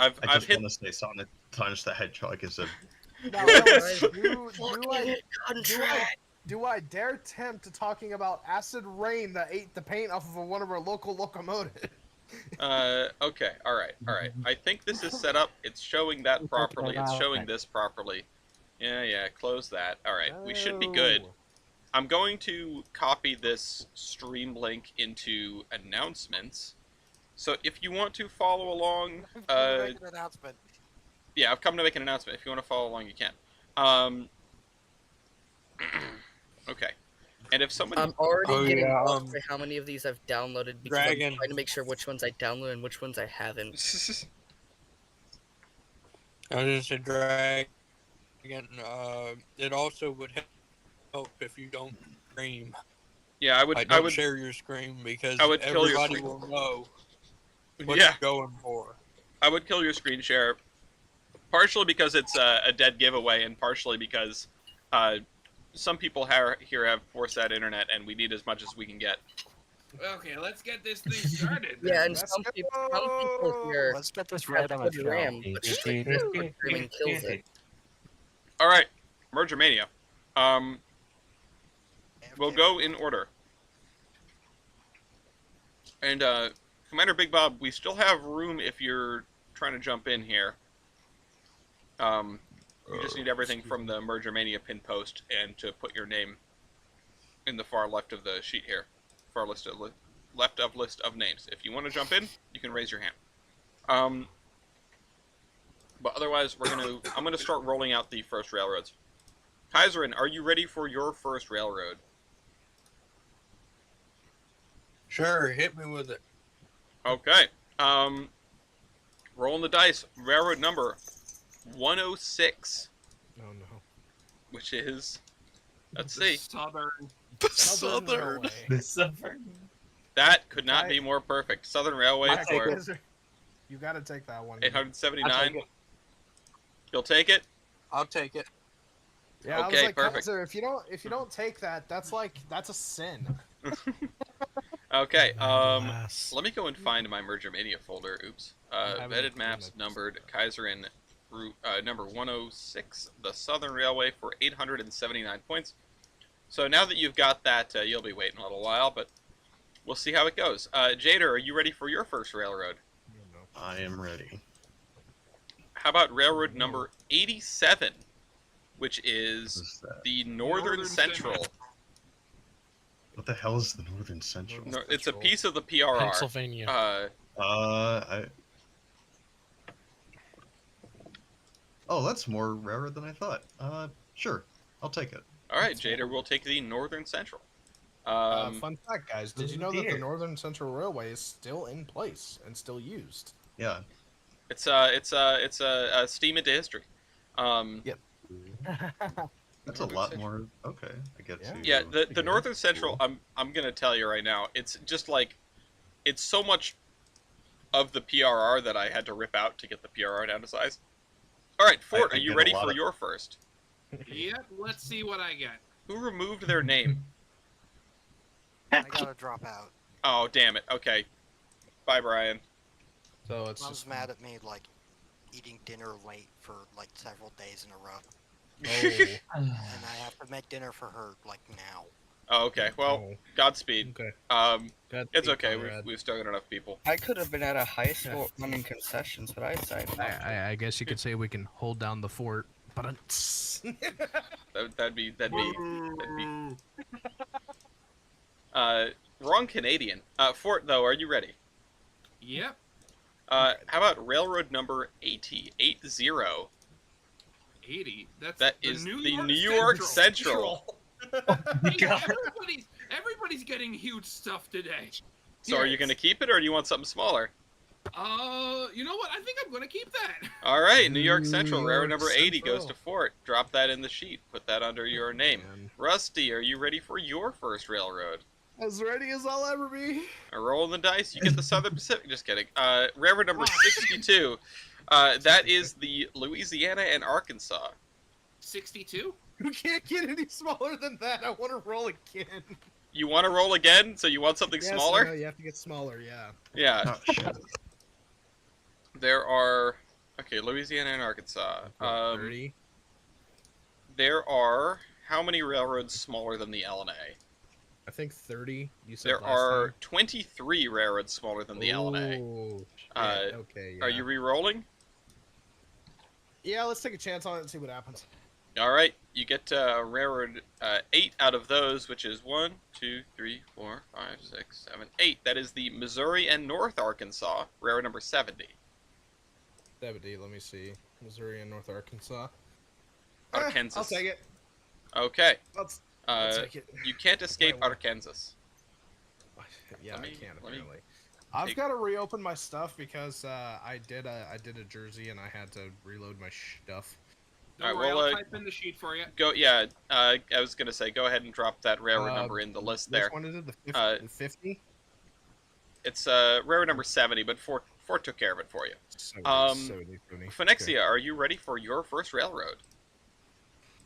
I just hit. want to say Sonic the Hedgehog is a. Now, do I dare tempt to talking about acid rain that ate the paint off of one of our local locomotives? Okay, all right. I think this is set up. It's showing that properly. It's showing this properly. Yeah. Close that. All right, we should be good. I'm going to copy this stream link into announcements. So if you want to follow along, Make an announcement. yeah, I've come to make an announcement. If you want to follow along, you can. Okay. And if somebody... I'm already getting lost by how many of these I've downloaded because I'm trying to make sure which ones I download and which ones I haven't. I was just a Dragon. It also would help if you don't scream. Yeah, I would share your screen because everybody will know what you're going for. I would kill your screen share, partially because it's a dead giveaway, and partially because some people here have forced-out internet, and we need as much as we can get. Okay, let's get this thing started. Yeah, and some people here. Let's get this right on the RAM, but streaming kills it. All right, Merger Mania. We'll go in order. And Commander Big Bob, we still have room if you're trying to jump in here. You just need everything from the Merger Mania pin post and to put your name in the far left of the sheet here. Far left of list of names. If you want to jump in, you can raise your hand. But otherwise, I'm gonna start rolling out the first railroads. Kaiserin, are you ready for your first railroad? Sure, hit me with it. Okay. Rolling the dice. Railroad number 106. Oh no. Which is, let's see. Southern. That could not be more perfect. Southern Railway for You gotta take that one. 879. You'll take it? I'll take it. Yeah, Okay, I was like, perfect. Kaiser, if you don't take that, that's a sin. Okay, let me go and find my Merger Mania folder. Oops. Vetted maps numbered Kaiserin route number 106, the Southern Railway for 879 points. So now that you've got that, you'll be waiting a little while, but we'll see how it goes. Jader, are you ready for your first railroad? I am ready. How about railroad number 87, which is the Northern Central. What the hell is the Northern Central? No, it's a piece of the PRR. Pennsylvania. Oh, that's more railroad than I thought. Sure, I'll take it. All right, Jader, we'll take the Northern Central. Fun fact, guys, did you know that the Northern Central Railway is still in place and still used? Yeah. It's a steam into history. Yep. That's a lot more. Okay, I get to. Yeah, the Northern Central. I'm gonna tell you right now. It's just like, it's so much of the PRR that I had to rip out to get the PRR down to size. All right, Fort, are you ready for your first? Yep. Let's see what I get. Who removed their name? I gotta drop out. Oh, damn it. Okay. Bye, Brian. So it's Mom's mad at me, like, eating dinner late for, like, several days in a row. Oh. And I have to make dinner for her, like, now. Oh, okay. Well, Godspeed. Okay. It's okay. We've still got enough people. I could have been at a high school running concessions, but I decided. I guess you could say we can hold down the fort. But that'd be. Wrong Canadian. Fort, though, are you ready? Yep. How about railroad number 80? 80. 80. That is the New York Central. Everybody's getting huge stuff today. So are you going to keep it, or do you want something smaller? You know what? I think I'm going to keep that. All right, New York Central, railroad number 80 goes to Fort. Drop that in the sheet. Put that under your name. Rusty, are you ready for your first railroad? As ready as I'll ever be. Roll the dice. You get the Southern Pacific. Just kidding. Railroad number 62. That is the Louisiana and Arkansas. 62? You can't get any smaller than that. I want to roll again. You want to roll again? So you want something smaller? No, you have to get smaller, yeah. Yeah. Oh, shit. There are Okay, Louisiana and Arkansas. 30. There are how many railroads smaller than the LNA? I think 30. You said There last are time. 23 railroads smaller than the LNA. Oh, shit. Uh, Okay. Yeah. Are you re-rolling? Yeah, let's take a chance on it and see what happens. All right, you get railroad 8 out of those, which is 1, 2, 3, 4, 5, 6, 7, 8. That is the Missouri and North Arkansas railroad number 70. 70. Let me see. Missouri and North Arkansas. Arkansas. I'll take it. Okay. I'll take it. You can't escape Wait, what? Arkansas. Yeah, Let me- I can let me- apparently. I've take- got to reopen my stuff because I did a jersey and I had to reload my stuff. Don't Alright, worry, well, I'll type in the sheet for you. Go. Yeah. I was gonna say, go ahead and drop that railroad number in the list Which there. one is it? The 50? Uh, 50? It's railroad number 70, but Fort took care of it for you. 70, um, 70. Phonexia, are you ready for your first railroad?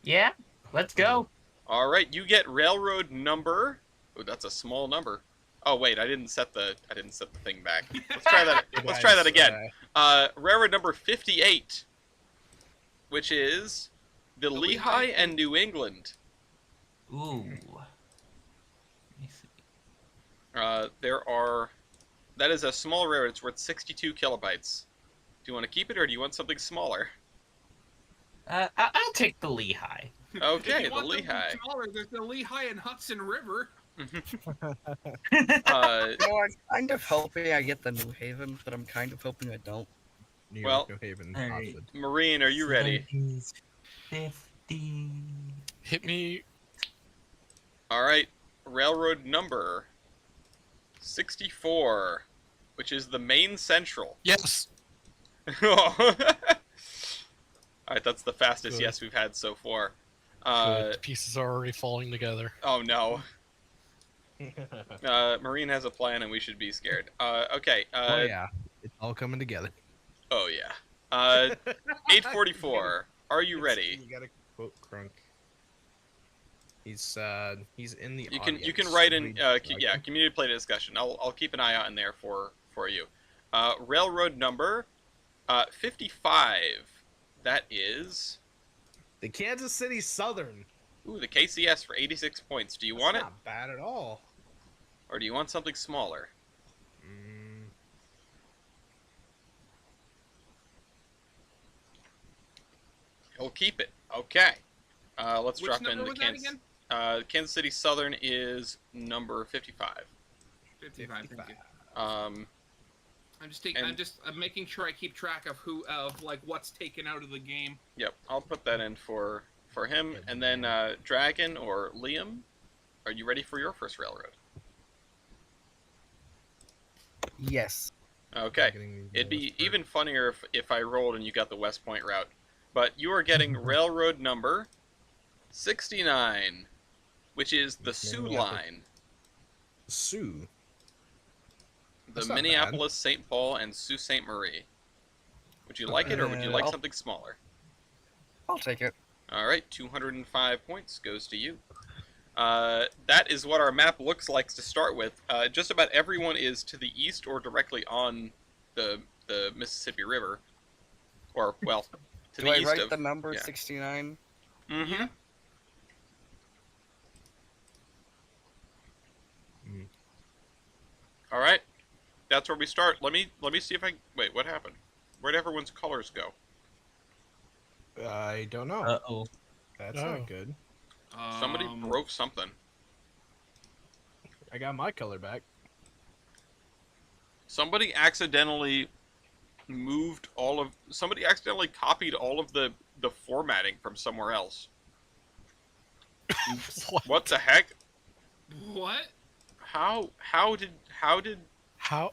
Yeah, let's go. All right, you get railroad number. Oh, that's a small number. Oh wait, I didn't set the thing back. Let's try that. Let's try that again. Railroad number 58, which is the Lehigh and New England. Ooh. Let me see. That is a small railroad. It's worth 62 kilobytes. Do you want to keep it or do you want something smaller? I'll take the Lehigh. Okay, If you the want something Lehigh. Smaller, there's the Lehigh and Hudson River. Uh, You know, I'm kind of hoping I get the New Haven, but I'm kind of hoping I don't. New well, York, New Haven, alright. Oxford. Marine, are you ready? 50. Hit me. All right, railroad number 64, which is the Main Central. Yes. All right, that's the fastest Good. yes we've had so far. Good. Pieces are already falling together. Oh no. Marine has a plan, and we should be scared. Okay. Oh yeah, it's all coming together. Oh yeah. 844. Are you ready? You gotta quote Crunk. He's in the You can audience. write in Read- yeah, community play discussion. I'll keep an eye out in there for you. Railroad number 55. That is The Kansas City Southern. ooh, the KCS for 86 points. Do you That's want it not bad at all. or do you want something smaller? Mm, He'll keep it. Okay. Let's Which drop number in the was that again? Kansas City Southern is number 55. 55. Thank you. Um, I'm making sure I keep track of what's taken out of the game. yep, I'll put that in for him. And then Dragon or Liam, are you ready for your first railroad? Yes. Okay. getting It'd be West Park. even funnier if I rolled and you got the West Point route. But you are getting railroad number 69, which is the Sioux Minneapolis. line. Sioux. The That's not bad. Minneapolis, St. Paul, and Sault Ste. Marie. Would you like it, or would you like I'll- something smaller? I'll take it. All right, 205 points goes to you. That is what our map looks like to start with. Just about everyone is to the east or directly on the Mississippi River, or well, to Do the I east write of. the number yeah. 69? Mm-hmm. Mm. All right, that's where we start. Let me see if I wait. What happened? Where'd everyone's colors go? I don't know. Uh-oh. That's Oh. not good. Somebody broke something. I got my color back. Somebody accidentally copied all of the formatting from somewhere else. What the heck? What? How did How?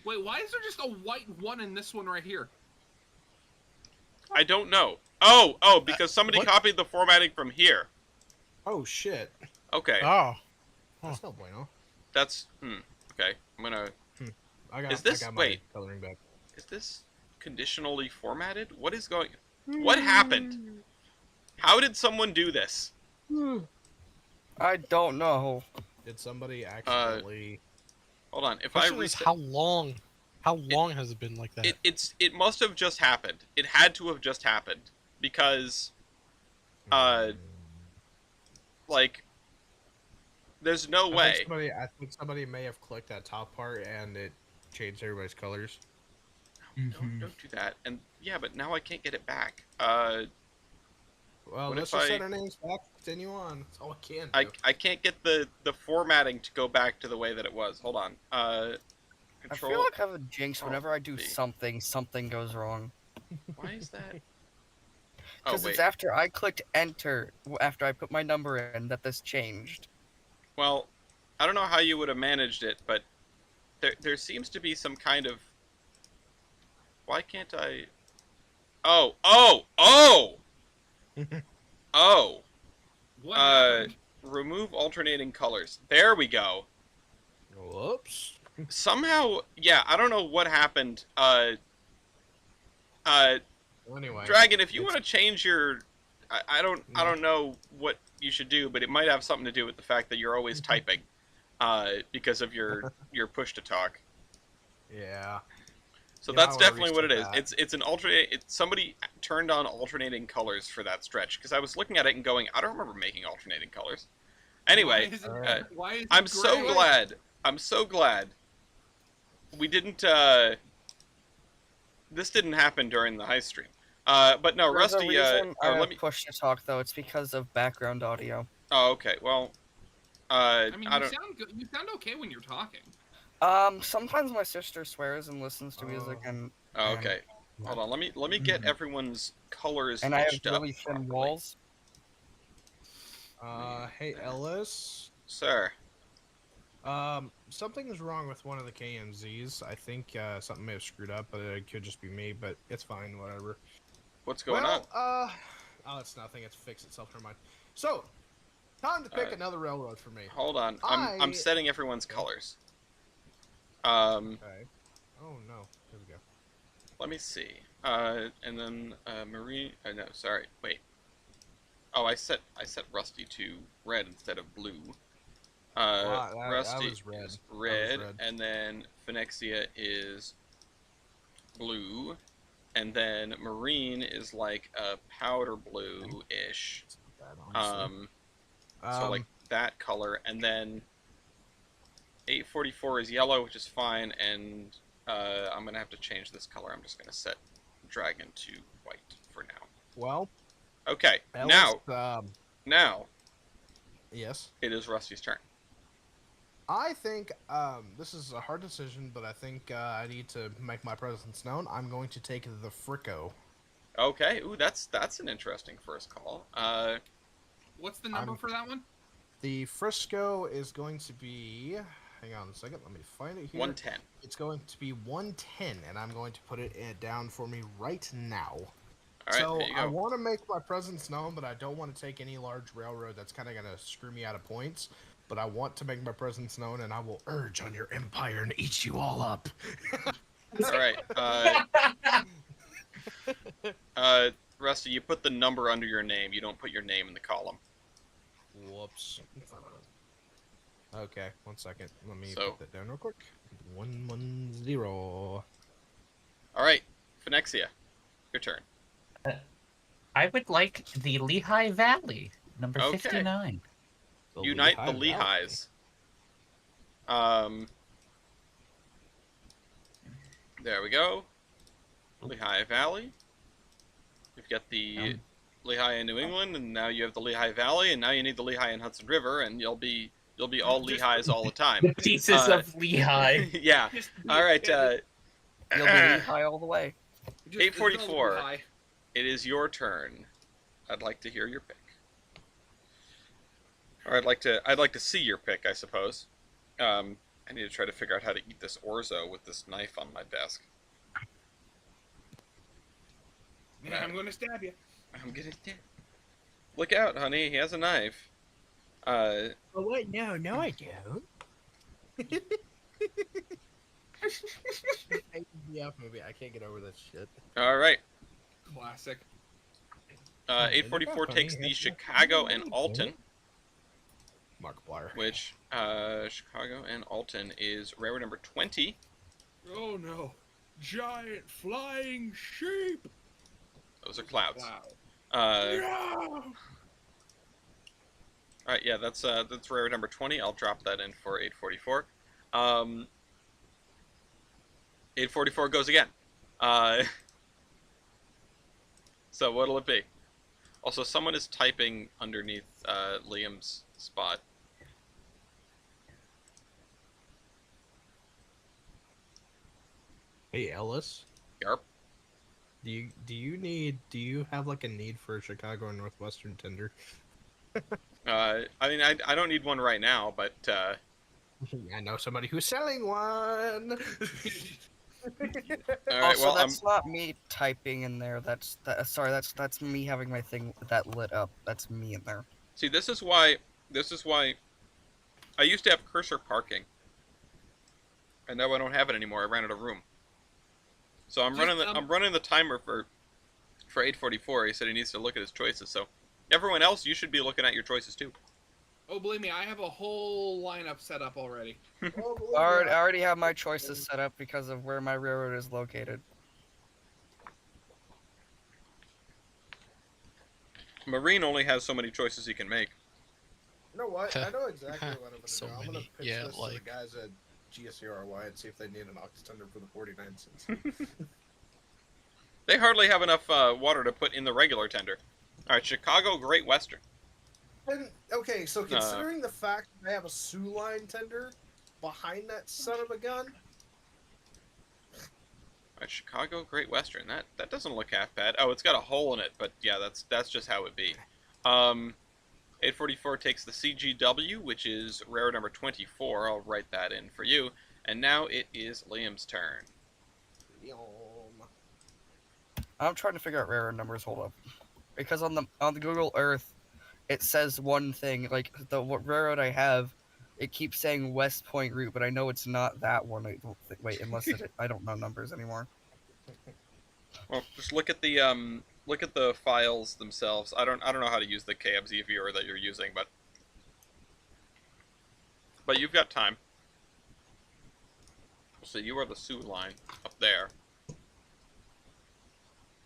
Wait, why is there just a white one in this one right here? I don't know. Oh, because somebody what? copied the formatting from here. Oh shit. Okay. Oh. That's no bueno. That's okay. I'm gonna Is this- I got wait. my coloring back. Is this conditionally formatted? What is going What happened? How did someone do this? I don't know. Did somebody accidentally? Hold on. If I Question is reset how long How long has it been like that? It must have just happened. It had to have just happened because, like, there's no way. I think somebody may have clicked that top part and it changed everybody's colors. Don't do that. And yeah, but now I can't get it back. Well, what let's if just I- set our names back. Continue on. That's all I can do. I can't get the formatting to go back to the way that it was. Hold on. I Control. feel like I have a jinx whenever I do V. something, something goes wrong. Why is that? Oh Because wait. it's after I clicked enter, after I put my number in, that this changed. Well, I don't know how you would have managed it, but there seems to be some kind of. Why can't I? Oh! What happened? Remove alternating colors. There we go. Whoops. Somehow, yeah, I don't know what happened. Anyway. Dragon, if you want to change your, I don't know what you should do, but it might have something to do with the fact that you're always typing, because of your push to talk. Yeah. So Yeah, that's I'll definitely what it is. reset It's an alternate. Somebody turned on alternating colors for that stretch because I was looking at it and going, I don't remember making alternating colors. Anyway, Why is it I'm so gray? glad. I'm so glad we didn't. This didn't happen during the high stream. But no, There's a Rusty. reason I Let me. push to talk though. It's because of background audio. Oh, okay. Well, I mean, I you don't. sound good. You sound okay when you're talking. Sometimes my sister swears and listens to music, and Oh, okay. Hold on. Let me get everyone's colors and I have hitched up really thin properly. walls. Hey Ellis. Sir. Something's wrong with one of the KMZs. I think something may have screwed up, but it could just be me. But it's fine, whatever. What's going on? Oh, it's nothing. It's fixed itself. Never mind. So, time to pick another railroad for me. Hold on. I'm setting everyone's colors. Okay. Oh no. Here we go. Let me see. And then Marie. No, sorry. Wait. Oh, I set Rusty to red instead of blue. Rusty was red. is I was red, red. and then Phenexia is blue, and then Marine is like a powder blue-ish. So like that color, and then 844 is yellow, which is fine, and I'm gonna have to change this color. I'm just gonna set Dragon to white for now. Well. Okay, Ellis, now yes. it is Rusty's turn. I think this is a hard decision, but I think I need to make my presence known. I'm going to take the Fricko. Okay, ooh, that's an interesting first call. What's the number for that one? The Frisco is going to be. Hang on a second, let me find it here. 110. It's going to be 110, and I'm going to put it down for me right now. All right, So there you go. I want to make my presence known, but I don't want to take any large railroad that's kind of going to screw me out of points. But I want to make my presence known, and I will urge on your empire and eat you all up. All right. Rusty, you put the number under your name. You don't put your name in the column. Whoops. Okay, 1 second. Let me So- put that down real quick. 110. All right, Phenexia, your turn. I would like the Lehigh Valley, number Okay. 59. Unite the Lehigh Lehighs. There we go. Lehigh Valley. You've got the Lehigh in New England, and now you have the Lehigh Valley, and now you need the Lehigh in Hudson River, and you'll be all Lehighs all the time. The pieces of Lehigh. Yeah. All right. You'll be Lehigh all the way. 844. It is your turn. I'd like to hear your pick. Or I'd like to see your pick, I suppose. I need to try to figure out how to eat this orzo with this knife on my desk. I'm gonna stab you. I'm gonna look out, honey. He has a knife. Oh, what? No, I don't. Yeah, movie. I can't get over that shit. All right. Classic. 844 takes the Chicago and Alton, Markiplier. which Chicago and Alton is railroad number 20. Oh no. Giant flying sheep! Those are clouds. Wow. All right, yeah, that's railroad number 20. I'll drop that in for 844. 844 goes again. So what'll it be? Also, someone is typing underneath Liam's spot. Hey Ellis, Yarp. do you have like a need for a Chicago and Northwestern tender? I mean, I don't need one right now, but I know somebody who's selling one. all right. Also, Well, that's not me typing in there. Sorry, that's me having my thing that lit up. That's me in there. see, this is why I used to have cursor parking, and now I don't have it anymore. I ran out of room. So I'm running the timer for 844. He said he needs to look at his choices. So everyone else, you should be looking at your choices too. Oh, believe me, I have a whole lineup set up already. I already have my choices set up because of where my railroad is located. Marine only has so many choices he can make. You know what? I know exactly what I'm gonna So do. I'm gonna many. pitch Yeah, this to like- the guys at GSCRY and see if they need an ox tender for the 49 cents. They hardly have enough water to put in the regular tender. All right, Chicago Great Western. And, okay, so considering the fact that they have a Sioux line tender behind that son of a gun, All right, Chicago Great Western. That doesn't look half bad. Oh, it's got a hole in it, but yeah, that's just how it be. 844 takes the CGW, which is railroad number 24. I'll write that in for you. And now it is Liam's turn. I'm trying to figure out railroad numbers. Hold up, because on the Google Earth, it says one thing. Like what railroad I have, it keeps saying West Point route, but I know it's not that one. Wait, unless I don't know numbers anymore. Well, just look at the files themselves. I don't know how to use the KMZ viewer that you're using, but you've got time. So you are the Sioux line up there.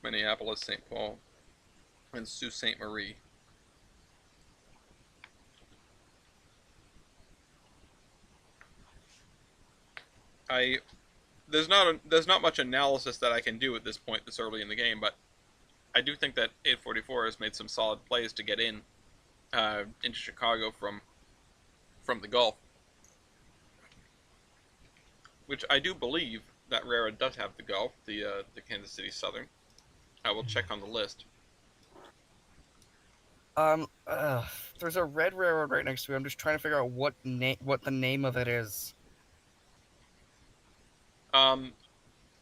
Minneapolis, St. Paul, and Sault Ste. Marie. There's not much analysis that I can do at this point this early in the game, but I do think that 844 has made some solid plays to get into Chicago from the Gulf, which I do believe that railroad does have the Gulf, the Kansas City Southern. I will check on the list. There's a red railroad right next to me. I'm just trying to figure out what the name of it is.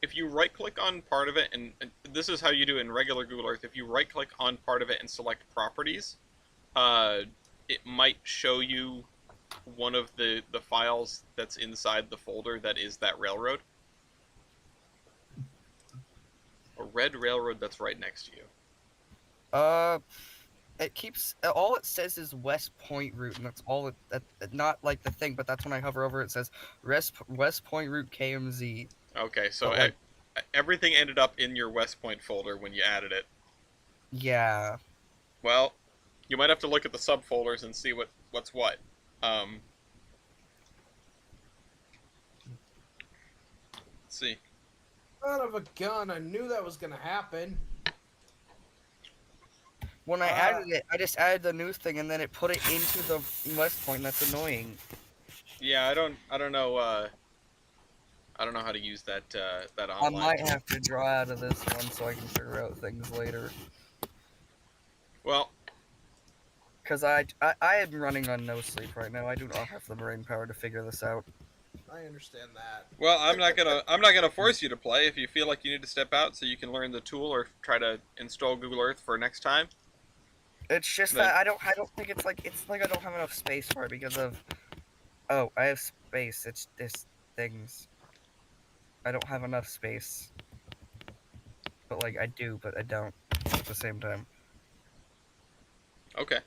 If you right-click on part of it, and this is how you do it in regular Google Earth, if you right-click on part of it and select Properties, it might show you one of the files that's inside the folder that is that railroad. A red railroad that's right next to you. It keeps all it says is West Point route, and that's all. Not like the thing, but that's when I hover over it says West Point route KMZ. Okay, so But, everything ended up in your West Point folder when you added it. Yeah. Well, you might have to look at the subfolders and see what's what. Let's see. son of a gun, I knew that was gonna happen. When I added it, I just added the new thing, and then it put it into the West Point. That's annoying. Yeah, I don't know. I don't know how to use that online. I might have to draw out of this one so I can figure out things later. Well, because I am running on no sleep right now. I do not have the brain power to figure this out. I understand that. well, I'm not gonna force you to play if you feel like you need to step out so you can learn the tool or try to install Google Earth for next time. It's just that I don't think it's like I don't have enough space for it because of I have space. It's this things. I don't have enough space. But like I do, but I don't at the same time. Okay.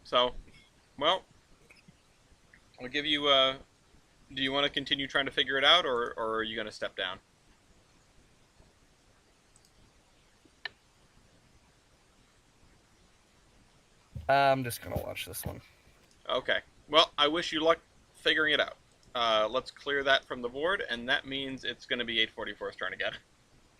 So, well, I'll give you Do you want to continue trying to figure it out, or are you going to step down? I'm just gonna watch this one. Okay. Well, I wish you luck figuring it out. Let's clear that from the board, and that means it's going to be 844's turn again.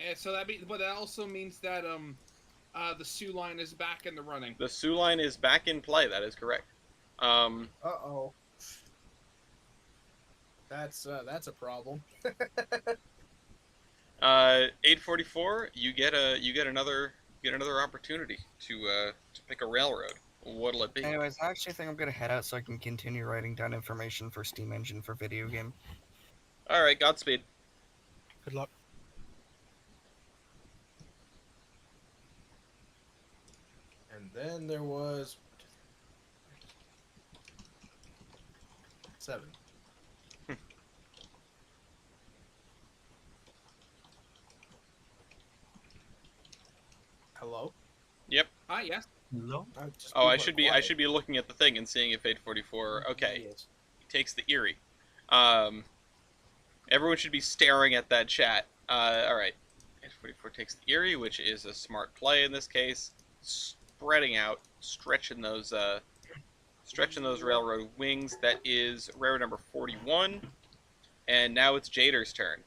And so but that also means that the Sioux line is back in the running. The Sioux line is back in play. That is correct. Uh-oh. That's a problem. 844. You get another opportunity to pick a railroad. What'll it be? Anyways, I actually think I'm gonna head out so I can continue writing down information for Steam Engine for video game. All right. Godspeed. Good luck. And then there was 7. Hello? Yep. Ah, yes. Hello? Oh, I should be looking at the thing and seeing if 844. Okay. Yes. He takes the Erie. Everyone should be staring at that chat. All right. 844 takes the Erie, which is a smart play in this case. Spreading out, stretching those railroad wings. That is railroad number 41. And now it's Jader's turn.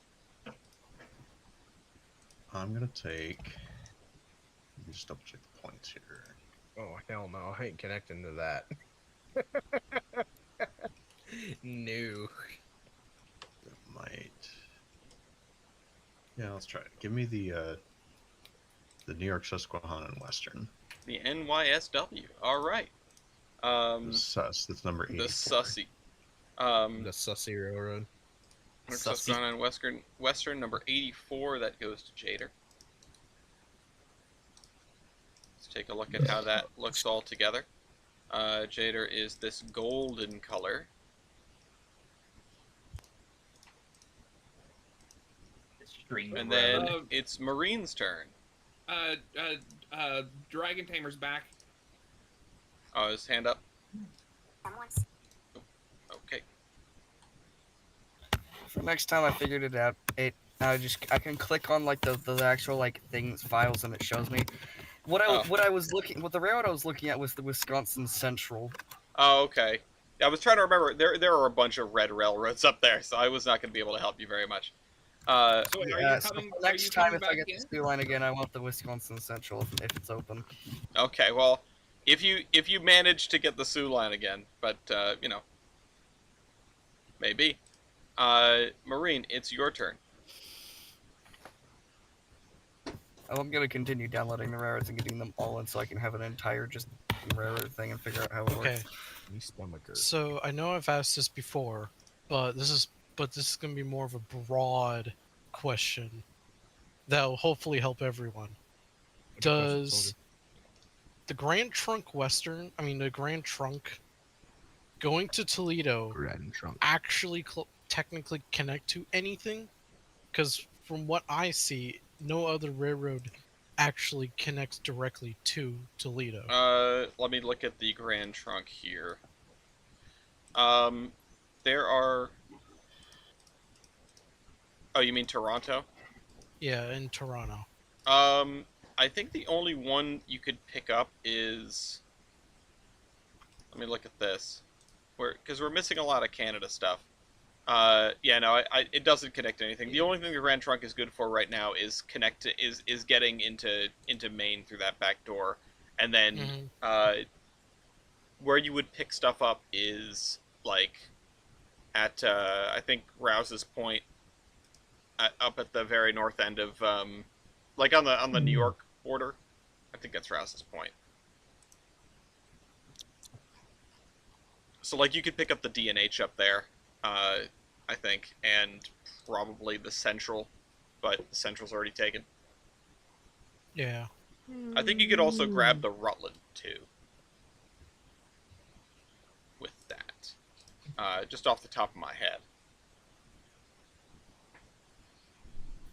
I'm gonna take. Let me just double check the points here. Oh, hell no. I ain't connecting to that. No. That might. Yeah, let's try it. Give me the New York Susquehanna and Western. The NYSW. All right. The Sus. That's number 8. The Sussy. The Sussy Railroad. Susquehanna and Western number 84. That goes to Jader. Let's take a look at how that looks all together. Jader is this golden color. And then it's Marine's turn. Dragon Tamer's back. Oh, his hand up. Okay. For next time, I figured it out. I can click on like the actual like things files and it shows me what the railroad I was looking at was the Wisconsin Central. Oh, okay. I was trying to remember. There are a bunch of red railroads up there, so I was not going to be able to help you very much. So are you So coming? for next time, if I back get in? the Sioux line again, I want the Wisconsin Central if it's open. Okay, well, if you manage to get the Sioux line again, but maybe. Marine, it's your turn. Oh, I'm gonna continue downloading the railroads and getting them all in so I can have an entire just railroad thing and figure out how it Okay. works. Me stomacher. So I know I've asked this before, but this is going to be more of a broad question that will hopefully help everyone. Does the Grand Trunk going to Toledo Grand Trunk actually technically connect to anything? Because from what I see, no other railroad actually connects directly to Toledo. Let me look at the Grand Trunk here. There are. Oh, you mean Toronto? Yeah, in Toronto. I think the only one you could pick up is. Let me look at this, because we're missing a lot of Canada stuff. It doesn't connect to anything. The only thing the Grand Trunk is good for right now is getting into Maine through that back door, and then where you would pick stuff up is like at I think Rouse's Point, up at the very north end of like on the New York border. I think that's Rouse's Point. So like you could pick up the D&H up there. I think, and probably the Central, but the Central's already taken. Yeah. I think you could also grab the Rutland, too. With that. Just off the top of my head.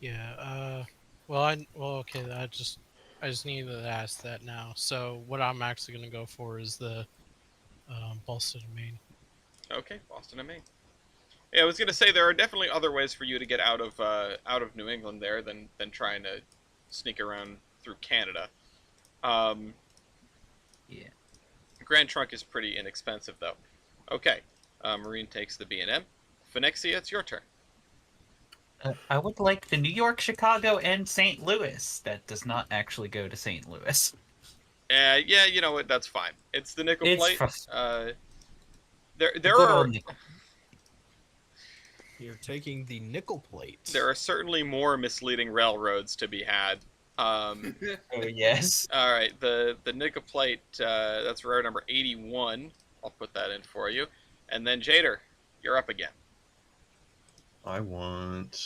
Yeah, okay, I just needed to ask that now. So what I'm actually going to go for is the Boston and Maine. Okay, Boston and Maine. Yeah, I was gonna say there are definitely other ways for you to get out of New England there than trying to sneak around through Canada. Um, Yeah. Grand Trunk is pretty inexpensive though. Okay, Marine takes the B&M. Phoenixia, it's your turn. I would like the New York, Chicago, and St. Louis. That does not actually go to St. Louis. Yeah, you know what? That's fine. It's the nickel It's plate. frustrating. There The there good are old nickel. You're taking the nickel plate. there are certainly more misleading railroads to be had. Oh yes. All right, the nickel plate. That's row number 81. I'll put that in for you, and then Jader, you're up again. I want.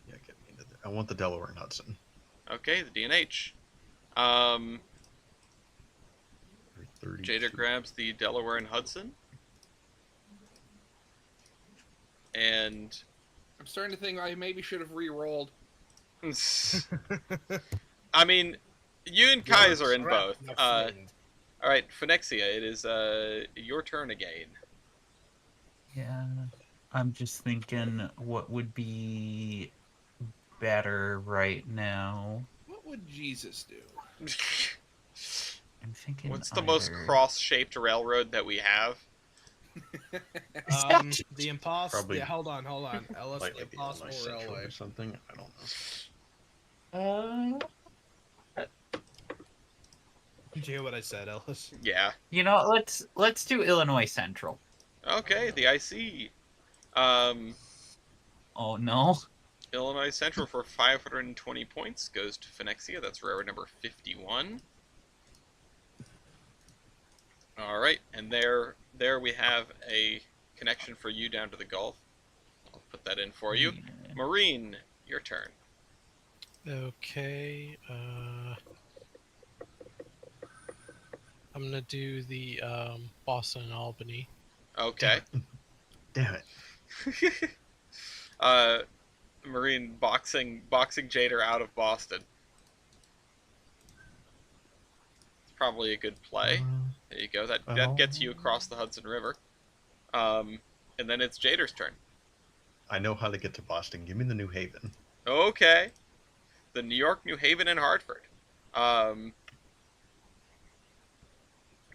Yeah, get me into there. I want the Delaware and Hudson. Okay, the D&H. Um, For 32. Jader grabs the Delaware and Hudson, and I'm starting to think I maybe should have re-rolled. I mean, you and Kais are in both. My All friend. right, Phonexia, it is your turn again. Yeah. I'm just thinking what would be better right now. What would Jesus do? I'm thinking What's the most either- cross-shaped railroad that we have? The impossible. Probably Yeah, hold on. Ellis, Like the the Impossible Illinois Central Railway. or something. I don't know. Did you hear what I said, Ellis? Yeah. You know, let's do Illinois Central. Okay, the IC. Oh no. Illinois Central for 520 points goes to Phonexia. That's railroad number 51. All right, and there we have a connection for you down to the Gulf. I'll put that in for you. Yeah. Marine, your turn. Okay. I'm gonna do the Boston and Albany. Okay. Damn it. Marine boxing Jader out of Boston. It's probably a good play. There you go. That gets you across the Hudson River. And then it's Jader's turn. I know how to get to Boston. Give me the New Haven. Okay. The New York, New Haven, and Hartford.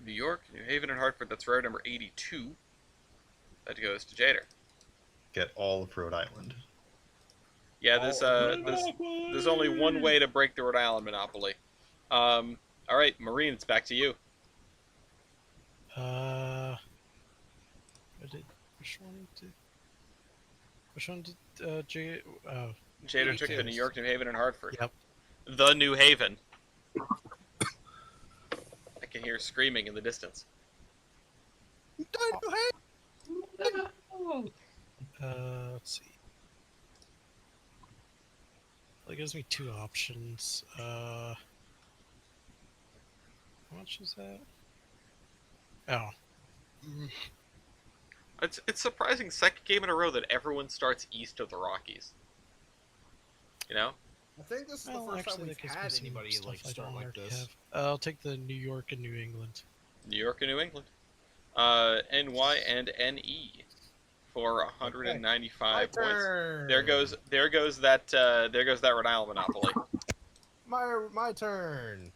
New York, New Haven, and Hartford. That's road number 82. That goes to Jader. Get all of Rhode Island. Yeah, there's only one way to break the Rhode Island monopoly. All right, Marine, it's back to you. Which one did J? Jader took the New York, New Haven, and Hartford. Yep. The New Haven. I can hear screaming in the distance. Let's see. Well, it gives me two options. How much is that? Oh. It's surprising, second game in a row that everyone starts east of the Rockies. You know? I think this is the Well, first actually, time that we've gives me had some anybody stuff like I start don't like already this. have. I'll take the New York and New England. New York and New England. NY and NE for 195 points. Turn. There goes that Rhode Island monopoly. My turn.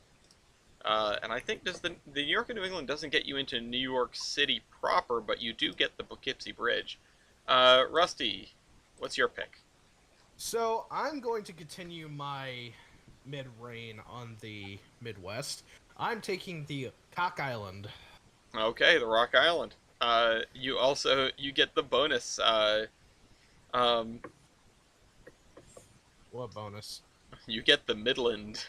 And I think the New York and New England doesn't get you into New York City proper, but you do get the Poughkeepsie Bridge. Rusty, what's your pick? So I'm going to continue my mid-reign on the Midwest. I'm taking the Cock Island. Okay, the Rock Island. You get the bonus. What bonus? You get the Midland.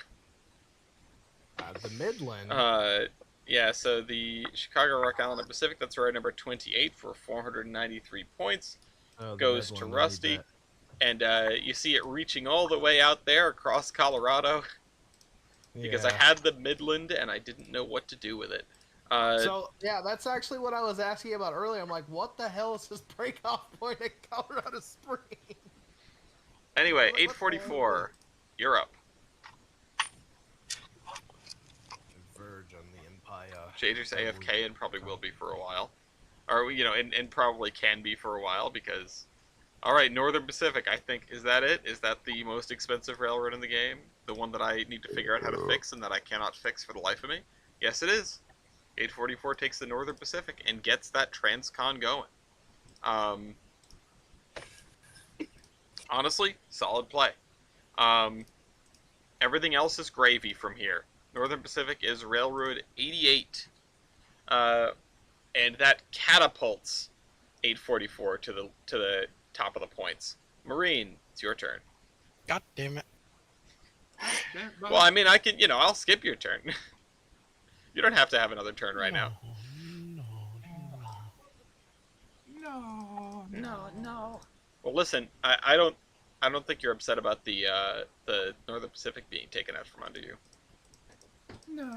The Midland. Yeah, so the Chicago, Rock Island, and Pacific, that's road number 28 for 493 points. Oh, the Goes to Midland, I need Rusty. that. And you see it reaching all the way out there across Colorado. Because I Yeah. had the Midland and I didn't know what to do with it. So yeah, that's actually what I was asking about earlier. I'm like, what the hell is this break-off point at Colorado Springs? Anyway, What the hell? 844. You're up. Converge on the Empire. Shader's AFK and probably will be for a while. Or, and probably can be for a while because... Alright, Northern Pacific, I think. Is that it? Is that the most expensive railroad in the game? The one that I need to figure out how to fix and that I cannot fix for the life of me? Yes, it is. 844 takes the Northern Pacific and gets that Transcon going. Honestly, solid play. Everything else is gravy from here. Northern Pacific is Railroad 88. And that catapults 844 to the top of the points. Marine, it's your turn. God damn it. Well, I mean, I can, I'll skip your turn. You don't have to have another turn right now. No. Well, listen, I don't think you're upset about the Northern Pacific being taken out from under you. No.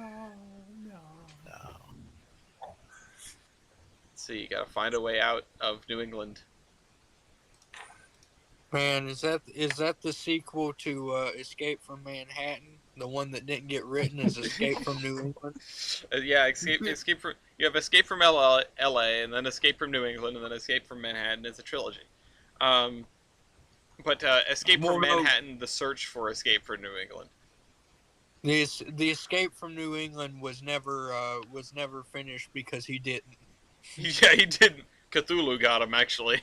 Let's see, you gotta find a way out of New England. Man, is that the sequel to Escape from Manhattan? The one that didn't get written is Escape from New England. Yeah, escape from you have Escape from L.A. and then Escape from New England and then Escape from Manhattan. It's a trilogy. But Escape from Manhattan, the search for Escape from New England. The Escape from New England was never finished because he didn't. Yeah, he didn't. Cthulhu got him actually.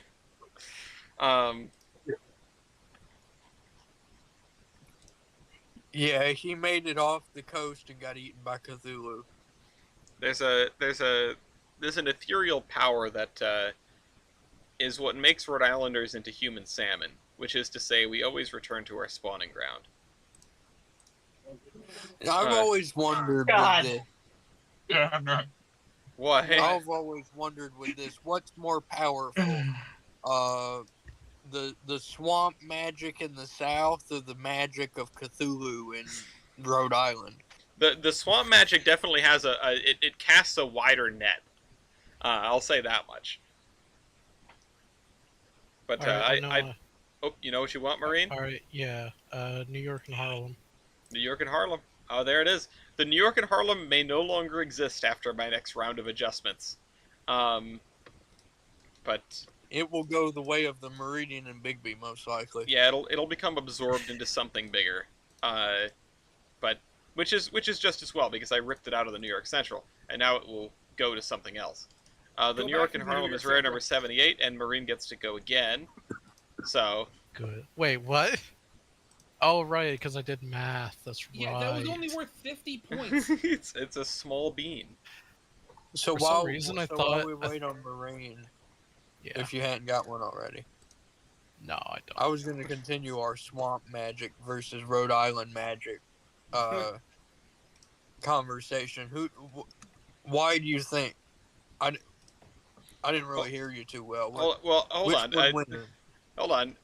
Yeah, he made it off the coast and got eaten by Cthulhu. There's an ethereal power that is what makes Rhode Islanders into human salmon, which is to say, we always return to our spawning ground. I've always wondered God. with this. Damn it. What? I've always wondered with this, what's more powerful? The swamp magic in the south or the magic of Cthulhu in Rhode Island? The swamp magic definitely has it casts a wider net. I'll say that much. But oh, you know what you want, Marine? All right, yeah. New York and Harlem. New York and Harlem. Oh, there it is. The New York and Harlem may no longer exist after my next round of adjustments. But it will go the way of the Meridian and Bigby, most likely. Yeah, it'll become absorbed into something bigger. But which is just as well because I ripped it out of the New York Central, and now it will go to something else. The New York and Harlem is rare number 78, and Marine gets to go again. So good. Wait, what? Oh right, because I did math. That's right. Yeah, that was only worth 50 points. it's a small bean. So For some reason I thought we wait on Marine. Yeah. If you hadn't got one already. No, I don't. I was going to continue our swamp magic versus Rhode Island magic conversation. Why do you think? I didn't really hear you too well. Well, hold on. Hold on.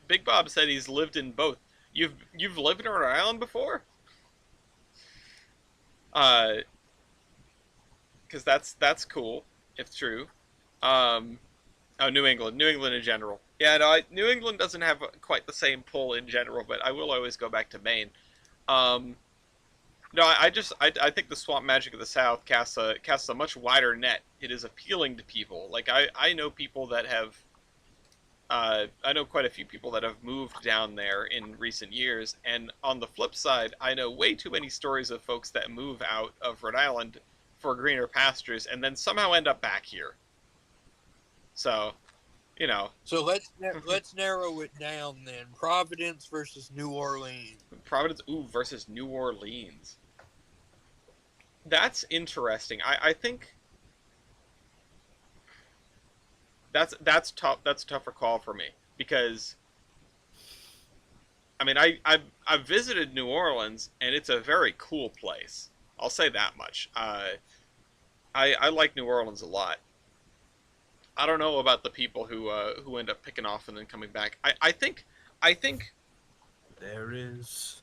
Big Bob said he's lived in both. You've lived in Rhode Island before? Because that's cool if true. New England in general. Yeah, no, New England doesn't have quite the same pull in general, but I will always go back to Maine. No, I think the swamp magic of the South casts a much wider net. It is appealing to people. Like I know people that have, I know quite a few people that have moved down there in recent years, and on the flip side, I know way too many stories of folks that move out of Rhode Island for greener pastures and then somehow end up back here. So, So let's narrow it down then. Providence versus New Orleans. Providence, versus New Orleans. That's interesting. I think that's tough. That's a tougher call for me because I mean I've visited New Orleans and it's a very cool place. I'll say that much. I like New Orleans a lot. I don't know about the people who end up picking off and then coming back. I think there is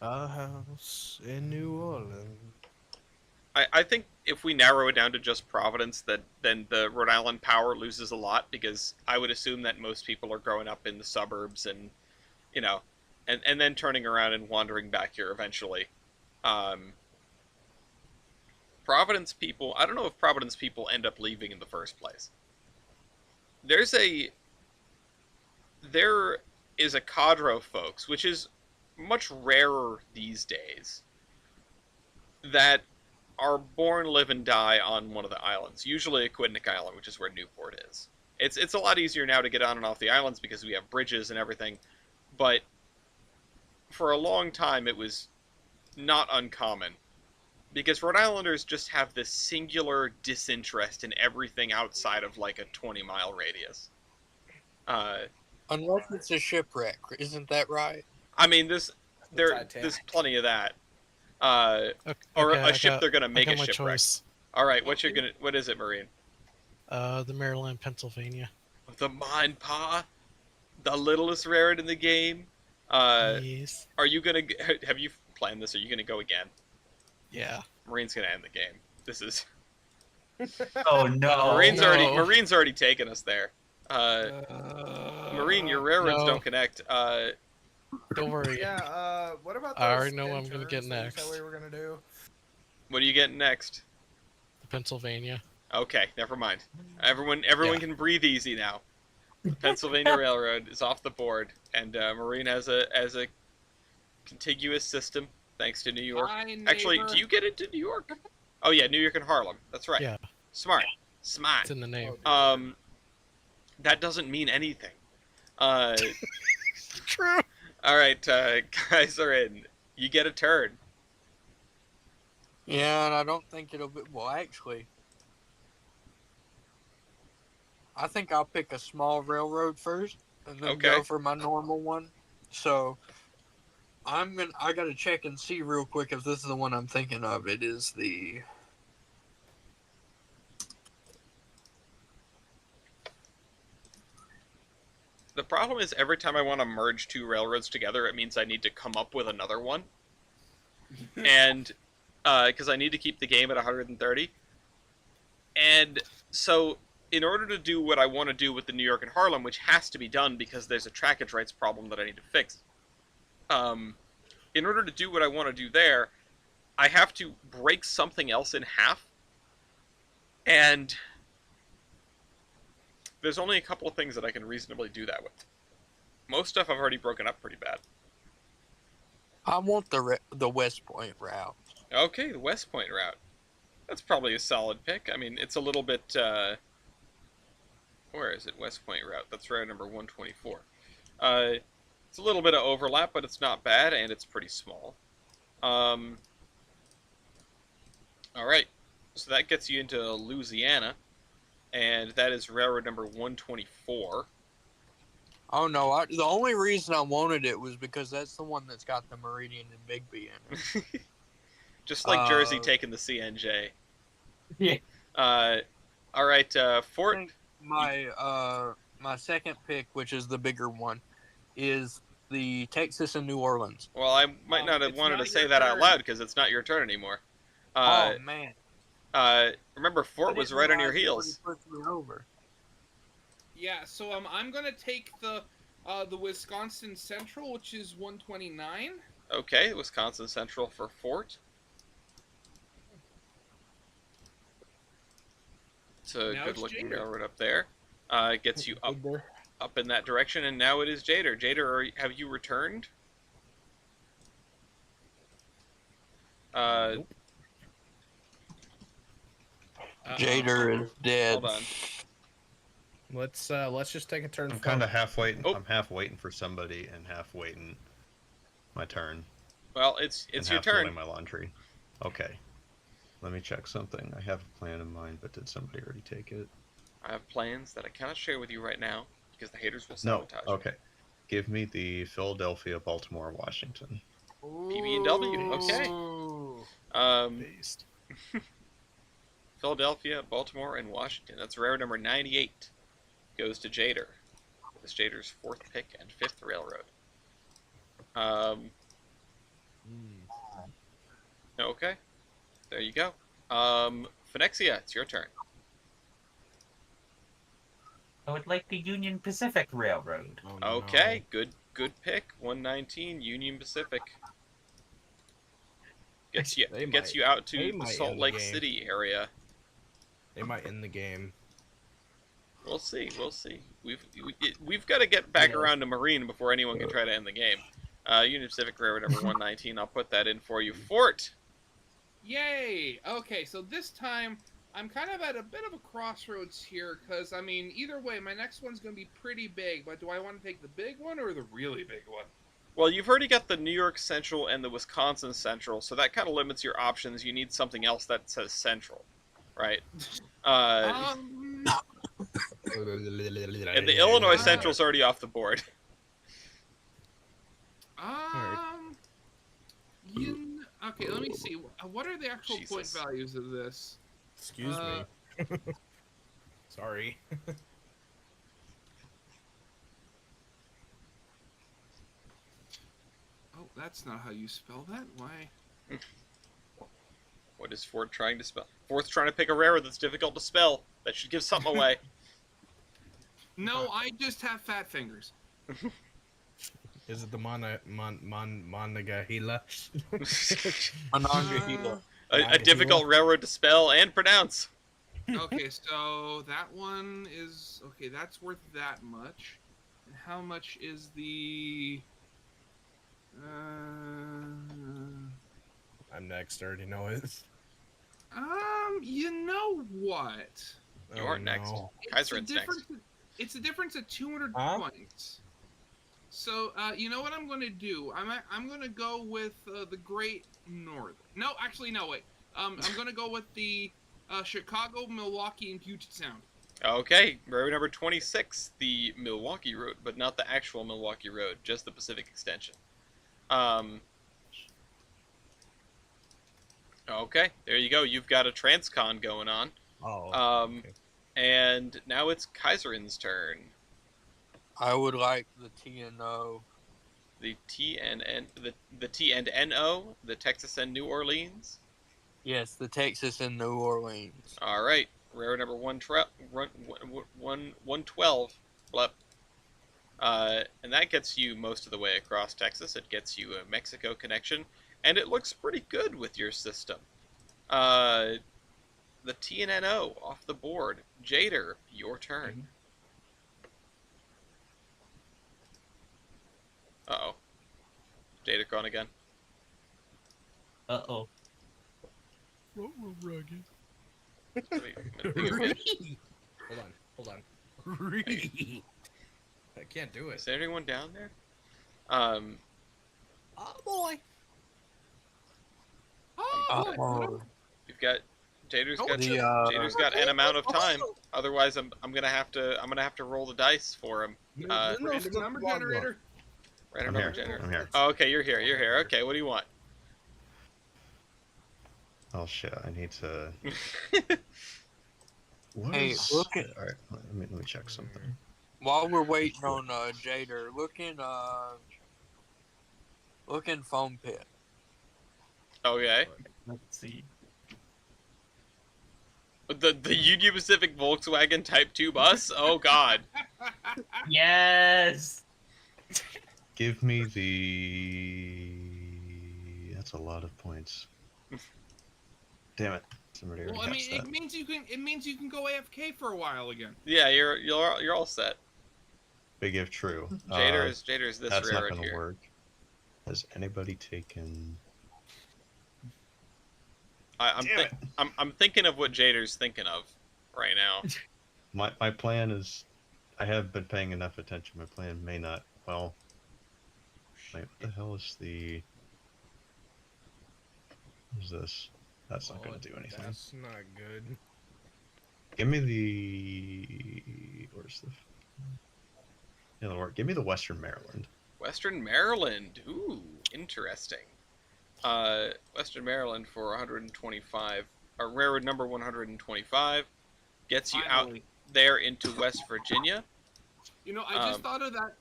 a house in New Orleans. I think if we narrow it down to just Providence, then the Rhode Island power loses a lot because I would assume that most people are growing up in the suburbs and and then turning around and wandering back here eventually. Providence people, I don't know if Providence people end up leaving in the first place. There is a cadre of folks, which is much rarer these days, that are born, live, and die on one of the islands. Usually Aquidneck Island, which is where Newport is. It's a lot easier now to get on and off the islands because we have bridges and everything, but for a long time it was not uncommon. Because Rhode Islanders just have this singular disinterest in everything outside of like a 20-mile radius. Unless it's a shipwreck, isn't that right? I mean, there's plenty of that. Or a ship they're gonna make a shipwreck. Choice. All right, what is it, Marine? The Maryland, Pennsylvania. The Mind Pa, the littlest rared in the game. Yes. Are you gonna? Have you planned this? Are you gonna go again? Yeah. Marine's gonna end the game. This is. Oh no. Marine's already taken us there. Marine, your railroads don't connect. Don't worry. Yeah. What about? I already know what I'm gonna get next. That we were gonna do. What are you getting next? The Pennsylvania. Okay, never mind. Everyone can breathe easy now. The Pennsylvania Railroad is off the board, and Marine has a contiguous system thanks to New York. Actually, do you get into New York? Oh yeah, New York and Harlem. That's right. Yeah. Smart. It's in the name. That doesn't mean anything. True. All right, guys are in. You get a turn. Yeah, and I don't think it'll be. Well, actually, I think I'll pick a small railroad first, and then go for my normal one. So, I gotta check and see real quick if this is the one I'm thinking of. It is the. The problem is every time I want to merge two railroads together, it means I need to come up with another one. And, because I need to keep the game at 130. And so, in order to do what I want to do with the New York and Harlem, which has to be done because there's a trackage rights problem that I need to fix. In order to do what I want to do there, I have to break something else in half. And there's only a couple of things that I can reasonably do that with. Most stuff I've already broken up pretty bad. I want the West Point route. Okay, the West Point route. That's probably a solid pick. I mean, it's a little bit... where is it? West Point route. That's route number 124. It's a little bit of overlap, but it's not bad, and it's pretty small. Alright, so that gets you into Louisiana. And that is railroad number 124. Oh no! The only reason I wanted it was because that's the one that's got the Meridian and Bigby in it. Just like Jersey taking the CNJ. Yeah. All right, Fort. My second pick, which is the bigger one, is the Texas and New Orleans. Well, I might not have wanted to say that out loud because it's not your turn anymore. Oh man. Remember, Fort was right on your heels. Yeah, so I'm gonna take the Wisconsin Central, which is 129. Okay, Wisconsin Central for Fort. It's a good-looking railroad up there. Gets you up in that direction, and now it is Jader. Jader, have you returned? Nope. Jader is dead. Hold on. Let's just take a turn. I'm kind of half waiting. I'm half waiting for somebody and half waiting my turn. Well, it's your turn. Folding my laundry. Okay. Let me check something. I have a plan in mind, but did somebody already take it? I have plans that I cannot share with you right now because the haters will sabotage. No. Okay. Give me the Philadelphia, Baltimore, Washington. PB&W. Okay. Based. Philadelphia, Baltimore, and Washington. That's railroad number 98. Goes to Jader. This Jader's fourth pick and fifth railroad. Okay. There you go. Phonexia, it's your turn. I would like the Union Pacific Railroad. Oh, Okay, good pick. 119, Union Pacific. Gets you They gets might- you out they to the might Salt end the Lake game. City area. They might end the game. We'll see. We'll see. We've got to get back Yeah. around to Marine before anyone can try to end the game. Union Pacific Railroad number 119. I'll put that in for you. Fort. Yay! Okay, so this time I'm kind of at a bit of a crossroads here, because, I mean, either way, my next one's going to be pretty big, but do I want to take the big one or the really big one? Well, you've already got the New York Central and the Wisconsin Central, so that kind of limits your options. You need something else that says Central, right? And the Illinois Central's already off the board. Okay, let me see. What are the actual point Jesus. values of this? Excuse me. Sorry. Oh, that's not how you spell that. Why? What is Fort trying to spell? Fort's trying to pick a railroad that's difficult to spell. That should give something away. No, I just have fat fingers. Is it the Monongahela? Monongahela. A difficult railroad to spell and pronounce. Okay, so that one is... Okay, that's worth that much. And how much is the... I'm next. I already know it. You know what? You aren't next. It's Kaiser's next. It's a difference of 200 Huh? points. So, you know what I'm going to do? I'm going to go with the Great Northern. No, actually, no, wait. I'm going to go with the Chicago, Milwaukee, and Puget Sound. Okay, railroad number 26, the Milwaukee Road, but not the actual Milwaukee Road, just the Pacific Extension. Okay, there you go. You've got a transcon going on. Oh. Okay. And now it's Kaiserin's turn. I would like the TNO. The TNN, the T and NO, the Texas and New Orleans. Yes, the Texas and New Orleans. All right, railroad number 112. Blep. And that gets you most of the way across Texas. It gets you a Mexico connection, and it looks pretty good with your system. The TNNO off the board. Jader, your turn. Uh-oh. Jader gone again. Uh-oh. Rugged. Hold on. I can't do it. Is there anyone down there? Oh boy. Oh, You've got Jader's got The, Jader's got an amount of time. Otherwise, I'm gonna have to roll the dice for him. Random number generator. Random I'm number here. generator. I'm here. Oh, okay, you're here. You're here. Okay, what do you want? Oh shit! I need to. Hey, look at- All right, let me check something. while we're waiting on Jader, look in Foam Pit. Okay. Let's see. The Union Pacific Volkswagen Type 2 bus? Oh god. Yes! Give me the. That's a lot of points. Damn it! Somebody already Well, I mean, has that. it means you can go AFK for a while again. Yeah, you're all set. Big if true. Jader's this That's not railroad gonna here. work. Has anybody taken? I'm thinking of what Jader's thinking of right now. My plan is, I have been paying enough attention. My plan may not. Well, wait, what the hell is the? What's this? That's not going to do anything. That's not good. Give me the. Where's the? Yeah, that'll work. Give me the Western Maryland. Western Maryland. Ooh, interesting. Western Maryland for 125. Railroad number 125 gets you out Finally. there into West Virginia. You know, I just thought of that.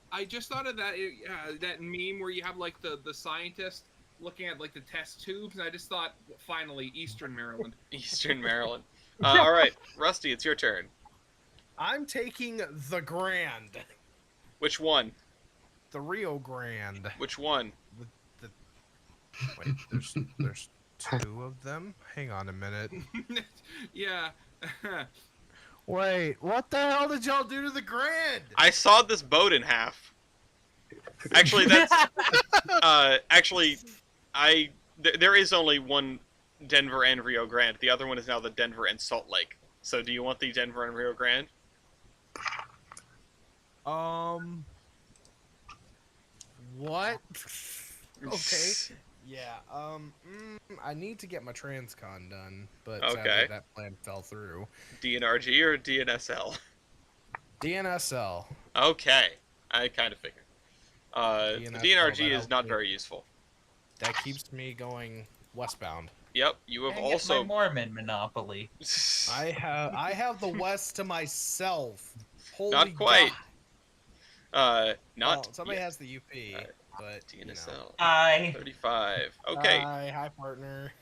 That meme where you have like the scientist looking at like the test tubes, and I just thought, finally, Eastern Maryland. Eastern Maryland. All right, Rusty, it's your turn. I'm taking the Grand. Which one? The Rio Grande. Which one? Wait, there's 2 of them. Hang on a minute. Yeah. Wait, what the hell did y'all do to the Grand? I sawed this boat in half. Actually, that's there is only one Denver and Rio Grande. The other one is now the Denver and Salt Lake. So, do you want the Denver and Rio Grande? What? Okay. Yeah. I need to get my transcon done, but Okay. sadly that plan fell through. DNRG or DNSL? DNSL. Okay, I kind of figured. DNSL, DNRG that is not helps me. very useful. That keeps me going westbound. Yep, you have Dang it, also. my Mormon monopoly. I have the west to myself. Holy Not quite. God. Not. Well, somebody yet. has the UP, but DNSL. Hi. 35. Okay. Hi, partner.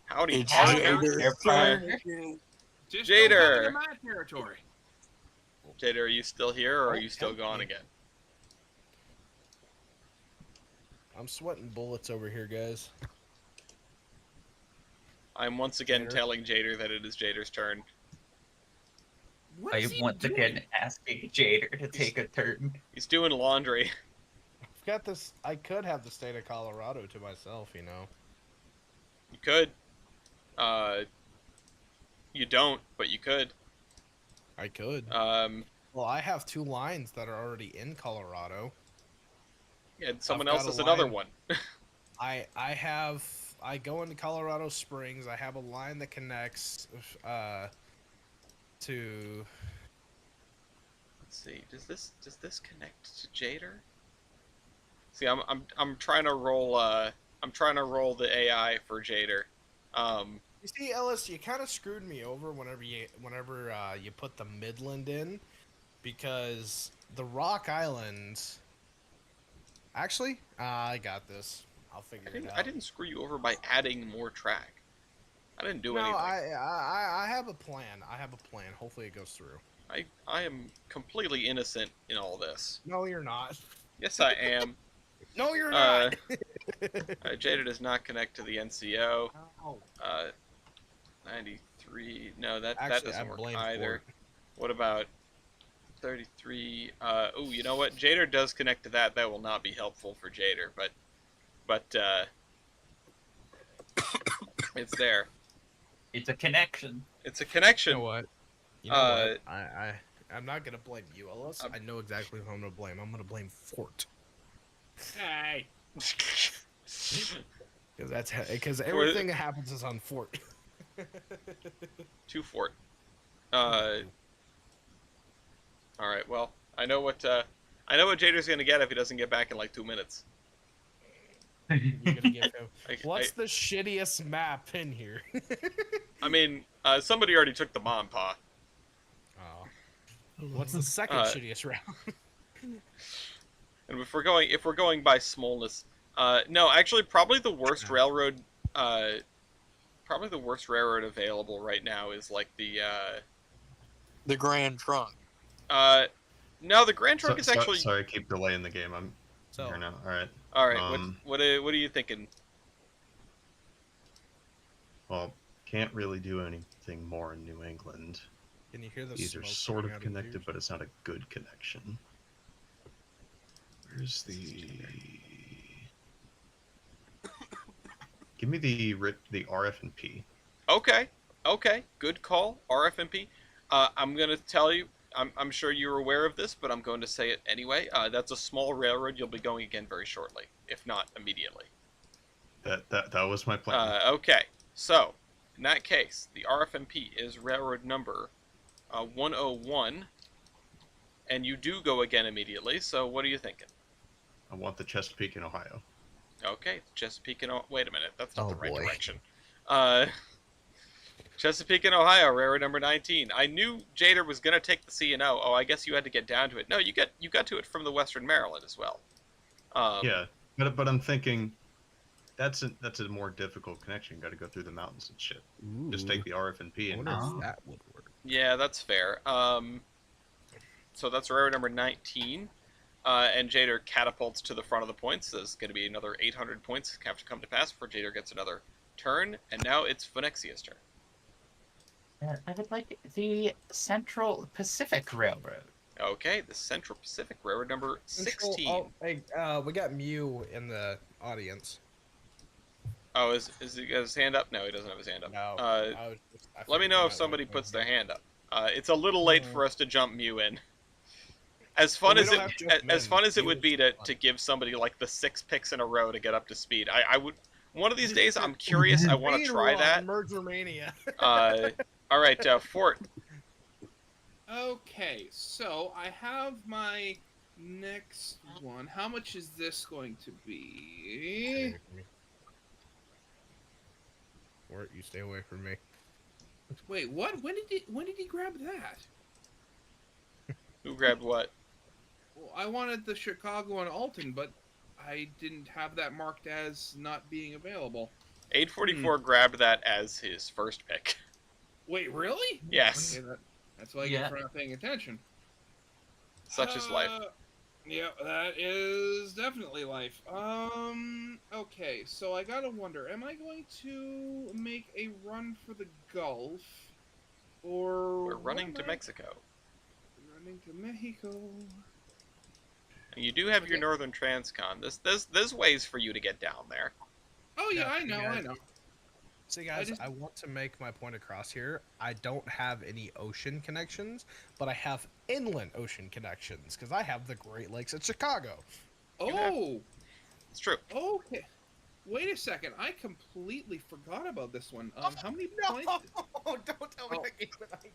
Howdy, It's partner. Jader. Just Jader. don't come into my territory. Jader, are you still here, or are Oh, you still help gone me. again? I'm sweating bullets over here, guys. I'm once again Jader? telling Jader that it is Jader's turn. What I is he once doing? again asking Jader to take a turn. He's doing laundry. I've got this. I could have the state of Colorado to myself, you know. You could. You don't, but you could. I could. Well, I have 2 lines that are already in Colorado. And someone I've else got a has another line. one. I go into Colorado Springs. I have a line that connects to. Let's see. Does this connect to Jader? See, I'm trying to roll. I'm trying to roll the AI for Jader. You see, Ellis, you kind of screwed me over whenever you put the Midland in, because the Rock Islands. Actually, I got this. I'll figure it out. I didn't screw you over by adding more track. I didn't do anything. I have a plan. I have a plan. Hopefully it goes through. I am completely innocent in all this. No, you're not. Yes, I am. No, you're not. Jader does not connect to the NCO. Oh. 93. No, that Actually, doesn't I work blame either. Fort. What about 33? Oh, you know what? Jader does connect to that. That will not be helpful for Jader, but it's there. It's a connection. It's a connection. You know what? You know what? I'm not gonna blame you, Ellis. I know exactly who I'm gonna blame. I'm gonna blame Fort. Hey. Because everything that happens is on Fort. To Fort. All right. Well, I know what Jader's gonna get if he doesn't get back in like 2 minutes. You're gonna give him. I- What's the shittiest map in here? I mean, somebody already took the mom paw. Oh. What's the second shittiest round? And if we're going by smallness, no, actually, probably the worst railroad available right now is like the Grand Trunk. no, the Grand Trunk is actually. Sorry, keep delaying the game. I'm here now. All right. What are you thinking? Well, can't really do anything more in New England. Can you hear the These are smoke sort coming of out connected, yours? but it's not a good connection. Where's the? Give me the RF and P. Okay, good call. RFMP. I'm gonna tell you. I'm sure you're aware of this, but I'm going to say it anyway. That's a small railroad. You'll be going again very shortly, if not immediately. That was my plan. Okay, so in that case, the RFMP is railroad number 101, and you do go again immediately. So what are you thinking? I want the Chesapeake in Ohio. Okay, Chesapeake and wait a minute, that's not Oh, the right boy. direction. Chesapeake and Ohio, railroad number 19. I knew Jader was gonna take the C&O. Oh, I guess you had to get down to it. No, you got to it from the Western Maryland as well. Yeah, but I'm thinking that's a more difficult connection. Got to go through the mountains and shit. Just take the RF and P I and wonder if that would work. Yeah, that's fair. So that's railroad number 19. And Jader catapults to the front of the points. There's going to be another 800 points have to come to pass before Jader gets another turn, and now it's Phoenixia's turn. I would like the Central Pacific Railroad. Okay, the Central Pacific Railroad number 16. Oh, hey, we got Mew in the audience. Oh, is he got his hand up? No, he doesn't have his hand up. No. Let me know if somebody puts their hand up. It's a little late for us to jump Mew in. As fun as it would be to give somebody like the 6 picks in a row to get up to speed. I would one of these days. I'm curious. I want to try that. Merger Mania. All right, Fort. Okay, so I have my next one. How much is this going to be? Or you stay away from me. Wait, what? When did he grab that? Who grabbed what? Well, I wanted the Chicago and Alton, but I didn't have that marked as not being available. 844 grabbed that as his first pick. Wait, really? Yes. Okay, that's why I get for not paying attention. Such is life. Yeah, that is definitely life. Okay, so I gotta wonder, am I going to make a run for the Gulf, or we're running to Mexico? Running to Mexico. You do have your Northern Transcon. There's ways for you to get down there. Oh yeah, I know. See, guys, I want to make my point across here. I don't have any ocean connections, but I have inland ocean connections because I have the Great Lakes at Chicago. Oh, it's true. Okay, wait a second. I completely forgot about this one. How many points? No, don't tell me that game that I.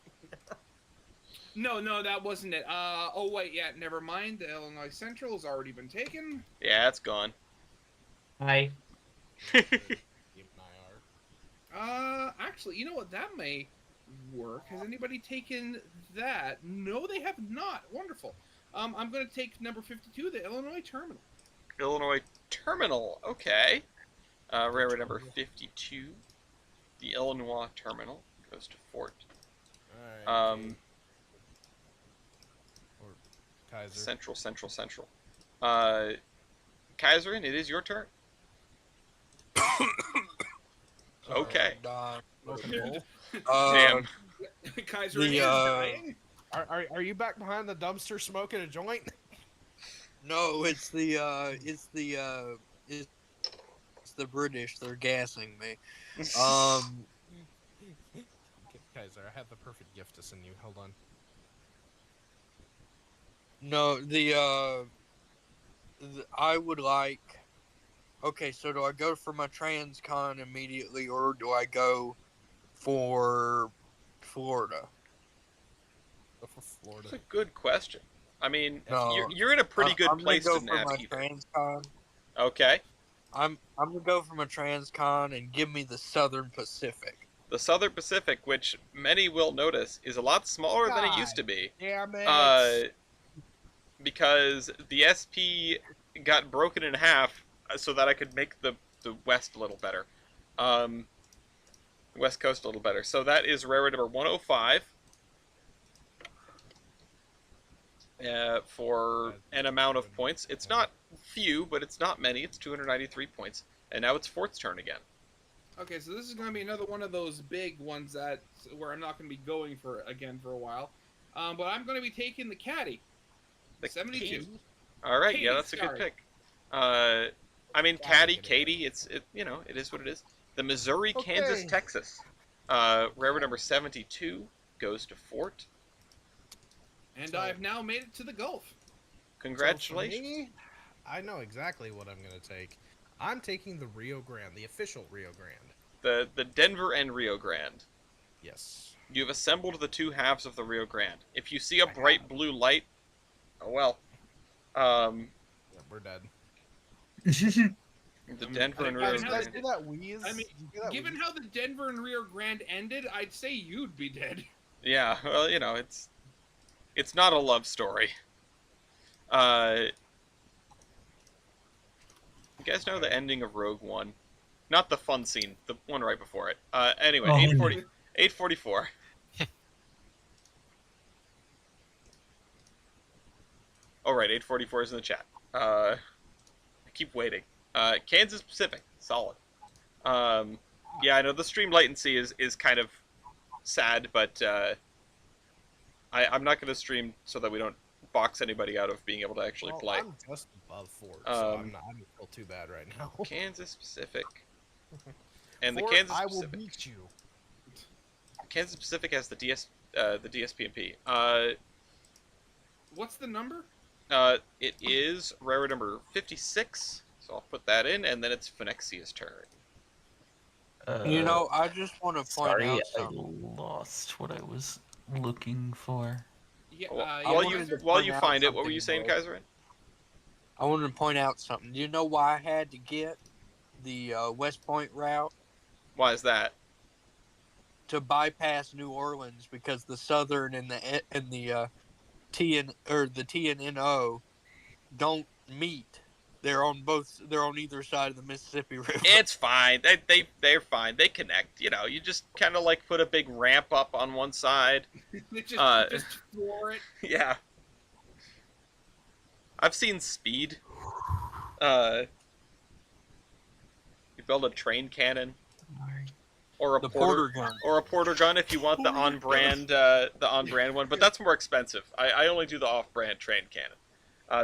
No, that wasn't it. Oh wait, yeah, never mind. The Illinois Central has already been taken. Yeah, it's gone. Hi. Actually, you know what? That may work. Has anybody taken that? No, they have not. Wonderful. I'm going to take number 52, the Illinois Terminal. Illinois Terminal, okay. Railroad number 52, the Illinois Terminal goes to Fort. Alright. Or Kaiser. Central. Kaiserin, it is your turn. Okay. Damn. Kaiser is dying. Are you back behind the dumpster smoking a joint? No, it's the British. They're gassing me. Kaiser, I have the perfect gift to send you. Hold on. No, I would like. Okay, so do I go for my Transcon immediately, or do I go for Florida? Go for Florida. That's a good question. I mean, No, you're in a pretty good I'm place gonna to go for nav my either. Transcon. Okay. I'm gonna go for my Transcon and give me the Southern Pacific. The Southern Pacific, which many will notice, is a lot smaller than it used to be. Damn it. Because the SP got broken in half so that I could make the West a little better. West Coast a little better. So that is railroad number 105. For an amount of points. It's not few, but it's not many. It's 293 points. And now it's Fort's turn again. Okay, so this is going to be another one of those big ones where I'm not going to be going for a while. But I'm going to be taking the Caddy. The 72. Katie. All right, yeah, that's a good pick. I mean, Caddy, Katie, it is what it is. The Missouri, Kansas, Texas. Railroad number 72 goes to Fort. And I've now made it to the Gulf. Congratulations. So for me, I know exactly what I'm going to take. I'm taking the Rio Grande, the official Rio Grande. The Denver and Rio Grande. Yes. You've assembled the two halves of the Rio Grande. If you see a bright blue light, oh well. Yeah, we're dead. The Denver and Rio Grande. I mean, given how the Denver and Rio Grande ended, I'd say you'd be dead. Yeah, well, it's not a love story. You guys know the ending of Rogue One? Not the fun scene, the one right before it. Anyway, 844. All right, 844 is in the chat. I keep waiting. Kansas Pacific, solid. Yeah, I know the stream latency is kind of sad, but I'm not going to stream so that we don't box anybody out of being able to actually Well, play. I'm just above Fort, so I don't feel too bad right now. Kansas Pacific. And Fort, the Kansas I will Pacific. beat you. Kansas Pacific has the DSPMP. What's the number? It is railroad number 56, so I'll put that in, and then it's Phoenexia's turn. You know, I just want to point Sorry, out I something. lost what I was looking for. Yeah, While you find it, what were you saying, Kaiserin? I wanted to point out something. Do you know why I had to get the West Point route? Why is that? To bypass New Orleans, because the Southern and the T and NO don't meet. They're on either side of the Mississippi River. It's fine. They're fine. They connect. You know, you just kind of like put a big ramp up on one side. just floor it. Yeah. I've seen Speed. You build a train cannon. Or a porter gun. Or a porter gun if you want the on-brand one, but that's more expensive. I only do the off-brand train cannon.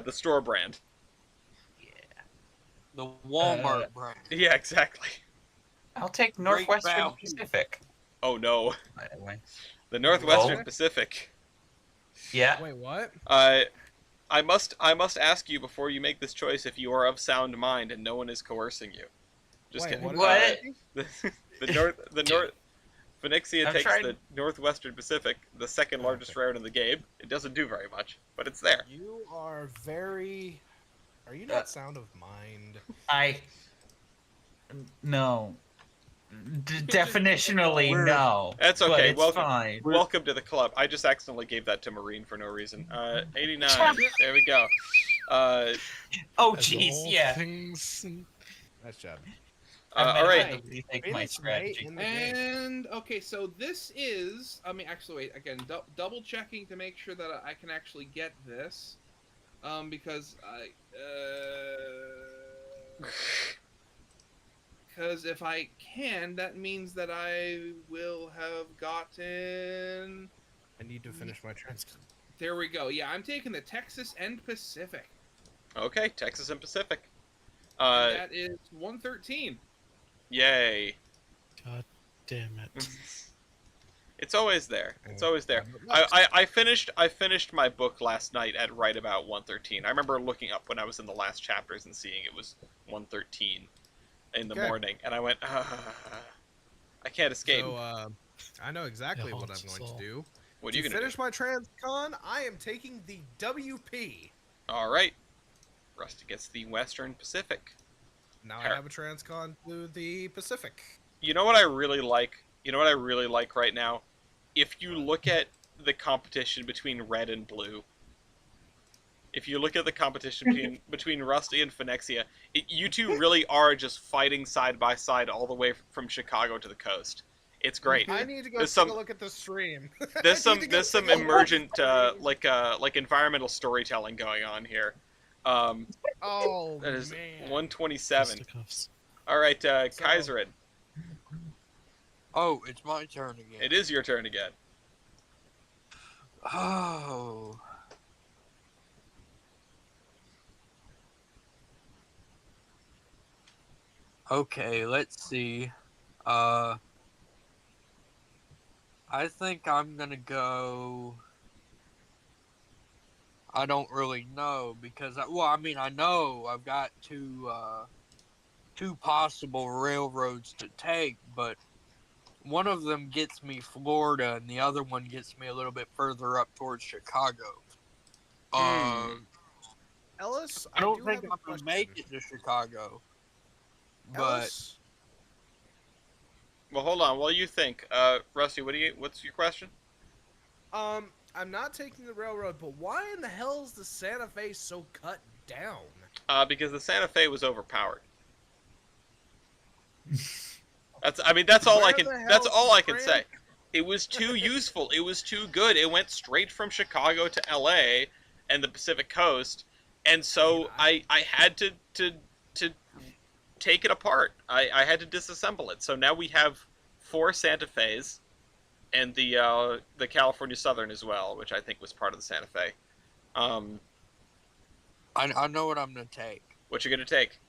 The store brand. The Walmart brand. Yeah, exactly. I'll take Northwestern Pacific. Oh no. By the way. The Northwestern Pacific. Yeah. Wait, what? I must ask you before you make this choice if you are of sound mind and no one is coercing you. Just Wait, kidding. what? The North Phoenixia takes the Northwestern Pacific, the second largest railroad in the game. It doesn't do very much, but it's there. You are very. Are you not sound of mind? No. Definitionally, no. That's okay. But it's fine. Welcome to the club. I just accidentally gave that to Marine for no reason. 89. There we go. Oh, jeez, yeah. Nice job. All right. My strategy. And okay, so this is. I mean, actually, wait again. Double checking to make sure that I can actually get this, because because if I can, that means that I will have gotten. I need to finish my transcript. There we go. Yeah, I'm taking the Texas and Pacific. Okay, Texas and Pacific. And that is 113. Yay. God damn it. It's always there. It's always there. I finished my book last night at right about 113. I remember looking up when I was in the last chapters and seeing it was 113 in the morning, and I went, I can't escape. So, I know exactly what I'm going to do. What are you going to finish my transcon? I am taking the WP. All right. Rusty gets the Western Pacific. Now I have a transcon to the Pacific. You know what I really like? You know what I really like right now? If you look at the competition between red and blue, if you look at the competition between Rusty and Phonexia, you two really are just fighting side by side all the way from Chicago to the coast. It's great. I need to go take a look at the stream. There's some emergent like environmental storytelling going on here. Oh, that is man. 127. All right, Kaiserin. Oh, it's my turn again. It is your turn again. Oh. Okay, let's see. I think I'm gonna go. I don't really know because I know I've got two possible railroads to take, but one of them gets me Florida and the other one gets me a little bit further up towards Chicago. Ellis, I don't think I'm gonna make it to Chicago. But well, hold on. While you think, Rusty, what's your question? I'm not taking the railroad, but why in the hell is the Santa Fe so cut down? Because the Santa Fe was overpowered. That's all I can say. It was too useful. It was too good. It went straight from Chicago to LA and the Pacific Coast, and so I had to take it apart. I had to disassemble it. So now we have 4 Santa Fe's and the California Southern as well, which I think was part of the Santa Fe. I know what I'm gonna take. What you gonna take?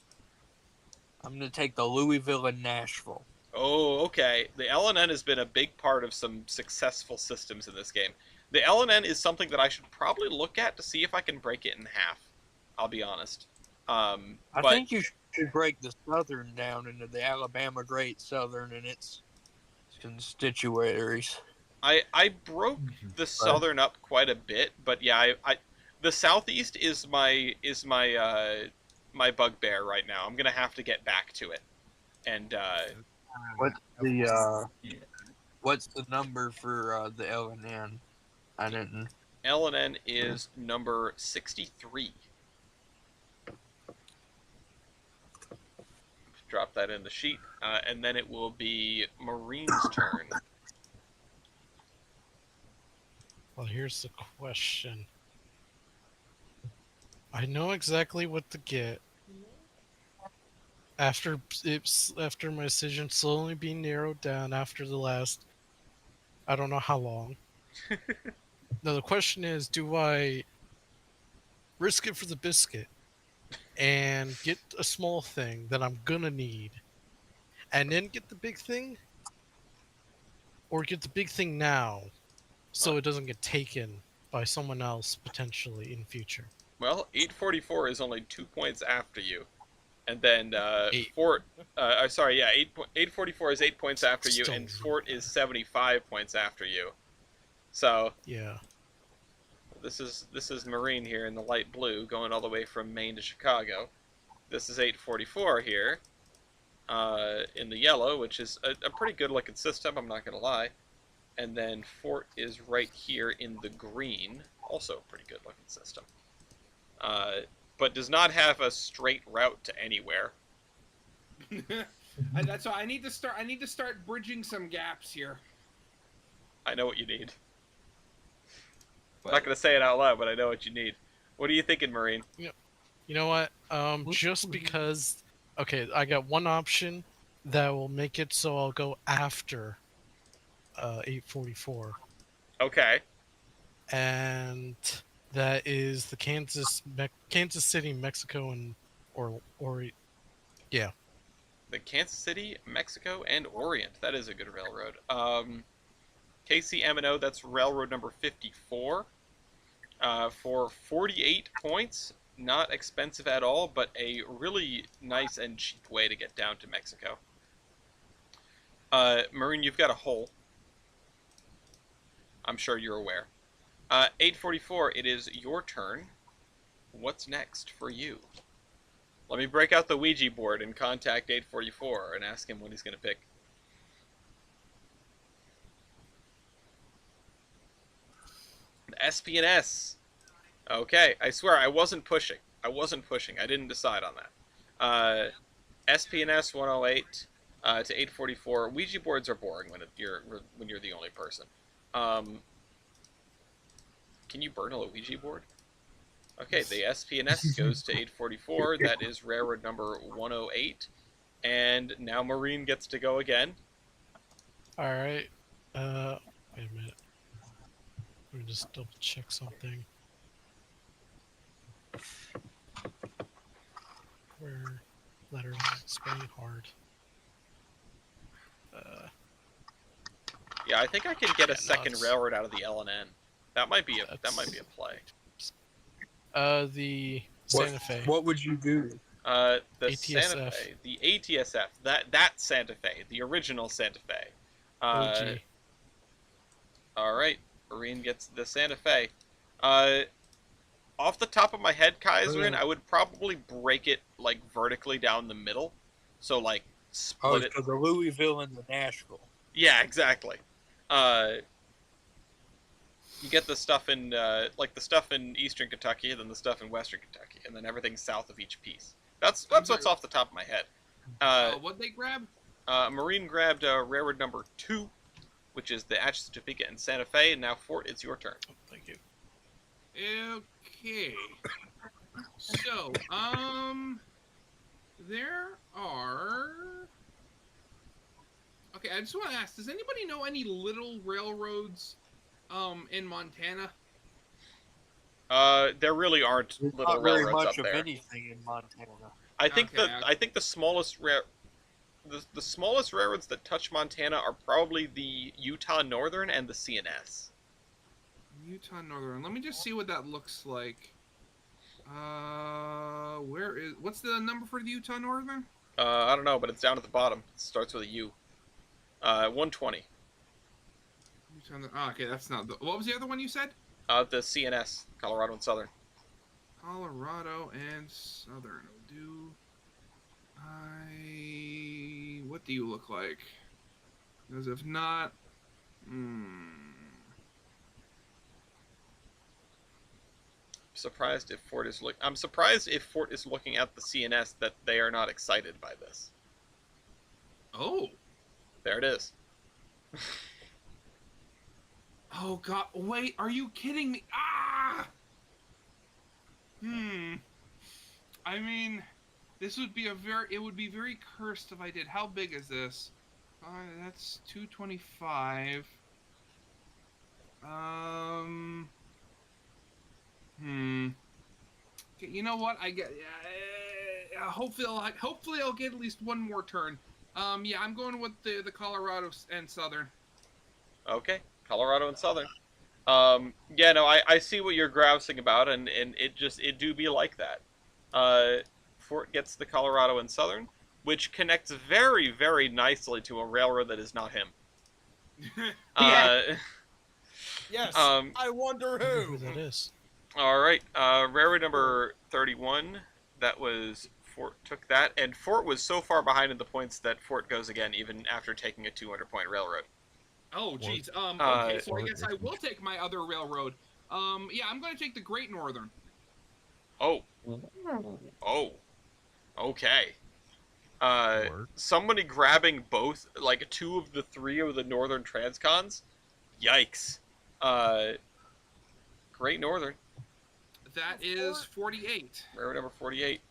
I'm gonna take the Louisville and Nashville. Oh, okay. The LNN has been a big part of some successful systems in this game. The LNN is something that I should probably look at to see if I can break it in half. I'll be honest. I think you should break the Southern down into the Alabama Great Southern and its constituaries. I broke the Southern up quite a bit, but yeah, the Southeast is my my bugbear right now. I'm gonna have to get back to it. And what's the number for the LNN? I didn't. LNN is number 63. Drop that in the sheet, and then it will be Marine's turn. Well, here's the question. I know exactly what to get. After my decision slowly being narrowed down after the last, I don't know how long. Now the question is, do I risk it for the biscuit and get a small thing that I'm gonna need, and then get the big thing, or get the big thing now, so it doesn't get taken by someone else potentially in future? Well, 844 is only 2 points after you, and then Eight. Fort. Sorry, yeah, 844 is 8 points after you, Still and Fort is 75 points after you. So yeah, this is Marine here in the light blue, going all the way from Maine to Chicago. This is 844 here, in the yellow, which is a pretty good looking system. I'm not gonna lie. And then Fort is right here in the green, also a pretty good looking system. But does not have a straight route to anywhere. That's why I need to start bridging some gaps here. I know what you need. I'm not gonna say it out loud, but I know what you need. What are you thinking, Marine? you know what? Just because, okay, I got one option that will make it so I'll go after 844. Okay. And that is the Kansas City, Mexico, and or yeah. The Kansas City, Mexico, and Orient. That is a good railroad. KCM&O, that's railroad number 54. For 48 points, not expensive at all, but a really nice and cheap way to get down to Mexico. Marine, you've got a hole. I'm sure you're aware. 844, it is your turn. What's next for you? Let me break out the Ouija board and contact 844 and ask him what he's going to pick. SP&S. Okay, I swear I wasn't pushing. I didn't decide on that. SP&S 108 to 844. Ouija boards are boring when you're the only person. Can you burn a Ouija board? Okay, the SP&S goes to 844. That is railroad number 108. And now Marine gets to go again. Alright. Wait a minute. Let me just double check something. Where letter spelling hard. Yeah, I think I can get a second railroad out of the LNN. That might be a play. The Santa Fe. What would you do? The ATSF. Santa Fe, the ATSF, that Santa Fe, the original Santa Fe. OG. All right, Marine gets the Santa Fe. Off the top of my head, Kaiserin, I would probably break it like vertically down the middle, so like split it. Oh, the Louisville and the Nashville. Yeah, exactly. You get the stuff in like the stuff in Eastern Kentucky, then the stuff in Western Kentucky, and then everything south of each piece. That's what's off the top of my head. What'd they grab? Marine grabbed railroad number 2, which is the Atchison, Topeka, and Santa Fe. And now Fort, it's your turn. Oh, thank you. Okay. So, there are. Okay, I just want to ask: does anybody know any little railroads, in Montana? There really aren't There's little not very railroads much up of there. anything in Montana. I think Okay, I think the smallest the smallest railroads that touch Montana are probably the Utah Northern and the CNS. Utah Northern. Let me just see what that looks like. What's the number for the Utah Northern? I don't know, but it's down at the bottom. It starts with a U. 120. Okay, that's not the. What was the other one you said? The CNS, Colorado and Southern. Colorado and Southern. What do you look like? Because if not, Surprised if Fort is I'm surprised if Fort is looking at the CNS that they are not excited by this. Oh. There it is. Oh God! Wait, are you kidding me? Ah! I mean, this would be it would be very cursed if I did. How big is this? That's 225. Okay, you know what? I get. Hopefully, I'll get at least one more turn. Yeah, I'm going with the Colorado and Southern. Okay, Colorado and Southern. Yeah, no, I see what you're grousing about, and it do be like that. Fort gets the Colorado and Southern, which connects very, very nicely to a railroad that is not him. Yes. I wonder who. That is. All right. Railroad number 31. That was Fort took that, and Fort was so far behind in the points that Fort goes again, even after taking a 200-point railroad. Oh, jeez. Okay, so I guess I will take my other railroad. Yeah, I'm going to take the Great Northern. Oh. Oh. Okay. Somebody grabbing both, like, 2 of the 3 of the Northern Transcons? Yikes. Great Northern. That is 48. Railroad number 48.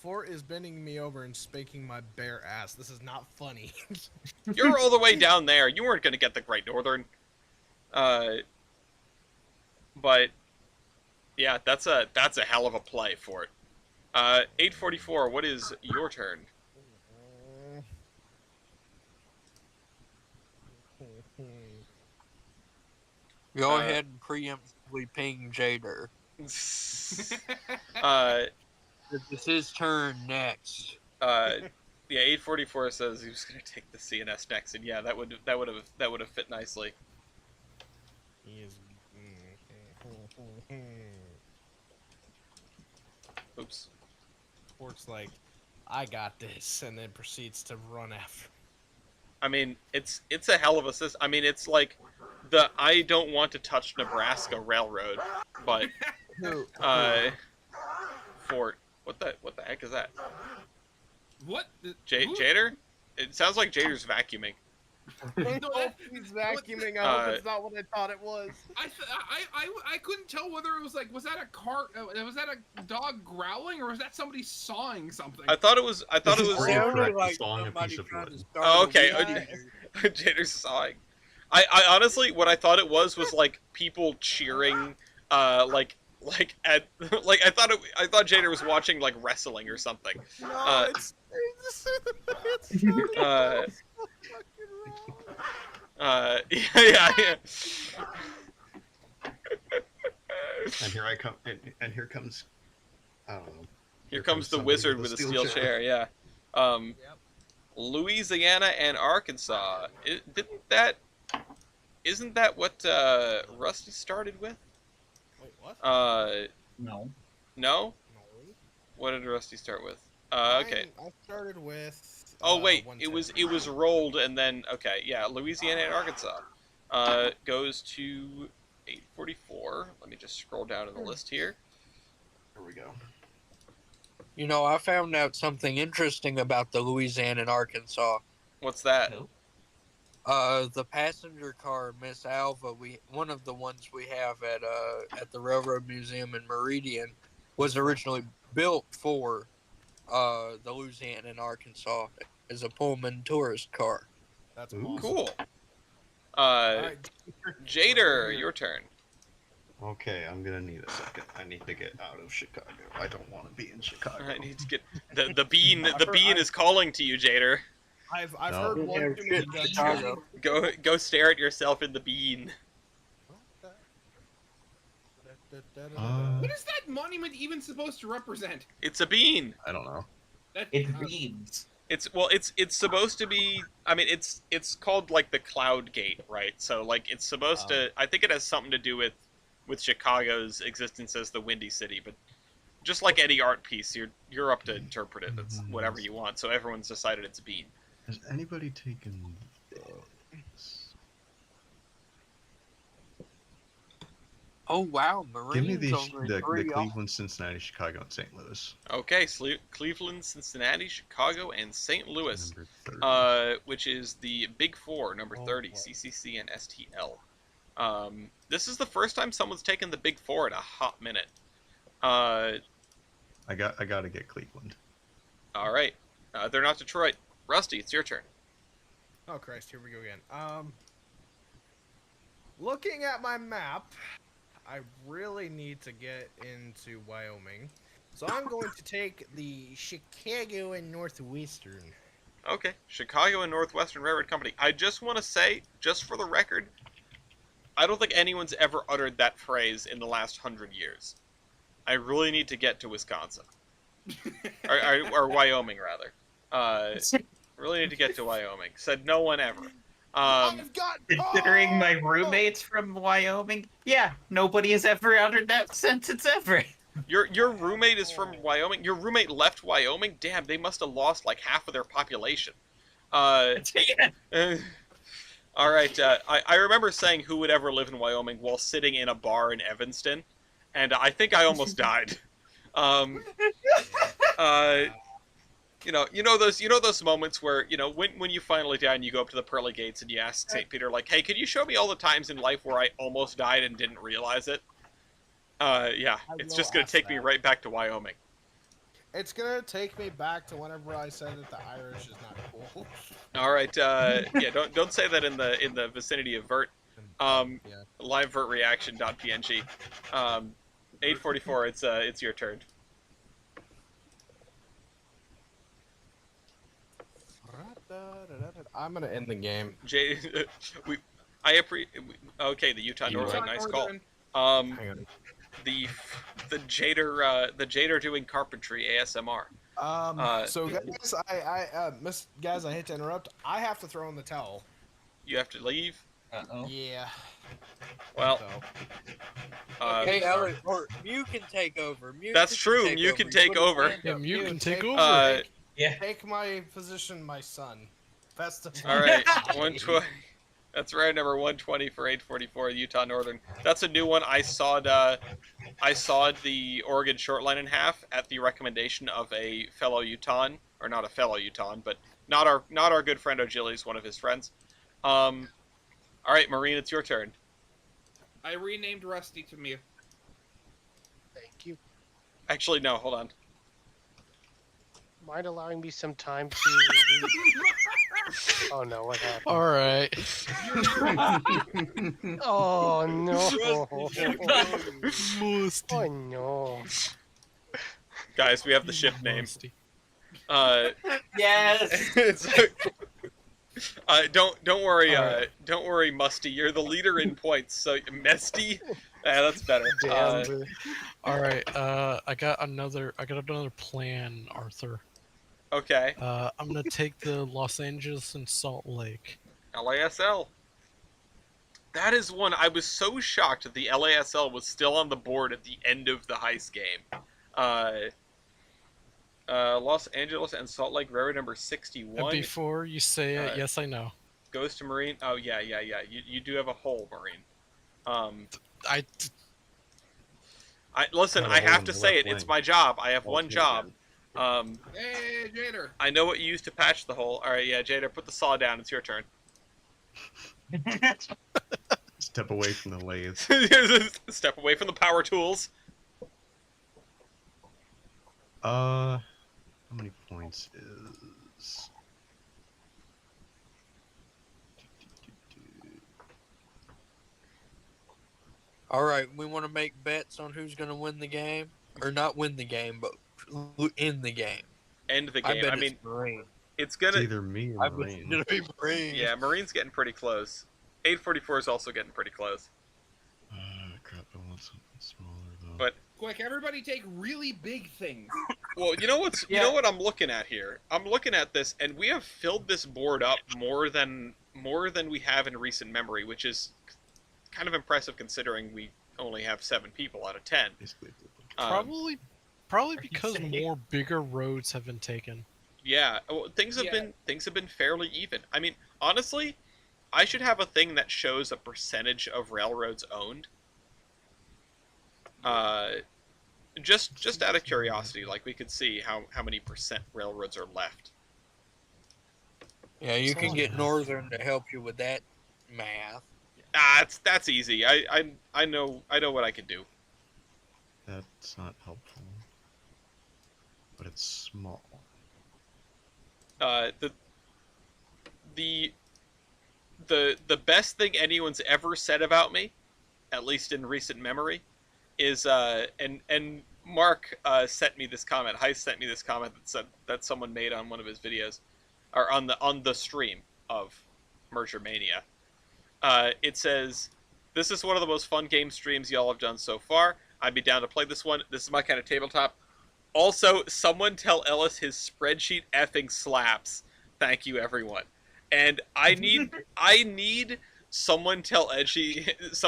Fort is bending me over and spanking my bare ass. This is not funny. You're all the way down there. You weren't going to get the Great Northern. But yeah, that's a hell of a play for it. 844. What is your turn? Go ahead and preemptively ping Jader. It's his turn next. Yeah, 844 says he was going to take the CNS next, and yeah, that would have fit nicely. He is. Oops. Fort's like, I got this, and then proceeds to run after. I mean, it's a hell of a system. I mean, it's like the I don't want to touch Nebraska railroad, but Fort. What the heck is that? What? Jader? It sounds like Jader's vacuuming. He's vacuuming. I hope it's not what I thought it was. I couldn't tell whether it was like, was that a car? Was that a dog growling, or was that somebody sawing something? I thought it was. Like sawing a piece of wood. Oh, okay. Jader's sawing. I honestly, what I thought it was like people cheering, I thought Jader was watching like wrestling or something. No, it's yeah. And here I come, and here comes, I don't know. Here comes the wizard with a steel chair. Yeah. Louisiana and Arkansas. Isn't that what Rusty started with? Wait, what? No. No? What did Rusty start with? Okay. I started with. Oh wait, it was rolled and then okay, yeah, Louisiana and Arkansas. Goes to 844. Let me just scroll down to the list here. Here we go. You know, I found out something interesting about the Louisiana and Arkansas. What's that? The passenger car Miss Alva, one of the ones we have at the Railroad Museum in Meridian, was originally built for the Louisiana and Arkansas as a Pullman tourist car. That's Ooh. awesome. Cool. All right, Jader, your turn. Okay, I'm gonna need a second. I need to get out of Chicago. I don't want to be in Chicago. I need to get the bean. The bean is calling to you, Jader. I've No. heard Yeah, one too many shit, gunshots. Chicago. Go stare at yourself in the bean. What is that monument even supposed to represent? It's a bean. I don't know. That, It reads. It's supposed to be. I mean, it's called like the Cloud Gate, right? So like it's supposed to. I think it has something to do with Chicago's existence as the Windy City, but just like any art piece, you're up to interpret it. It's whatever you want. So everyone's decided it's a bean. Has anybody taken this? Oh wow, Marines Give me the only the 3 off. Cleveland, Cincinnati, Chicago, and St. Louis. Okay, Cleveland, Cincinnati, Chicago, and St. Louis, Number 30. which is the Big Four, number 30, CCC and STL. This is the first time someone's taken the Big Four in a hot minute. I gotta get Cleveland. All right, they're not Detroit. Rusty, it's your turn. Oh Christ, here we go again. Looking at my map, I really need to get into Wyoming, so I'm going to take the Chicago and Northwestern. Okay, Chicago and Northwestern Railroad Company. I just want to say, just for the record, I don't think anyone's ever uttered that phrase in the last 100 years. I really need to get to Wisconsin. or Wyoming, rather. Really need to get to Wyoming. Said no one ever. Considering my roommates from Wyoming, yeah, nobody has ever uttered that sentence ever. Your roommate is from Wyoming? Your roommate left Wyoming? Damn, they must have lost like half of their population. All right, I remember saying who would ever live in Wyoming while sitting in a bar in Evanston, and I think I almost died. You know those moments where when you finally die and you go up to the pearly gates and you ask St. Peter like, hey, could you show me all the times in life where I almost died and didn't realize it? Yeah, it's just gonna take me right back to Wyoming. It's gonna take me back to whenever I said that the Irish is not cool. All right, yeah, don't say that in the vicinity of Vert. Live Vert reaction.png. 844. It's your turn. I'm gonna end the game. Okay, the Utah Northern, nice call. Hang on. The Jader doing carpentry ASMR. So guys, I hate to interrupt. I have to throw in the towel. You have to leave. Uh-oh. Yeah. Well, Hey, Alex, or Mew can take over. That's true. Mew can take over. Yeah, Mew can take over. Yeah. Take my position, my son. Best of All right, 120. That's right, number 120 for 844 Utah Northern. That's a new one. I sawed the Oregon short line in half at the recommendation of a fellow Utahn, or not a fellow Utahn, but not our good friend O'Gillies, one of his friends. All right, Marine, it's your turn. I renamed Rusty to Mew. Thank you. Actually, no, hold on. Mind allowing me some time to... Oh no, what happened? All right. Oh no. Musty. Oh no. Guys, we have the ship name. Musty. Yes. Don't worry, right. don't worry, Musty. You're the leader in points. So Mesty, that's better. Damn. All right. I got another plan, Arthur. Okay. I'm gonna take the Los Angeles and Salt Lake. LASL. That is one I was so shocked that the LASL was still on the board at the end of the heist game. Los Angeles and Salt Lake Railroad number 61. And before you say it, yes, I know. Goes to Marine. Oh yeah. You do have a hole, Marine. Listen. Got a I hole have in to the say left it. It's lane. my job. I have one Okay, job. Hey, Jader. I know what you used to patch the hole. All right, yeah, Jader, put the saw down. It's your turn. Step away from the lathe. Step away from the power tools. I'm How many points is... All right, we want to make bets on who's going to win the game, or not win the game, but in the game. End the I game. bet I mean, it's Marine. it's It's gonna. either me or I bet it's Marine. gonna be Marine. Yeah, Marine's getting pretty close. 844 is also getting pretty close. Crap, I want something smaller though. But Quick, everybody take really big things. well, you know what's you know what I'm looking at here? I'm looking at this, and we have filled this board up more than we have in recent memory, which is kind of impressive considering we only have 7 people out of 10. Basically, Probably because more bigger roads have been taken. Yeah, well, things have been fairly even. I mean, honestly, I should have a thing that shows a percentage of railroads owned. Just out of curiosity, like we could see how many percent railroads are left. Yeah, you can get Northern to help you with that math. That's easy. I know what I can do. That's not helpful. But it's small. The best thing anyone's ever said about me, at least in recent memory, is and Mark sent me this comment. Heist sent me this comment that someone made on one of his videos, or on the stream of Merger Mania. It says, "This is one of the most fun game streams y'all have done so far. I'd be down to play this one. This is my kind of tabletop. Also, someone tell Ellis his spreadsheet effing slaps. Thank you, everyone." And I need someone tell Ellis his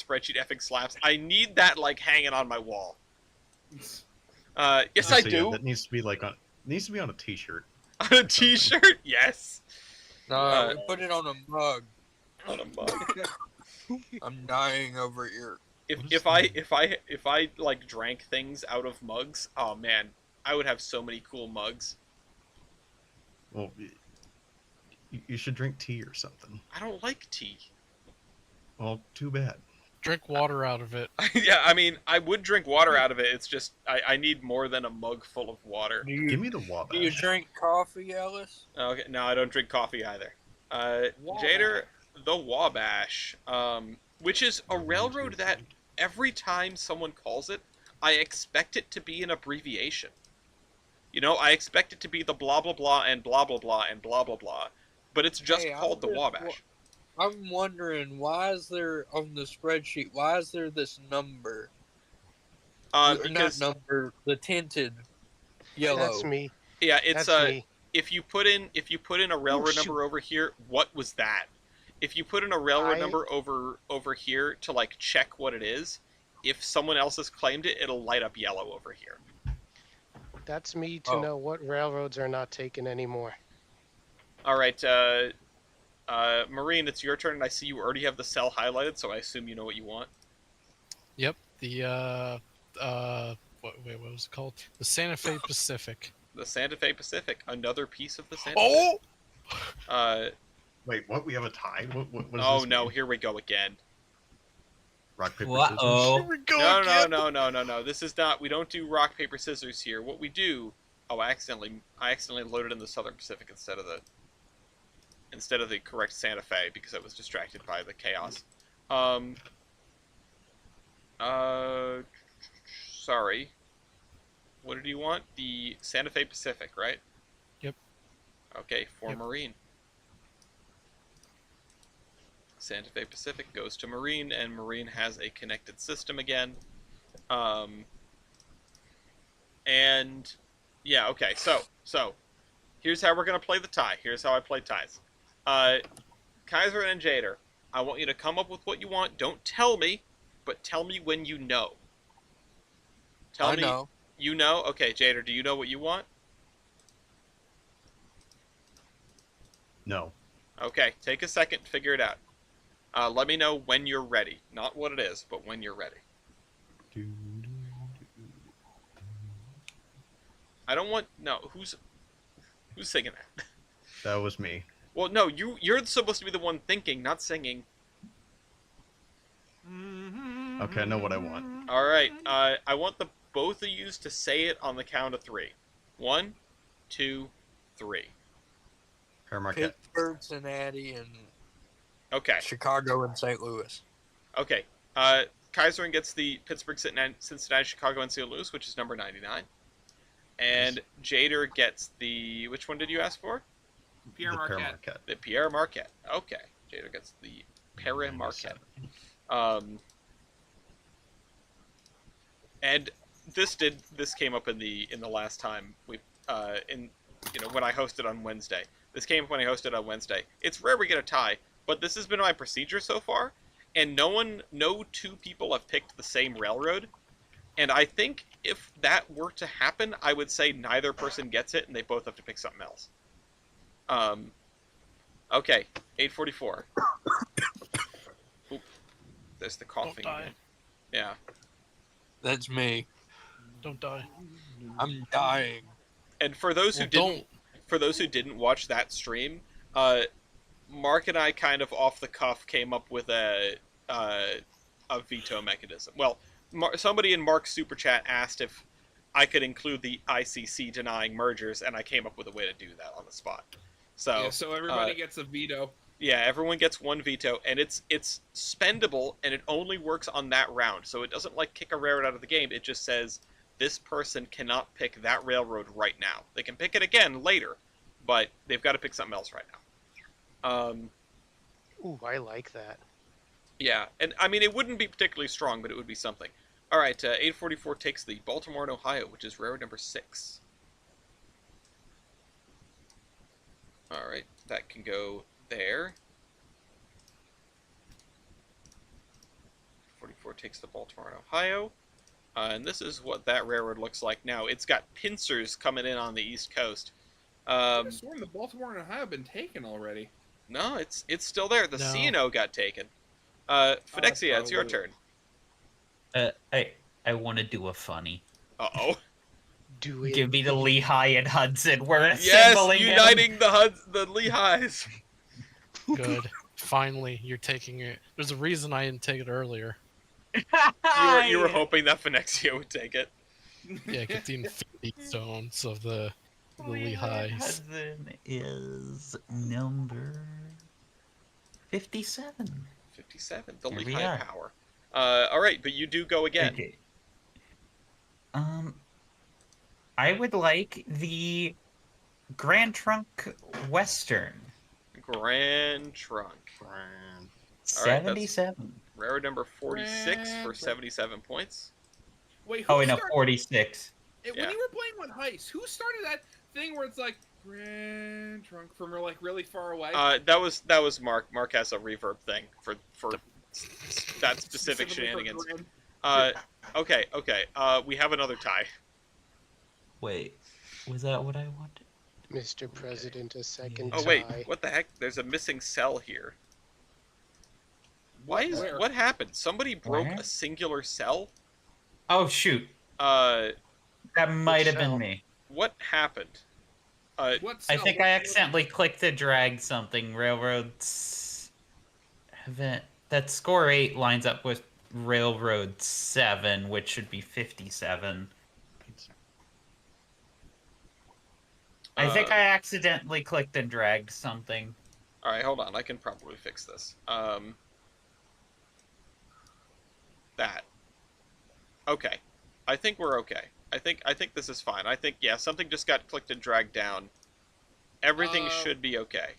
spreadsheet effing slaps. I need that like hanging on my wall. Yes, I do. Yeah, that needs to be like on a T-shirt. On a T-shirt, yes. No, put it on a mug. On a mug. I'm dying over here. If I like drank things out of mugs, oh man, I would have so many cool mugs. Well, you should drink tea or something. I don't like tea. Well, too bad. Drink water out of it. Yeah, I mean, I would drink water out of it. It's just I need more than a mug full of water. Give me the Wabash. Do you drink coffee, Ellis? Okay, no, I don't drink coffee either. Jader, the Wabash, which is a railroad that every time someone calls it, I expect it to be an abbreviation. You know, I expect it to be the blah blah blah and blah blah blah and blah blah blah, but it's just called the Wabash. I'm wondering, why is there on the spreadsheet? Why is there this number? Because not number, the tinted yellow. That's me. Yeah, it's That's me. if you put in a railroad number over here, what was that? If you put in a railroad number over here to like check what it is, if someone else has claimed it, it'll light up yellow over here. That's me to know what railroads are not taken anymore. All right, Marine, it's your turn, and I see you already have the cell highlighted, so I assume you know what you want. Yep. The what was it called? The Santa Fe Pacific. The Santa Fe Pacific, another piece of the Santa Fe. Wait, what? We have a tie? What oh no, here we go again. Rock, paper, Uh-oh. scissors? Here we go again. No. This is not. We don't do rock, paper, scissors here. What we do? Oh, I accidentally loaded in the Southern Pacific instead of the correct Santa Fe because I was distracted by the chaos. Sorry. What did you want? The Santa Fe Pacific, right? Yep. Okay, for Marine. Santa Fe Pacific goes to Marine, and Marine has a connected system again. And yeah, okay, so here's how we're gonna play the tie. Here's how I play ties. Kaiser and Jader, I want you to come up with what you want. Don't tell me, but tell me when you know. Tell me. know. You know? Okay, Jader, do you know what you want? No. Okay, take a second to figure it out. Let me know when you're ready. Not what it is, but when you're ready. I don't want... No, who's singing that? That was me. Well, no, you're supposed to be the one thinking, not singing. Okay, I know what I want. All right, I want the both of you to say it on the count of 3. 1, 2, 3. Marquette. Pittsburgh, Cincinnati, and Okay. Chicago and St. Louis. Okay. Kaiserin gets the Pittsburgh, Cincinnati, Chicago, and St. Louis, which is number 99. And Jader gets the... Which one did you ask for? Pierre Marquette. The Pierre Marquette. Okay. Jader gets the Pierre Marquette. And this came up in the last time we when I hosted on Wednesday. This came up when I hosted on Wednesday. It's rare we get a tie, but this has been my procedure so far, and no two people have picked the same railroad. And I think if that were to happen, I would say neither person gets it, and they both have to pick something else. Okay, 844. Oop, there's the coughing. Don't die. Again. Yeah. That's me. Don't die. I'm dying. And for those who didn't watch that stream, Mark and I kind of off the cuff came up with a veto mechanism. Well, somebody in Mark's super chat asked if I could include the ICC denying mergers, and I came up with a way to do that on the spot. So Everybody gets a veto. Yeah, everyone gets one veto, and it's spendable, and it only works on that round. So it doesn't kick a railroad out of the game. It just says this person cannot pick that railroad right now. They can pick it again later, but they've got to pick something else right now. Ooh, I like that. Yeah, and I mean, it wouldn't be particularly strong, but it would be something. All right, 844 takes the Baltimore and Ohio, which is railroad number 6. All right, that can go there. 44 takes the Baltimore and Ohio. And this is what that railroad looks like now. It's got pincers coming in on the East Coast. I could have sworn the Baltimore and Ohio have been taken already. No, it's still there. The No. C&O got taken. Phonexia, it's your probably- turn. I want to do a funny. Uh-oh. Do it. Give me the Lehigh and Hudson. We're Yes, assembling uniting the Lehighs. Good. Finally, you're taking it. There's a reason I didn't take it earlier. You were hoping that Phonexia would take it. Yeah, get the infinity stones of the Lehighs. Hudson is number 57. 57, the Here we Lehigh are. power. All right, but you do go again. Okay. I would like the Grand Trunk Western. Grand Trunk. All right, that's 77. railroad number 46 for 77 points. Wait, who Oh, wait, no, started- 46. When Yeah. you were playing with Heist, who started that thing where it's like Grand Trunk from really far away? That was Mark. Mark has a reverb thing for that specific Specifically for shenanigans. Grand- Okay. We have another tie. Wait, was that what I wanted? Mr. President, a second Oh wait, tie. what the heck? There's a missing cell here. Where? What happened? Somebody broke Where? a singular cell? Oh, shoot. That might have cell? been me. What happened? What I cell? think I accidentally clicked to drag something. Railroads haven't. That score 8 lines up with Railroad 7, which should be 57. I think I accidentally clicked and dragged something. All right, hold on. I can probably fix this. That. Okay. I think we're okay. I think this is fine. I think something just got clicked and dragged down. Everything should be okay.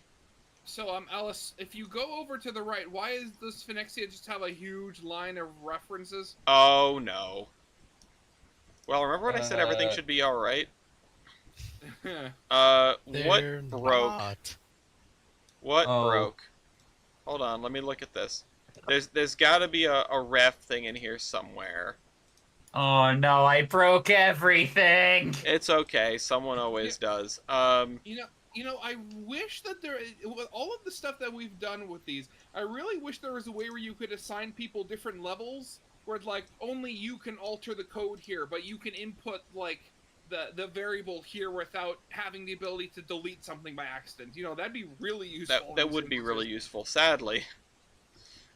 So, Alice, if you go over to the right, why does Phonexia just have a huge line of references? Oh no. Well, remember when I said everything should be all right? What They're broke? not. What Oh. broke? Hold on, let me look at this. There's got to be a ref thing in here somewhere. Oh no, I broke everything! It's okay. Someone always does. You know, I wish that with all of the stuff that we've done with these, I really wish there was a way where you could assign people different levels, where it's like, only you can alter the code here, but you can input, the variable here without having the ability to delete something by accident. You know, that'd be really useful. That would be really useful, sadly.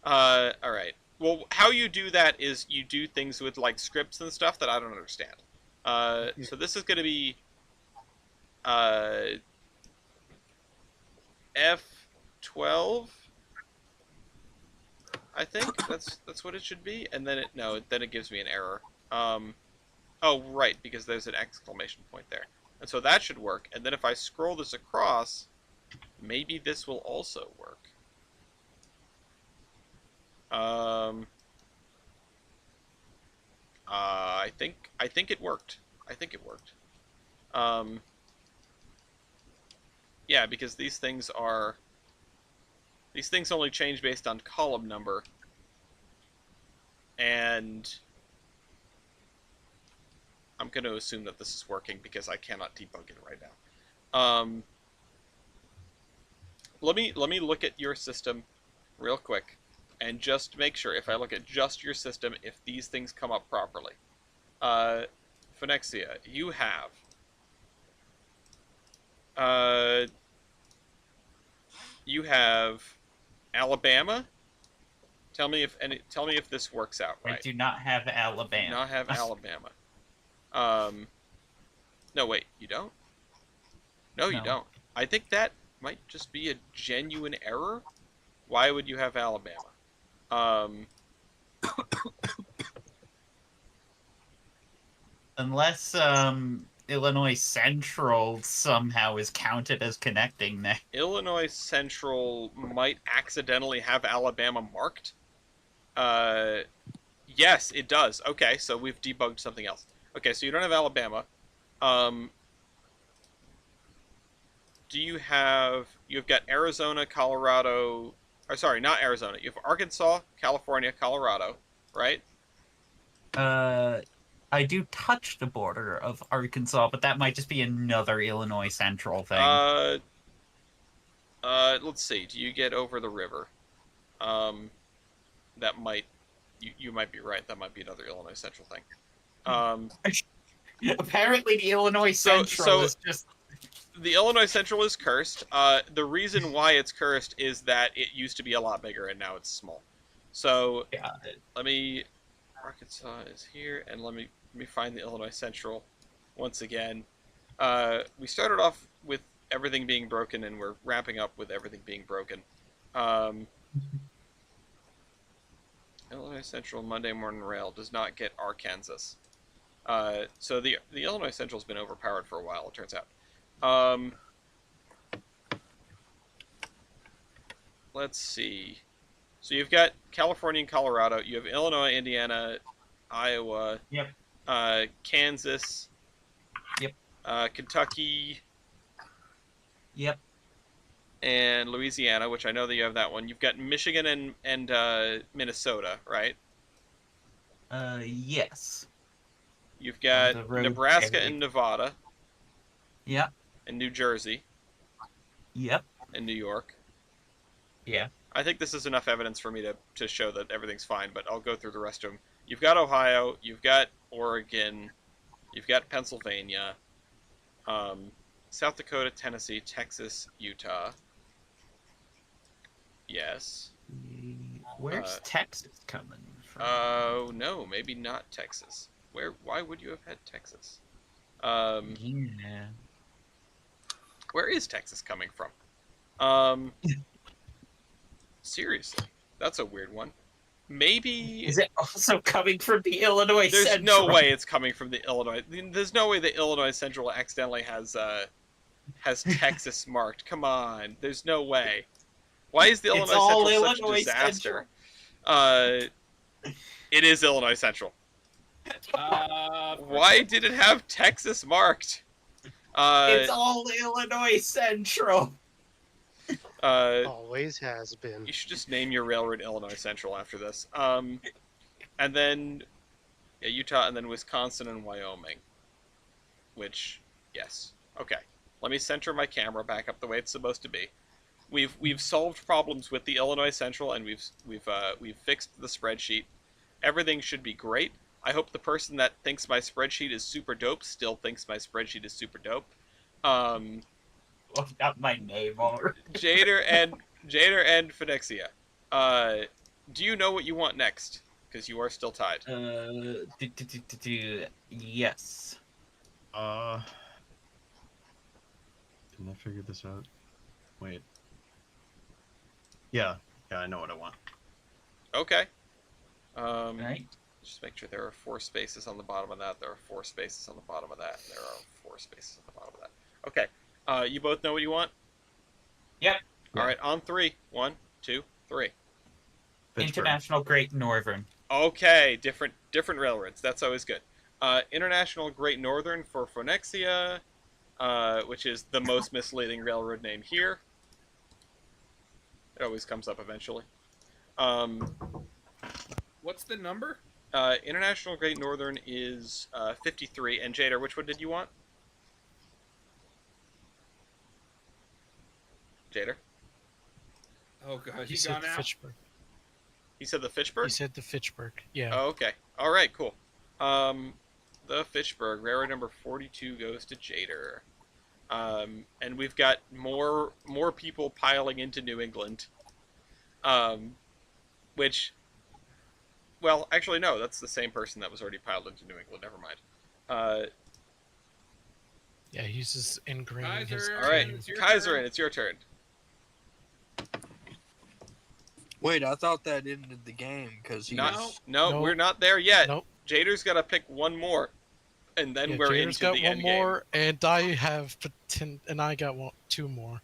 Alright. Well, how you do that is you do things with, scripts and stuff that I don't understand. So this is going to be F12. I think that's what it should be, and then it gives me an error. Oh right, because there's an exclamation point there, and so that should work. And then if I scroll this across, maybe this will also work. I think it worked. I think it worked. Yeah, because these things only change based on column number, and I'm going to assume that this is working because I cannot debug it right now. Let me look at your system real quick and just make sure, if I look at just your system, if these things come up properly. Phonexia, you have Alabama. Tell me if this works out right. I do not have Alabama. Do not have Alabama. No, wait, you don't? No, you don't. I think that might just be a genuine error. Why would you have Alabama? Unless Illinois Central somehow is counted as connecting there. Illinois Central might accidentally have Alabama marked. Yes, it does. Okay, so we've debugged something else. Okay, so you don't have Alabama. You've got Arizona, Colorado, or sorry, not Arizona. You have Arkansas, California, Colorado, right? I do touch the border of Arkansas, but that might just be another Illinois Central thing. Let's see. Do you get over the river? That might, you might be right. That might be another Illinois Central thing. Apparently the Illinois Central is just... The Illinois Central is cursed. The reason why it's cursed is that it used to be a lot bigger and now it's small. So Arkansas is here, and let me find the Illinois Central once again. We started off with everything being broken, and we're wrapping up with everything being broken. Illinois Central Monday Morning Rail does not get Arkansas. So the Illinois Central's been overpowered for a while, it turns out. Let's see. So you've got California and Colorado. You have Illinois, Indiana, Iowa. Yep. Kansas. Yep. Kentucky. Yep. And Louisiana, which I know that you have that one. You've got Michigan and Minnesota, right? Yes. You've got Nebraska and Nevada. Yep. And New Jersey. Yep. And New York. Yeah. I think this is enough evidence for me to show that everything's fine, but I'll go through the rest of them. You've got Ohio, you've got Oregon, you've got Pennsylvania, South Dakota, Tennessee, Texas, Utah. Yes. Where's Texas coming from? Oh, no, maybe not Texas. Why would you have had Texas? Yeah. Where is Texas coming from? Seriously, that's a weird one. Maybe... Is it also coming from the Illinois There's Central? no way it's coming from the Illinois... There's no way the Illinois Central accidentally has Texas marked. Come on. There's no way. Why is the Illinois Central such a disaster? It is Illinois Central. Why did it have Texas marked? It's all Illinois Central. Always has been. You should just name your railroad Illinois Central after this. And then Utah, and then Wisconsin and Wyoming. Which, yes, okay. Let me center my camera back up the way it's supposed to be. We've solved problems with the Illinois Central, and we've fixed the spreadsheet. Everything should be great. I hope the person that thinks my spreadsheet is super dope still thinks my spreadsheet is super dope. Well, not my name already. Jader and Phonexia, do you know what you want next? Because you are still tied. Yes. Didn't I figure this out? Wait. Yeah, I know what I want. Okay. Right. Just make sure there are 4 spaces on the bottom of that. There are 4 spaces on the bottom of that. There are 4 spaces on the bottom of that. Okay. You both know what you want? Yep. All right. On 3. 1, 2, 3. Pittsburgh. International Great Northern. Okay. Different railroads. That's always good. International Great Northern for Phonexia, which is the most misleading railroad name here. It always comes up eventually. What's the number? International Great Northern is 53. And Jader, which one did you want? Jader? Oh god, He he said gone the out. Fitchburg. He said the He Fitchburg? said the Fitchburg. Yeah. Oh, okay. All right, cool. The Fitchburg, railroad number 42 goes to Jader. And we've got more people piling into New England. Which, well, actually, no, that's the same person that was already piled into New England. Never mind. Yeah, he's just ingraining his Kaiser, All right, team. It's your Kaiser, turn. and it's your turn. Wait, I thought that ended the game because he Not, was. no, Nope. we're not there yet. Nope. Jader's got to pick one more, and then Yeah, we're Jader's into got the one end more, and I have and I got 2 more.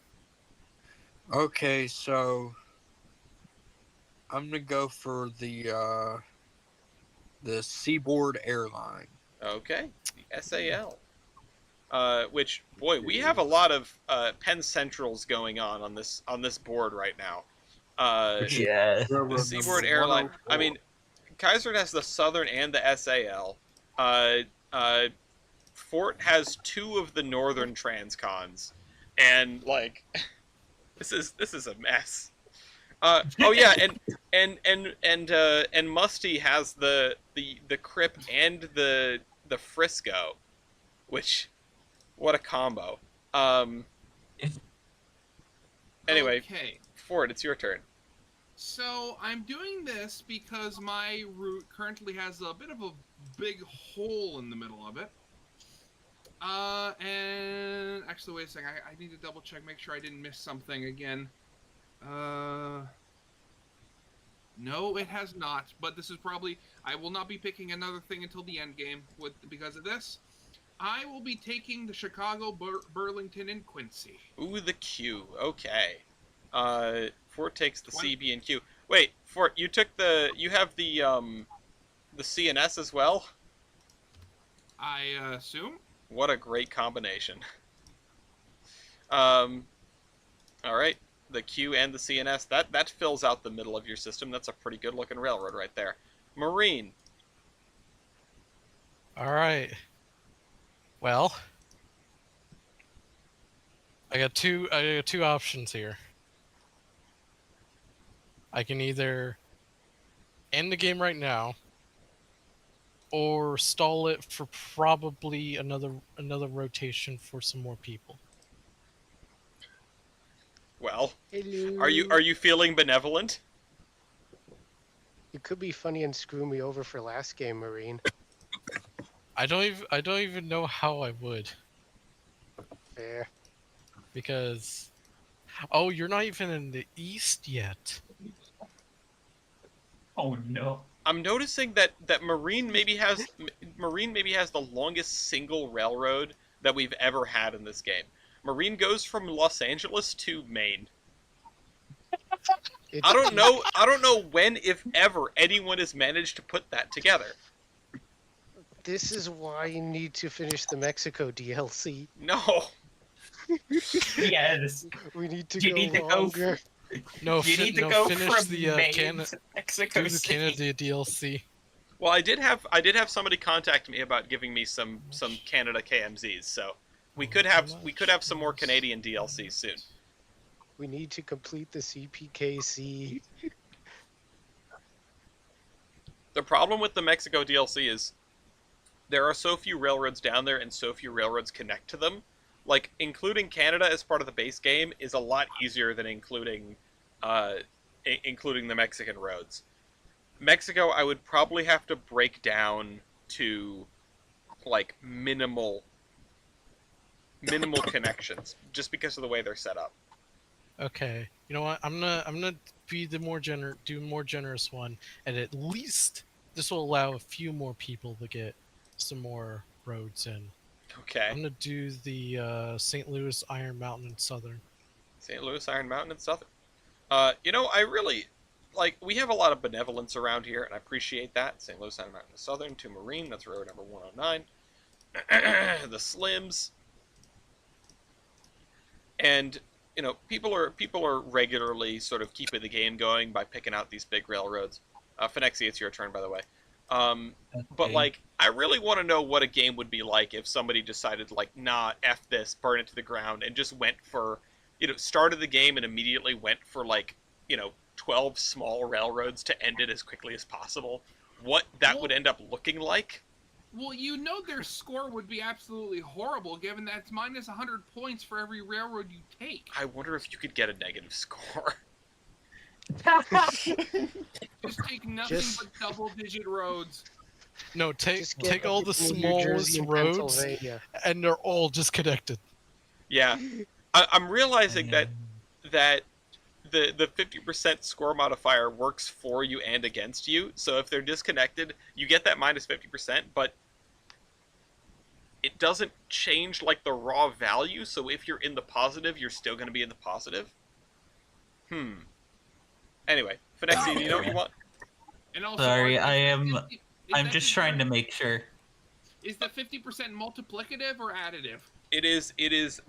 Okay, so I'm gonna go for the Seaboard Airline. game. Okay, the SAL. Which, boy, we have a lot of Penn Centrals going on this board right now. Yeah. The Seaboard Airline. I mean, Kaiser has the Southern and the SAL. Fort has 2 of the Northern Transcons, and like, this is a mess. Oh yeah, and Musty has the Crip and the Frisco, which, what a combo. Anyway, Okay. Ford, it's your turn. So I'm doing this because my route currently has a bit of a big hole in the middle of it. And actually, wait a second. I need to double check, make sure I didn't miss something again. No, it has not. But this is probably, I will not be picking another thing until the end game because of this. I will be taking the Chicago, Burlington, and Quincy. Ooh, the Q. Okay. Fort takes the CB and Q. Wait, Fort, you have the CNS as well? I assume. What a great combination. All right, the Q and the CNS, that fills out the middle of your system. That's a pretty good looking railroad right there. Marine. All right. Well, I got two options here. I can either end the game right now or stall it for probably another rotation for some more people. Well, Hello. are you feeling benevolent? You could be funny and screw me over for last game, Marine. I don't even know how I would, Fair. because oh, you're not even in the east yet. Oh no. I'm noticing that Marine maybe has the longest single railroad that we've ever had in this game. Marine goes from Los Angeles to Maine. I don't know when, if ever, anyone has managed to put that together. This is why you need to finish the Mexico DLC. No. Yes. We need to You go need to go longer. No, You need to go finish from the Maine Canada, to Mexico do the City. Canada DLC. Well, I did have somebody contact me about giving me some Canada KMZs, so we could have some more Canadian DLC soon. We need to complete the CPKC. The problem with the Mexico DLC is there are so few railroads down there and so few railroads connect to them. Like, including Canada as part of the base game is a lot easier than including the Mexican roads. Mexico, I would probably have to break down to, like, minimal minimal connections, just because of the way they're set up. Okay, you know what? I'm gonna be the more generous one, and at least this will allow a few more people to get some more roads in. Okay. I'm gonna do the St. Louis, Iron Mountain, and Southern. St. Louis, Iron Mountain, and Southern. I really we have a lot of benevolence around here, and I appreciate that. St. Louis, Iron Mountain, and Southern to Marine. That's road number 109. The Slims, and people are regularly sort of keeping the game going by picking out these big railroads. Phenexi, it's your turn, by the way. But I really want to know what a game would be like if somebody decided nah, F this, burn it to the ground, and just went for, started the game and immediately went for 12 small railroads to end it as quickly as possible. What that would end up looking like? Well, their score would be absolutely horrible, given that it's minus 100 points for every railroad you take. I wonder if you could get a negative score. Just take nothing but double-digit roads. No, take get all the everything in New Jersey smallest and roads, Pennsylvania. and they're all disconnected. Yeah, I'm realizing that the 50% score modifier works for you and against you. So if they're disconnected, you get that minus 50%, but it doesn't change the raw value. So if you're in the positive, you're still going to be in the positive. Anyway, Phenexi, do you know what you want? And also, Sorry, I'm just trying to make sure. Is the 50% multiplicative or additive? It is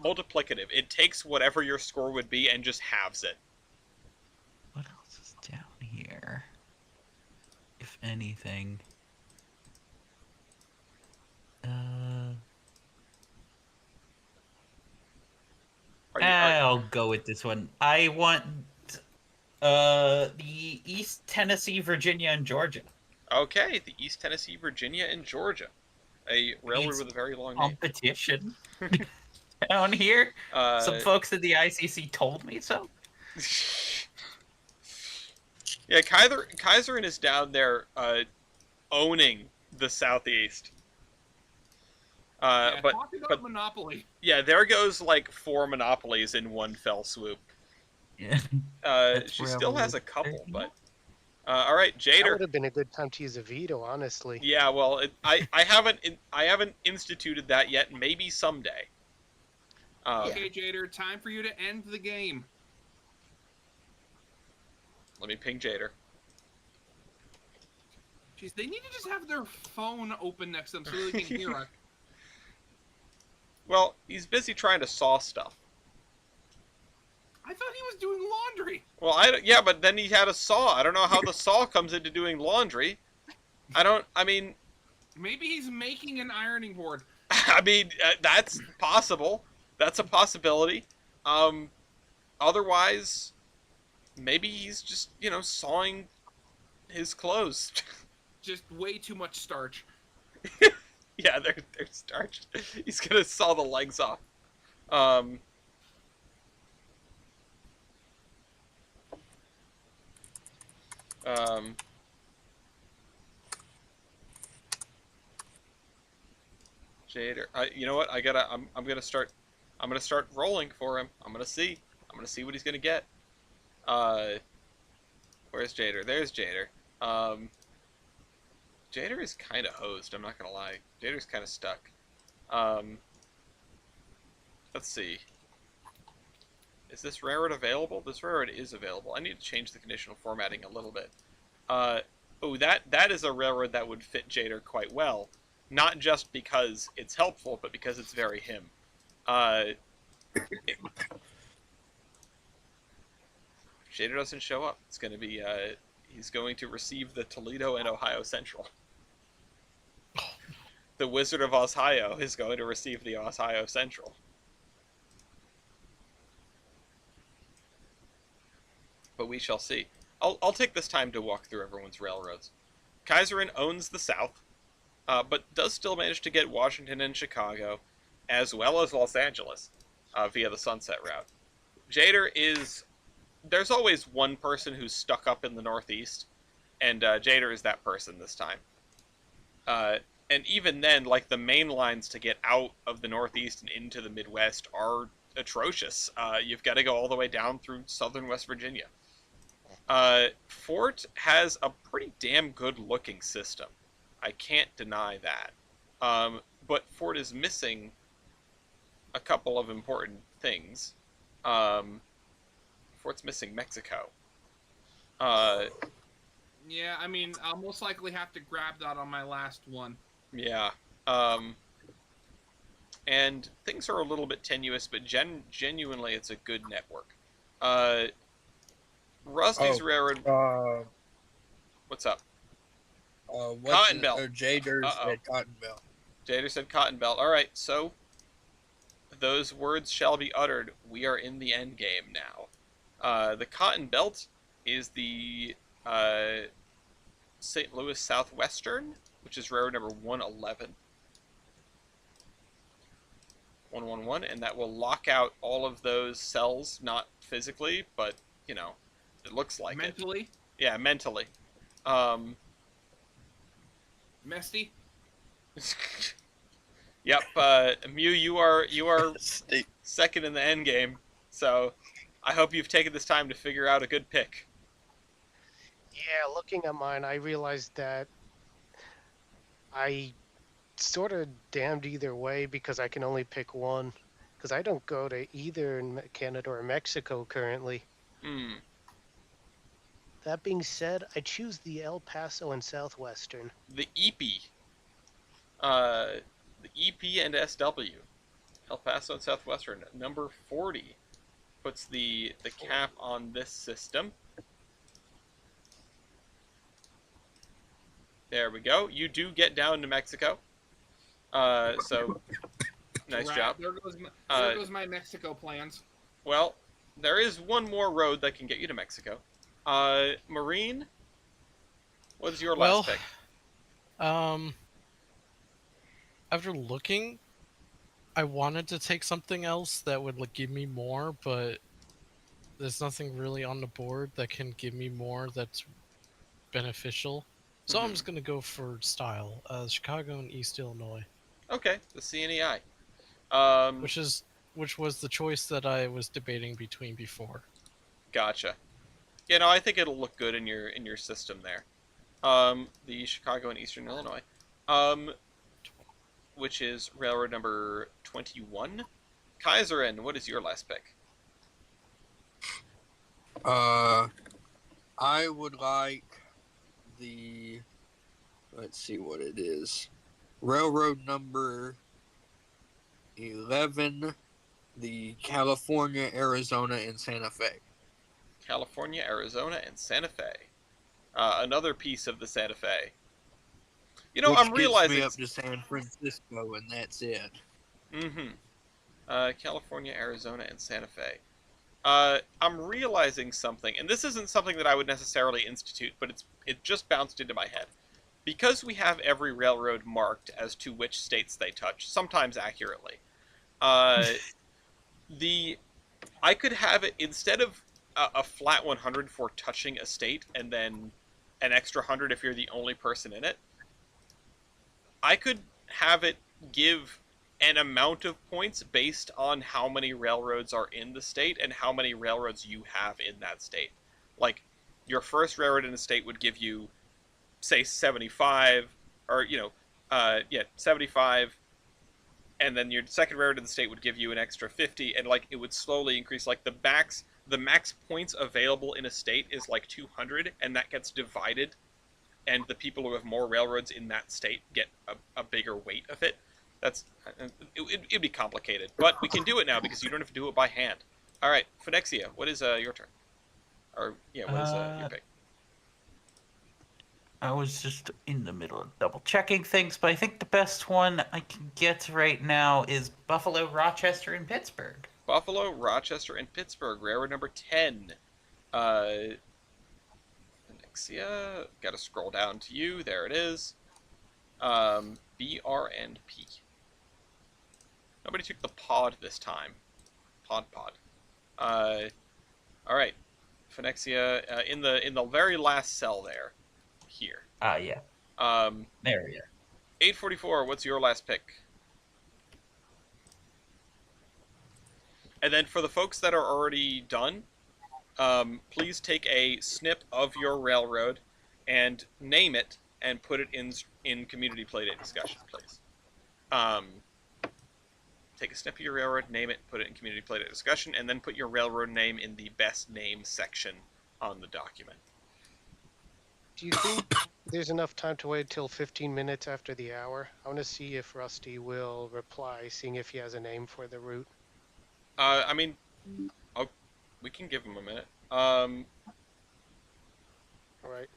multiplicative. It takes whatever your score would be and just halves it. What else is down here? If anything. I'll go with this one. I want the East Tennessee, Virginia, and Georgia. Okay, the East Tennessee, Virginia, and Georgia. A railroad with a very long name. Competition down here. Some folks at the ICC told me so. Yeah, Kaiserin is down there owning the Southeast. Talk about monopoly. Yeah, there goes 4 monopolies in one fell swoop. Yeah. She still has a couple, but all right, Jader. That would have been a good time to use a veto, honestly. Yeah, well, I haven't instituted that yet. Maybe someday. Okay, Jader, time for you to end the game. Let me ping Jader. Jeez, they need to just have their phone open next to them so they can hear us. Well, he's busy trying to saw stuff. I thought he was doing laundry. Well, yeah, but then he had a saw. I don't know how the saw comes into doing laundry. Maybe he's making an ironing board. That's possible. That's a possibility. Otherwise, maybe he's just, sawing his clothes. Just way too much starch. Yeah, they're starched. He's gonna saw the legs off. Jader, you know what? I'm gonna start rolling for him. I'm gonna see what he's gonna get. Where's Jader? There's Jader. Jader is kind of hosed, I'm not gonna lie. Jader's kind of stuck. Let's see. Is this railroad available? This railroad is available. I need to change the conditional formatting a little bit. Oh, that is a railroad that would fit Jader quite well. Not just because it's helpful, but because it's very him. If Jader doesn't show up, it's going to be, he's going to receive the Toledo and Ohio Central. The Wizard of Ohio is going to receive the Ohio Central. But we shall see. I'll take this time to walk through everyone's railroads. Kaiserin owns the South, but does still manage to get Washington and Chicago, as well as Los Angeles, via the Sunset Route. Jader is... There's always one person who's stuck up in the Northeast, and Jader is that person this time. and even then, like, the main lines to get out of the Northeast and into the Midwest are atrocious. You've got to go all the way down through southern West Virginia. Fort has a pretty damn good looking system. I can't deny that. But Fort is missing a couple of important things. Fort's missing Mexico. Yeah, I mean, I'll most likely have to grab that on my last one. Yeah. And things are a little bit tenuous, but genuinely it's a good network. Rusty's Railroad... What's up? Cotton Belt. Jader said Cotton Belt. Jader said Cotton Belt. All right, so those words shall be uttered. We are in the end game now. The Cotton Belt is the St. Louis Southwestern, which is railroad number 111. 111, and that will lock out all of those cells, not physically, but, you know, it looks like mentally? it. Yeah, mentally. Mesty? Yep, Mew, you are second in the end game, so I hope you've taken this time to figure out a good pick. Yeah, looking at mine, I realized that I sort of damned either way because I can only pick one. Because I don't go to either in Canada or Mexico currently. Hmm. That being said, I choose the El Paso and Southwestern. The EP. The EP and SW. El Paso and Southwestern. Number 40 puts the cap on this system. There we go. You do get down to Mexico. So, nice job. There goes my Mexico plans. Well, there is one more road that can get you to Mexico. Marine, what is your last pick? After looking, I wanted to take something else that would give me more, but there's nothing really on the board that can give me more that's beneficial. So I'm just going to go for style. Chicago and East Illinois. Okay, the CNEI. Which was the choice that I was debating between before. Gotcha. Yeah, no, I think it'll look good in your system there. The Chicago and Eastern Illinois. Which is railroad number 21. Kaiserin, what is your last pick? I would like the, let's see what it is. Railroad number 11, the California, Arizona, and Santa Fe. California, Arizona, and Santa Fe. Another piece of the Santa Fe. You know, Which I'm realizing... gets me up to San Francisco, and that's it. California, Arizona, and Santa Fe. I'm realizing something, and this isn't something that I would necessarily institute, but it just bounced into my head. Because we have every railroad marked as to which states they touch, sometimes accurately, I could have it, instead of a flat 100 for touching a state, and then an extra 100 if you're the only person in it, I could have it give an amount of points based on how many railroads are in the state and how many railroads you have in that state. Like, your first railroad in the state would give you, say, 75, or, 75, and then your second railroad in the state would give you an extra 50, and, it would slowly increase. The max points available in a state is, 200, and that gets divided, and the people who have more railroads in that state get a bigger weight of it. It'd be complicated, but we can do it now because you don't have to do it by hand. All right, Phonexia, what is your turn? Or what is your pick? I was just in the middle of double checking things, but I think the best one I can get right now is Buffalo, Rochester, and Pittsburgh. Buffalo, Rochester, and Pittsburgh, railroad number 10. Phonexia, got to scroll down to you. There it is. BR and P. Nobody took the pod this time. Pod. All right, Phonexia, in the very last cell there. Here. Yeah. There we are. 844, what's your last pick? And then for the folks that are already done, please take a snip of your railroad and name it and put it in community Playdate discussion, please. Take a snip of your railroad, name it, put it in community Playdate discussion, and then put your railroad name in the best name section on the document. Do you think there's enough time to wait till 15 minutes after the hour? I want to see if Rusty will reply, seeing if he has a name for the route. I mean, we can give him a minute. All right.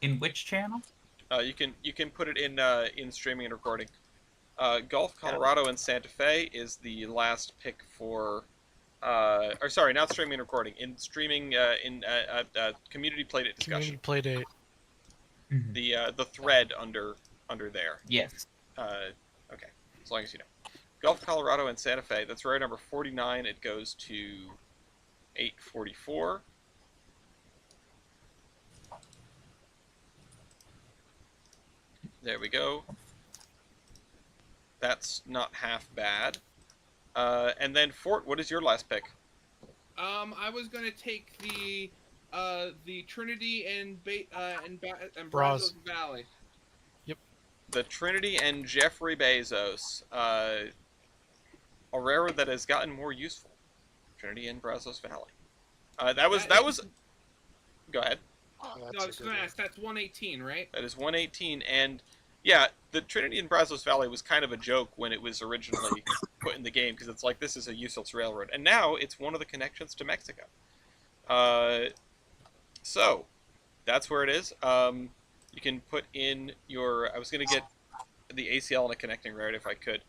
In which channel? You can put it in streaming and recording. Gulf, Colorado, and Santa Fe is the last pick for. Or sorry, not streaming and recording. In streaming, in community Playdate discussion. Community Playdate. The thread under there. Yes. Okay, as long as you know. Gulf, Colorado, and Santa Fe. That's row number 49. It goes to 844. There we go. That's not half bad. And then Fort, what is your last pick? I was gonna take the Trinity and Brazos Valley. Yep. The Trinity and Jeffrey Bezos. A railroad that has gotten more useful. Trinity and Brazos Valley. That was. Go ahead. Oh, No, I was gonna ask. That's 118, right? That is 118, and yeah, the Trinity and Brazos Valley was kind of a joke when it was originally put in the game, because it's like, this is a useless railroad, and now it's one of the connections to Mexico. So that's where it is. You can put in your. I was gonna get the ACL on a connecting road if I could.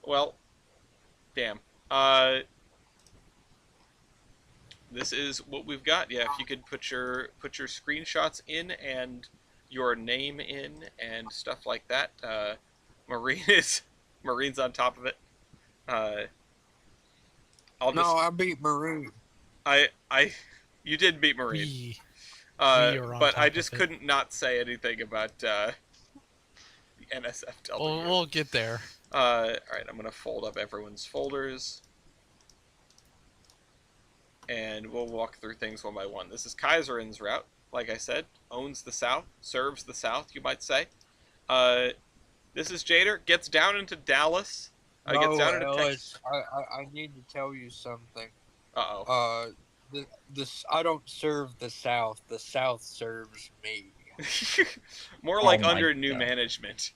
Well, damn. This is what we've got. Yeah, if you could put your screenshots in and your name in and stuff like that. Marine's on top of it. I beat Marine. You did beat Marine. We are on but top I just of it. couldn't not say anything about the NSFW. We'll get there. All right, I'm gonna fold up everyone's folders. And we'll walk through things one by one. This is Kaiserin's route, like I said. Owns the South, serves the South, you might say. This is Jader, gets down into Dallas. Gets down into Texas. I need to tell you something. Uh-oh. This I don't serve the South. The South serves me. More like my under new God. management.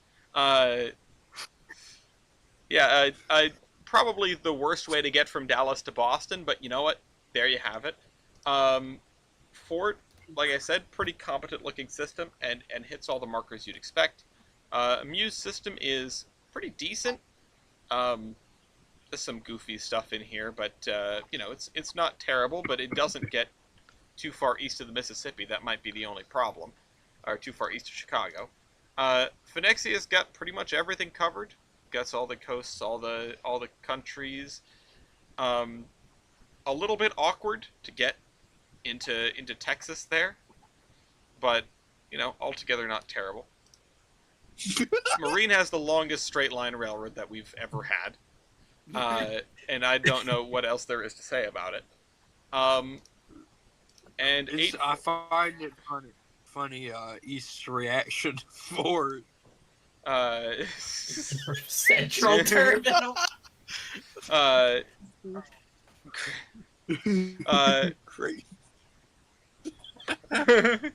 Probably the worst way to get from Dallas to Boston, but you know what? There you have it. Fort, like I said, pretty competent looking system and hits all the markers you'd expect. Muse system is pretty decent. There's some goofy stuff in here, but it's not terrible, but it doesn't get too far east of the Mississippi. That might be the only problem, or too far east of Chicago. Phoenixia's got pretty much everything covered. Gets all the coasts, all the countries. A little bit awkward to get into Texas there, but altogether not terrible. Marine has the longest straight line railroad that we've ever had, and I don't know what else there is to say about it. And I find it funny. East's reaction for it. Central Terminal. Great. And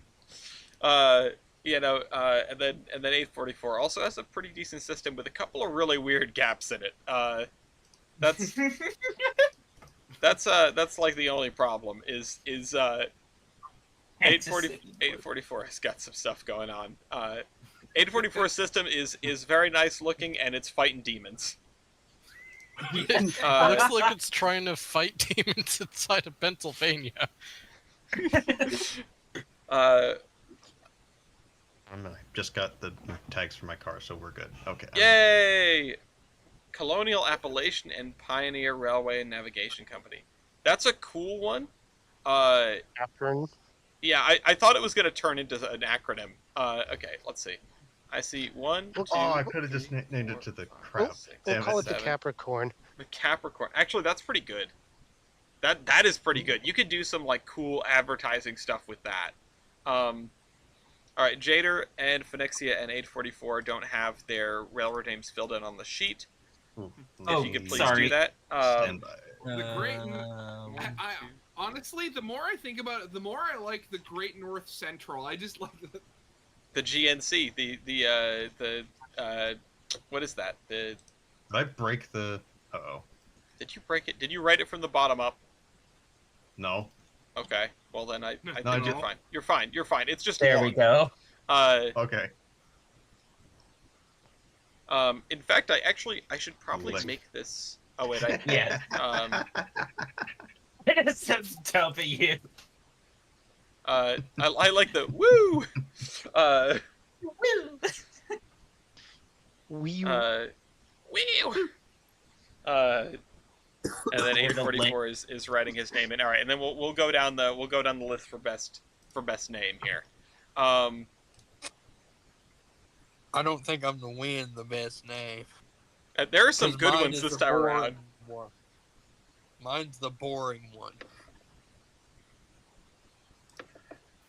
then 844 also has a pretty decent system with a couple of really weird gaps in it. That's like the only problem is 844 has got some stuff going on. 844 system is very nice looking, and it's fighting demons. Looks like it's trying to fight demons inside of Pennsylvania. I just got the tags for my car, so we're good. Okay. Yay! Colonial Appalachian and Pioneer Railway and Navigation Company. That's a cool one. Apron. Yeah, I thought it was going to turn into an acronym. Okay, let's see. I see 1, 2. Oh, I could have just named it to the crap. We'll Damn call it it. the Capricorn. The Capricorn. Actually, that's pretty good. That is pretty good. You could do some like cool advertising stuff with that. All right, Jader and Phoenixia and 844 don't have their railroad names filled in on the sheet. If you could please do that. Stand by. The Great. I honestly, the more I think about it, the more I like the Great North Central. I just like the GNC. The what is that? Did I break the? Uh-oh. Did you break it? Did you write it from the bottom up? No. Okay. Well then, I No, think you're fine. You're fine. You're fine. It's just There long. we go. Okay. In fact, I should probably make this. Oh wait, Yeah. It says W. I like the woo. Woo. Wee. Woo. And then 844 is writing his name in. All right, and then we'll go down the list for best name here. I don't think I'm gonna win the best name. There are some 'Cause good mine ones is this the time boring around. one. Mine's the boring one.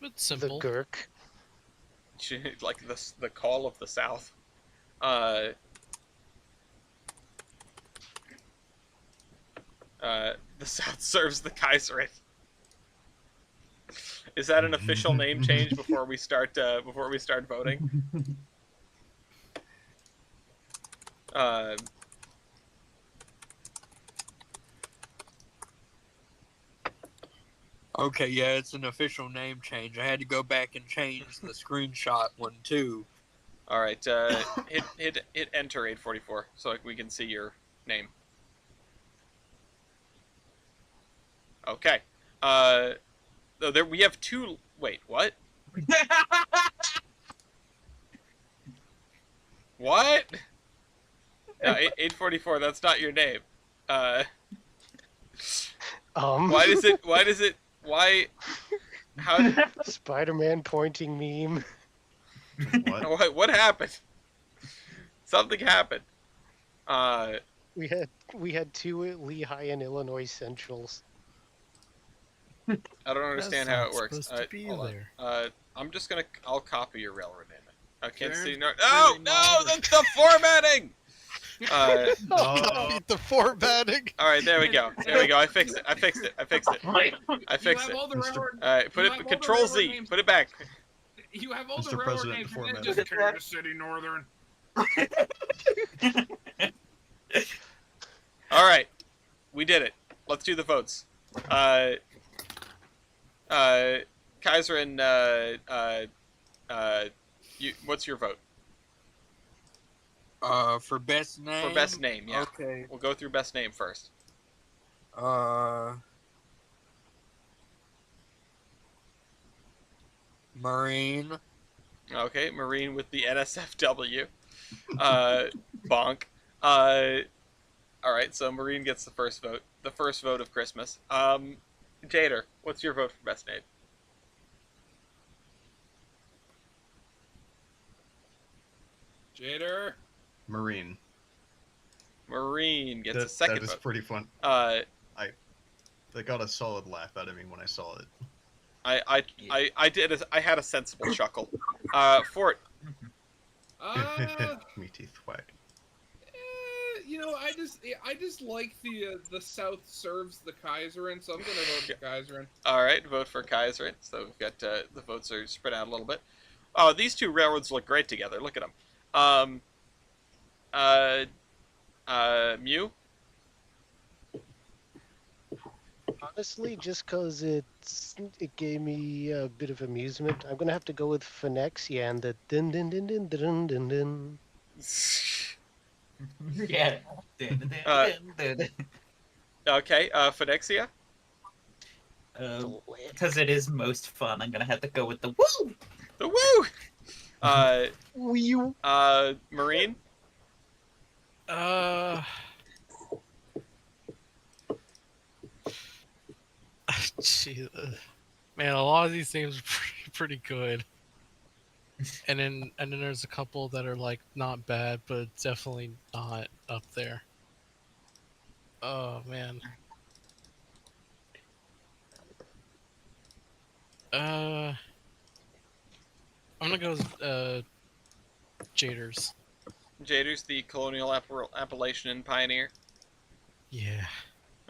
It's simple. The Gurk. Like the call of the South. The South serves the Kaiserate. Is that an official name change before we start voting? Okay, yeah, it's an official name change. I had to go back and change the screenshot one too. All right, hit enter 844 so we can see your name. Okay. There we have two. Wait, what? What? No, 844. That's not your name. Why does it? Why? How? Spider-Man pointing meme. What happened? Something happened. We had two Lehigh and Illinois Centrals. I don't understand how it works. Supposed to be there. I'll copy your railroad name. I can't Karen, see. No, that's the formatting. Copy the formatting. All right, there we go. I fixed it. I fixed it. You All have all the railroad. right, you have all the Control railroad Z. names. Put it back. You have all the Mr. railroad President, names, the and then format. just Kansas City Northern. All right, we did it. Let's do the votes. Kaiser and what's your vote? For best name. For best name, yeah. Okay. We'll go through best name first. Marine. Okay, Marine with the NSFW. Bonk. All right, so Marine gets the first vote. The first vote of Christmas. Jader, what's your vote for best name? Jader. Marine. Marine gets a second That is vote. pretty fun. They got a solid laugh out of me when I saw it. I had a sensible chuckle. Fort. Me teeth whack. I just like the South serves the Kaiserin, so I'm gonna vote for Kaiserin. All right, vote for Kaiserin. So we've got the votes are spread out a little bit. Oh, these two railroads look great together. Look at them. Mew. Honestly, just because it gave me a bit of amusement, I'm gonna have to go with Phonexia and the din din din din din din din. Yeah. Okay, Phonexia. Because it is most fun, I'm gonna have to go with the woo. The woo. Woo. Marine. Gee, Man, a lot of these names are pretty good. And then there's a couple that are like not bad, but definitely not up there. Oh man. I'm gonna go with Jaders. Jader's the colonial Appalachian pioneer. Yeah.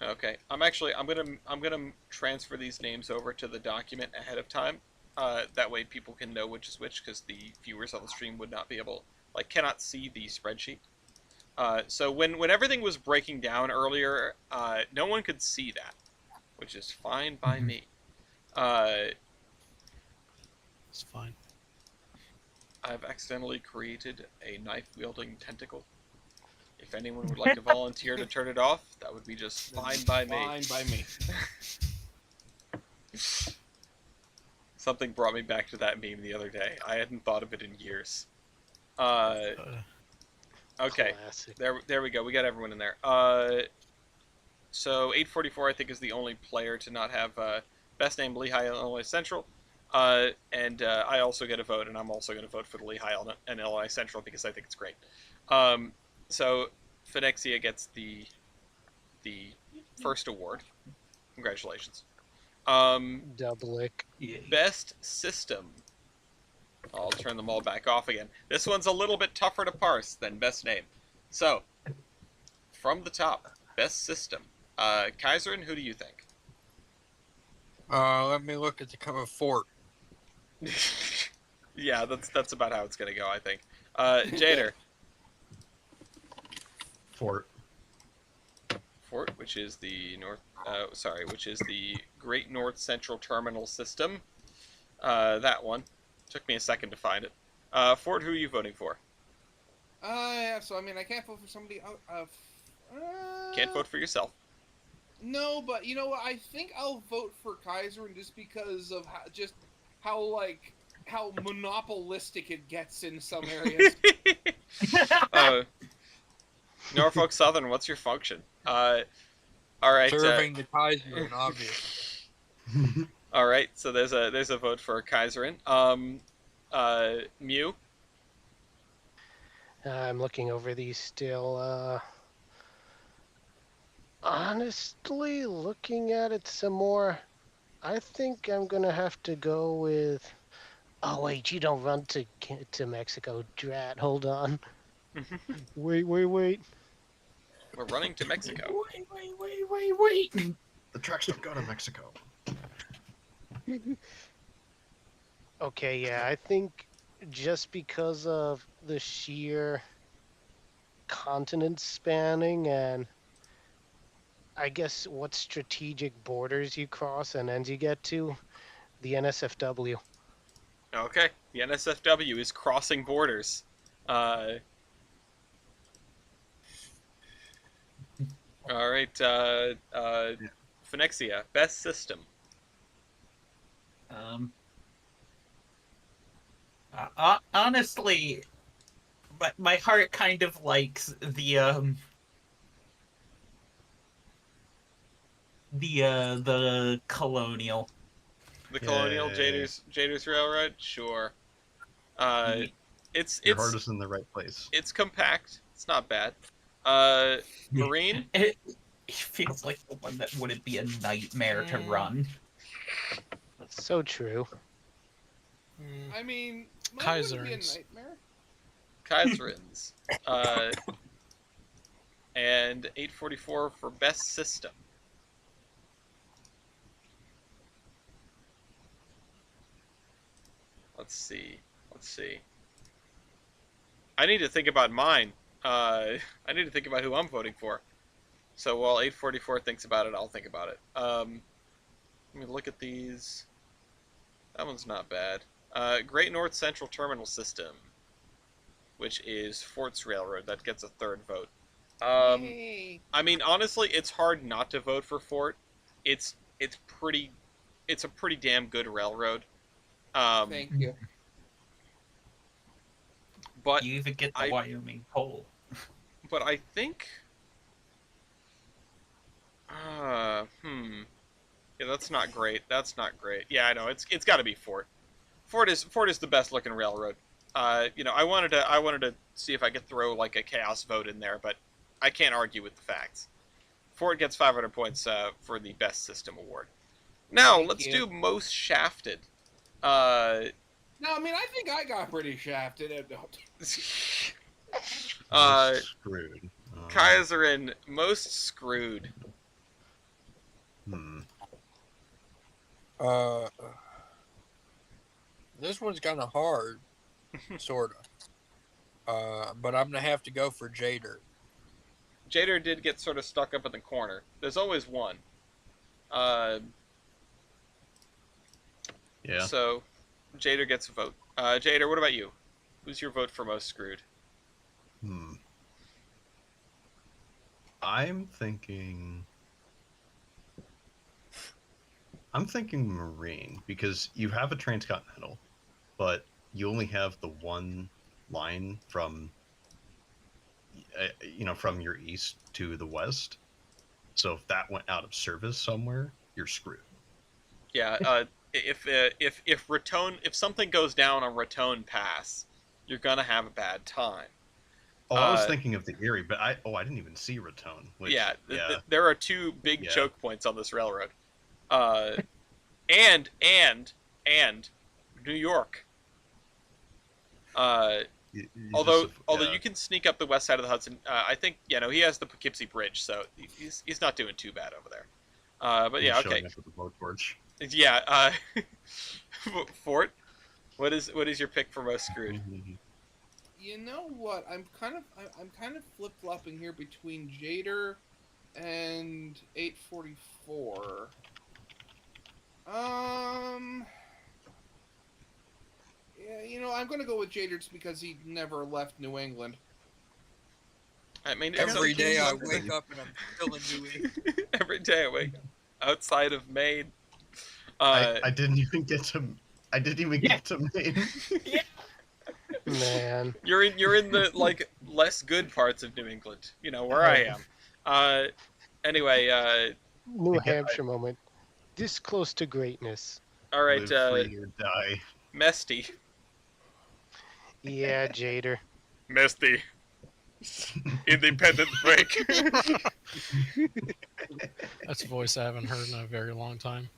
Okay, I'm gonna transfer these names over to the document ahead of time. That way people can know which is which, because the viewers on the stream would not be able, cannot see the spreadsheet. So when everything was breaking down earlier, no one could see that, which is fine by me. It's fine. I've accidentally created a knife-wielding tentacle. If anyone would like to volunteer to turn it off, that would be just fine by me. Fine by me. Something brought me back to that meme the other day. I hadn't thought of it in years. Okay, Classic. there we go. We got everyone in there. So 844, I think, is the only player to not have best name Lehigh, Illinois Central. And I also get a vote, and I'm also going to vote for the Lehigh and Illinois Central because I think it's great. So Phenexia gets the first award. Congratulations. Doublick. Best system. I'll turn them all back off again. This one's a little bit tougher to parse than best name. So, from the top, best system. Kaiserin, who do you think? Let me look at the cover. Fort. Yeah, that's about how it's gonna go, I think. Jader. Fort. Fort, which is the Great North Central Terminal System. That one. Took me a second to find it. Fort, who are you voting for? Yeah, so I mean, I can't vote for somebody out of... Can't vote for yourself. No, but you know what? I think I'll vote for Kaiser, just because of how monopolistic it gets in some areas. Norfolk Southern, what's your function? All right. Serving the Kaiser, obvious. All right, so there's a vote for Kaiserin. Mew. I'm looking over these still. Honestly, looking at it some more, I think I'm gonna have to go with. Oh wait, you don't run to Mexico, drat. Hold on. Wait. We're running to Mexico. Wait. The trucks don't go to Mexico. Okay, yeah, I think just because of the sheer continent spanning and I guess what strategic borders you cross and ends you get to, the NSFW. Okay, the NSFW is crossing borders. All right, Phenexia, best system. Honestly, my heart kind of likes the colonial. The colonial Jader's Railroad, sure. It's Your heart is in the right place. It's compact. It's not bad. Marine. It feels like the one that wouldn't be a nightmare to run. So true. I mean, Kaiser's. Be a nightmare. Kaiserins. And 844 for best system. Let's see. I need to think about mine. I need to think about who I'm voting for. So while 844 thinks about it, I'll think about it. Let me look at these. That one's not bad. Great North Central Terminal System, which is Fort's Railroad. That gets a third vote. Yay. I mean, honestly, it's hard not to vote for Fort. It's a pretty damn good railroad. Thank you. But you even get the Wyoming poll. But I think, Yeah, that's not great. That's not great. Yeah, I know. It's got to be Fort. Fort is the best looking railroad. I wanted to see if I could throw like a chaos vote in there, but I can't argue with the facts. Fort gets 500 points for the best system award. Now Thank let's you. do most shafted. No, I mean I think I got pretty shafted. Most screwed. Kaiserin, most screwed. This one's kind of hard, sorta. But I'm gonna have to go for Jader. Jader did get sort of stuck up in the corner. There's always one. Yeah. So, Jader gets a vote. Jader, what about you? Who's your vote for most screwed? I'm thinking Marine, because you have a transcontinental, but you only have the one line from from your east to the west. So if that went out of service somewhere, you're screwed. Yeah, if Raton, if something goes down on Raton Pass, you're gonna have a bad time. Oh, I was thinking of the Erie, but I didn't even see Raton. Which, there are two big choke points on this railroad, and New York. Although you can sneak up the west side of the Hudson, I think he has the Poughkeepsie Bridge, so he's not doing too bad over there. But yeah, okay. Showing up with the blowtorch. Yeah, Fort, what is your pick for most screwed? You know what? I'm kind of flip flopping here between Jader and 844. Yeah, I'm gonna go with Jader just because he never left New England. I mean, every day I wake up and I'm still in New England. Every day I wake up outside of Maine. I didn't even get to. Get to Maine. Yeah. Man, you're in the like less good parts of New England. Where I am. Anyway. New Hampshire moment. This close to greatness. All right. Live free or die. Mesty. Yeah, Jader. Mesty. Independent break. That's a voice I haven't heard in a very long time.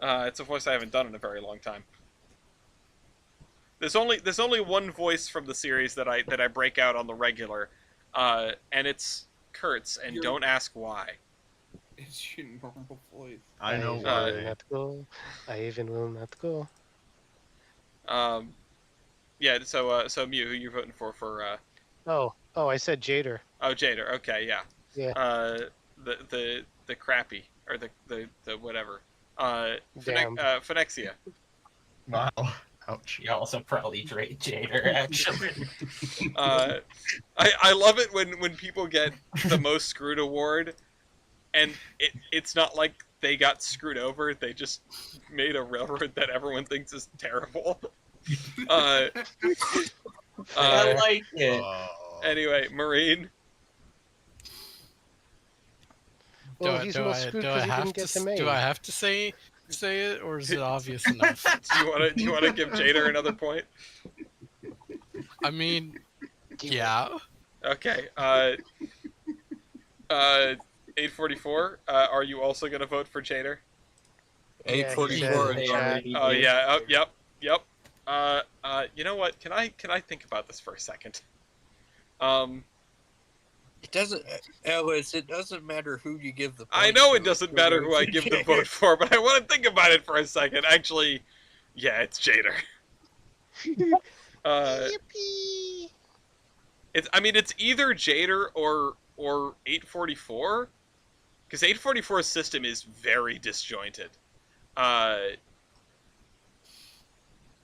It's a voice I haven't done in a very long time. There's only one voice from the series that I break out on the regular, and it's Kurt's, and don't ask why. It's your normal voice. I know why. I will not go. I even will not go. Yeah. So Mew, who you're voting for? Oh, I said Jader. Oh, Jader. Okay, yeah. Yeah. The crappy or the whatever. Damn. Phonexia. Wow. Ouch. You also probably rate Jader, actually. I love it when people get the most screwed award, and it's not like they got screwed over. They just made a railroad that everyone thinks is terrible. I like it. Anyway, Marine. Well, he's most screwed because he didn't get to Maine. Do I have to say it, or is it obvious enough? Do you want to give Jader another point? I mean, yeah. Okay. 844. Are you also gonna vote for Jader? 844. Oh yeah. Yep. You know what? Can I think about this for a second? It doesn't, Ellis. It doesn't matter who you give the. I know it doesn't matter who I give the vote for, but I want to think about it for a second. Actually, yeah, it's Jader. Yippee! It's either Jader or 844, because 844's system is very disjointed.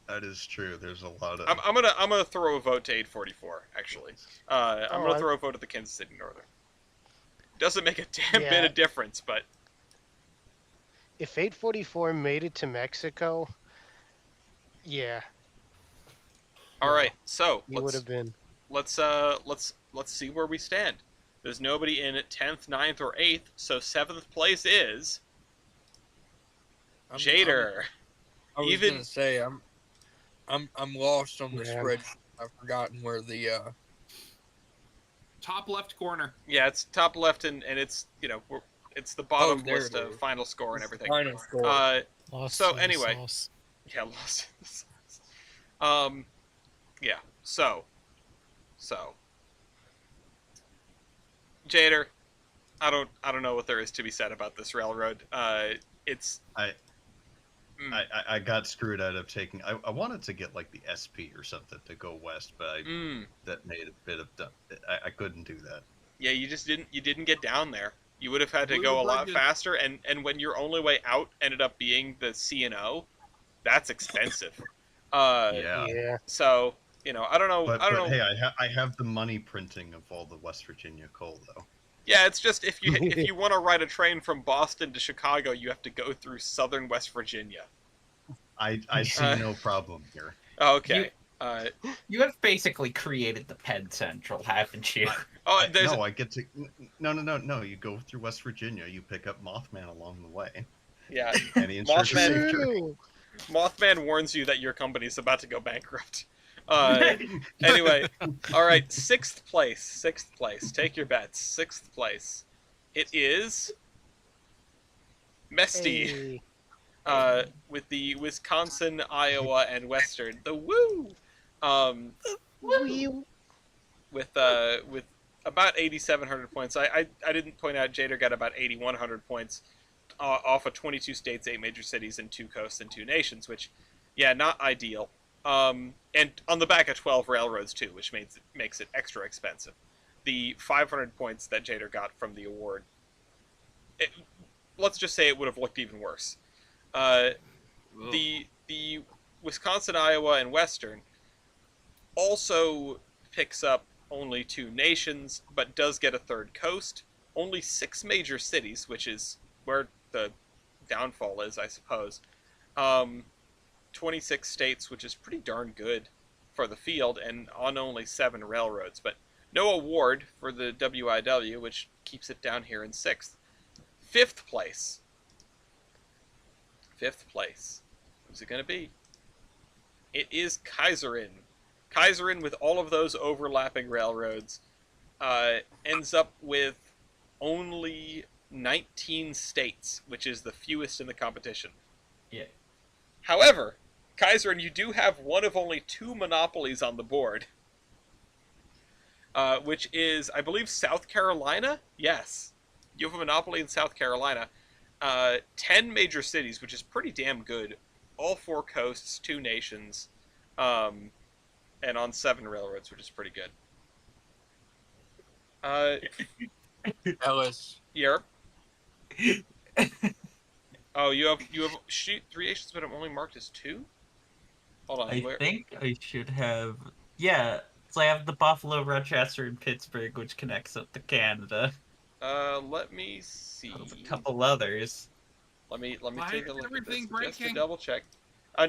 That is true. There's a lot of. I'm gonna throw a vote to 844. Actually, I'm gonna throw a vote to the Kansas City Northern. Doesn't make a damn bit of difference, but if 844 made it to Mexico, yeah. All right, so you would have been. Let's see where we stand. There's nobody in 10th, 9th, or 8th, so 7th place is Jader. I was Even gonna say I'm lost on the Man. spreadsheet. I've forgotten where the Top left corner. yeah, it's top left and it's it's the bottom there list it of is. final score and everything. final score. Lost So in the anyway, sauce. yeah, lost. In the sauce. Yeah. So, Jader, I don't know what there is to be said about this railroad. It's I got screwed out of taking. I wanted to get like the SP or something to go west, but that made a bit of. I couldn't do that. Yeah, you just didn't get down there. You would have had to Blew go the a lot budget. faster, and when your only way out ended up being the C&O, that's expensive. Yeah. Yeah. So I don't know. But I don't know. hey, I have the money printing of all the West Virginia coal though. Yeah, it's just if you want to ride a train from Boston to Chicago, you have to go through southern West Virginia. I see no problem here. Okay. You have basically created the Penn Central, haven't you? No, I get to. No. You go through West Virginia. You pick up Mothman along the way. Yeah. And he ensures your safe journey. True. Mothman warns you that your company's about to go bankrupt. Anyway, all right, sixth place. Take your bets. Sixth place. It is Mesty, Hey. with the Wisconsin, Iowa, and Western. The woo. With about 8,700 points. I didn't point out Jader got about 8,100 points off of 22 states, 8 major cities, and 2 coasts and 2 nations, which, yeah, not ideal. And on the back of 12 railroads, too, which makes it extra expensive. The 500 points that Jader got from the award, let's just say it would have looked even worse. The Wisconsin, Iowa, and Western also picks up only 2 nations, but does get a 3rd coast. Only 6 major cities, which is where the downfall is, I suppose. 26 states, which is pretty darn good for the field, and on only 7 railroads. But no award for the WIW, which keeps it down here in 6th. 5th place. 5th place. Who's it going to be? It is Kaiserin. Kaiserin, with all of those overlapping railroads, ends up with only 19 states, which is the fewest in the competition. Yeah. However, Kaiserin, you do have one of only 2 monopolies on the board, which is, I believe, South Carolina? Yes. You have a monopoly in South Carolina. 10 major cities, which is pretty damn good. All 4 coasts, 2 nations, and on 7 railroads, which is pretty good. Ellis. Yerp. Oh, you have 3 nations, but I'm only marked as 2? Hold on. I think I should have. Yeah, so I have the Buffalo, Rochester, and Pittsburgh, which connects up to Canada. Let me see. A couple others. Let me Why take a is look at everything this just to breaking? double check.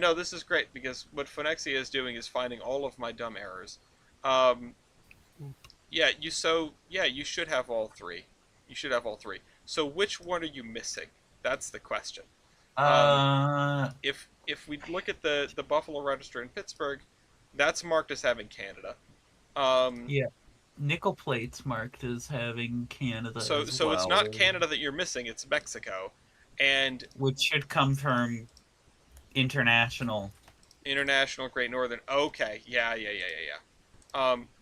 No, this is great because what Phonexia is doing is finding all of my dumb errors. Yeah, you should have all 3. You should have all 3. So which one are you missing? That's the question. If we look at the Buffalo, Rochester, and Pittsburgh, that's marked as having Canada. Yeah, nickel plate's marked as having Canada. So as so it's well, not Canada that you're missing; it's Mexico, and which should come from international. International Great Northern. Okay, yeah.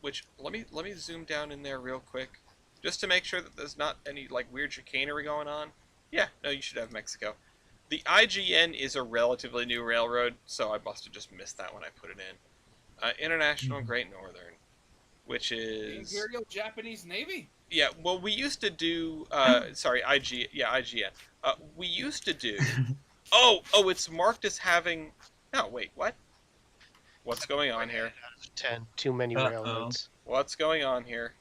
Which let me zoom down in there real quick, just to make sure that there's not any like weird chicanery going on. Yeah, no, you should have Mexico. The IGN is a relatively new railroad, so I must have just missed that when I put it in. International Great Northern, which is Imperial Japanese Navy. Yeah, well, we used to do. Sorry, IGN. We used to do. Oh, it's marked as having. No, wait, what? What's going on here? 10. Too many railroads. What's going on here?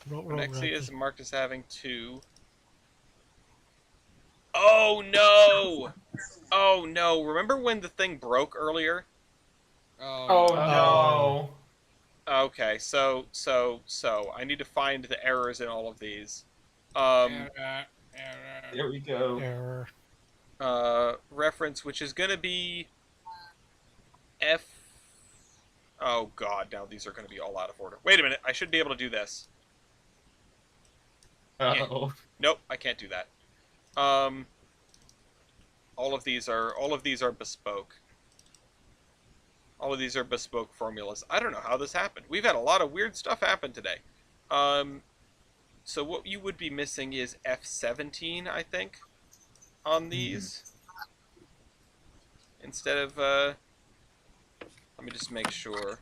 Nexia is marked as having 2. Oh no! Oh no! Remember when the thing broke earlier? Oh no! Okay, so I need to find the errors in all of these. There we go. Error. reference, which is going to be F... Oh, God, now these are going to be all out of order. Wait a minute, I should be able to do this. Uh-oh. Nope, I can't do that. All of these are bespoke. All of these are bespoke formulas. I don't know how this happened. We've had a lot of weird stuff happen today. So what you would be missing is F17, I think, on these. Instead of, let me just make sure.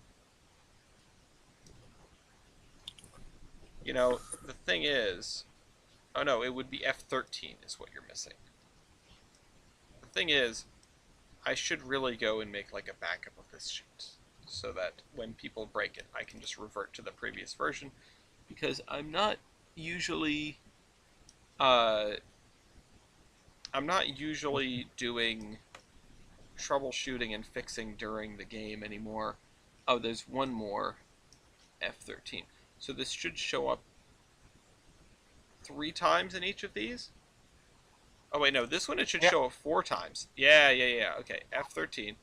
You know, the thing is, oh no, it would be F13 is what you're missing. The thing is, I should really go and make like a backup of this sheet so that when people break it, I can just revert to the previous version, because I'm not usually doing troubleshooting and fixing during the game anymore. Oh, there's one more F13. So this should show up 3 times in each of these. Oh wait, no, this one it should show up 4 times. Yeah. Okay, F13.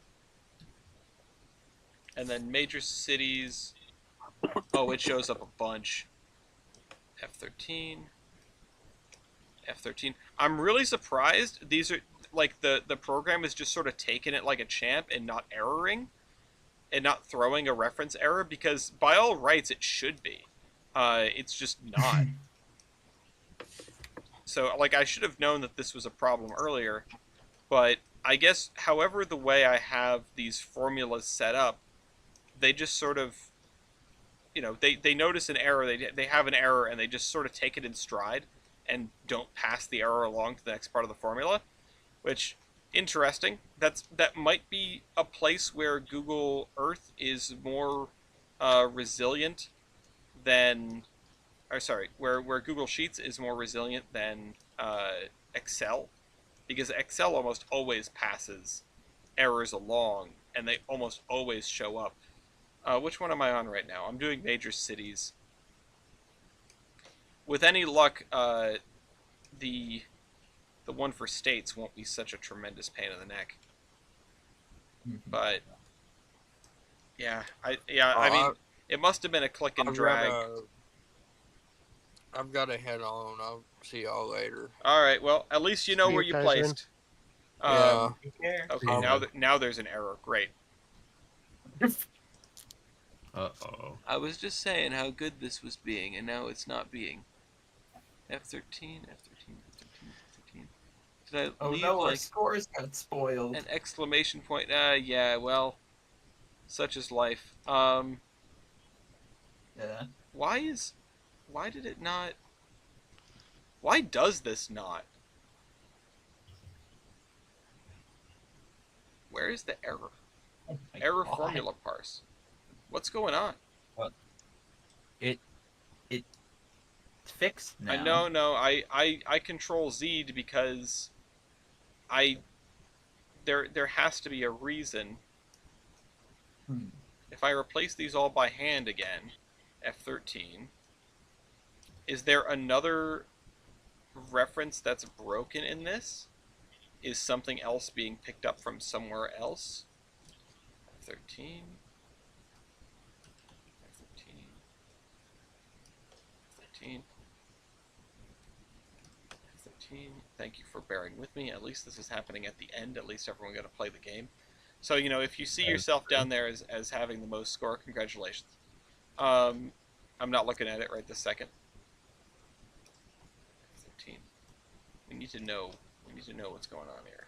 And then major cities. Oh, it shows up a bunch. F13. F13. I'm really surprised. These are like the program is just sort of taking it like a champ and not erroring and not throwing a reference error, because by all rights it should be. It's just not. So, like, I should have known that this was a problem earlier, but I guess, however the way I have these formulas set up, they just sort of, you know, they notice an error, they have an error, and they just sort of take it in stride and don't pass the error along to the next part of the formula, which, interesting. That might be a place where Google Earth is more resilient than... Or sorry, where Google Sheets is more resilient than Excel, because Excel almost always passes errors along, and they almost always show up. Which one am I on right now? I'm doing major cities. With any luck, the one for states won't be such a tremendous pain in the neck. But yeah, I mean, it must have been a click and drag. I've got to head on. I'll see y'all later. All right. Well, at least you know where you placed. Yeah. Okay. Now there's an error. Great. Uh-oh. I was just saying how good this was being, and now it's not being. F13, F13, F13, F13. Did I leave, no, our like, scores got spoiled. an exclamation point? Yeah. Well, such is life. Yeah. Why did it not... Why does this not? Where is the error? Oh my Error God. formula parse. What's going on? It's fixed now. No. I control Z'd because there has to be a reason. If I replace these all by hand again, F13, is there another reference that's broken in this? Is something else being picked up from somewhere else? F13. F13. Thank you for bearing with me. At least this is happening at the end. At least everyone got to play the game. So, you know, if you see yourself down there as having the most score, congratulations. I'm not looking at it right this second. 13. We need to know what's going on here.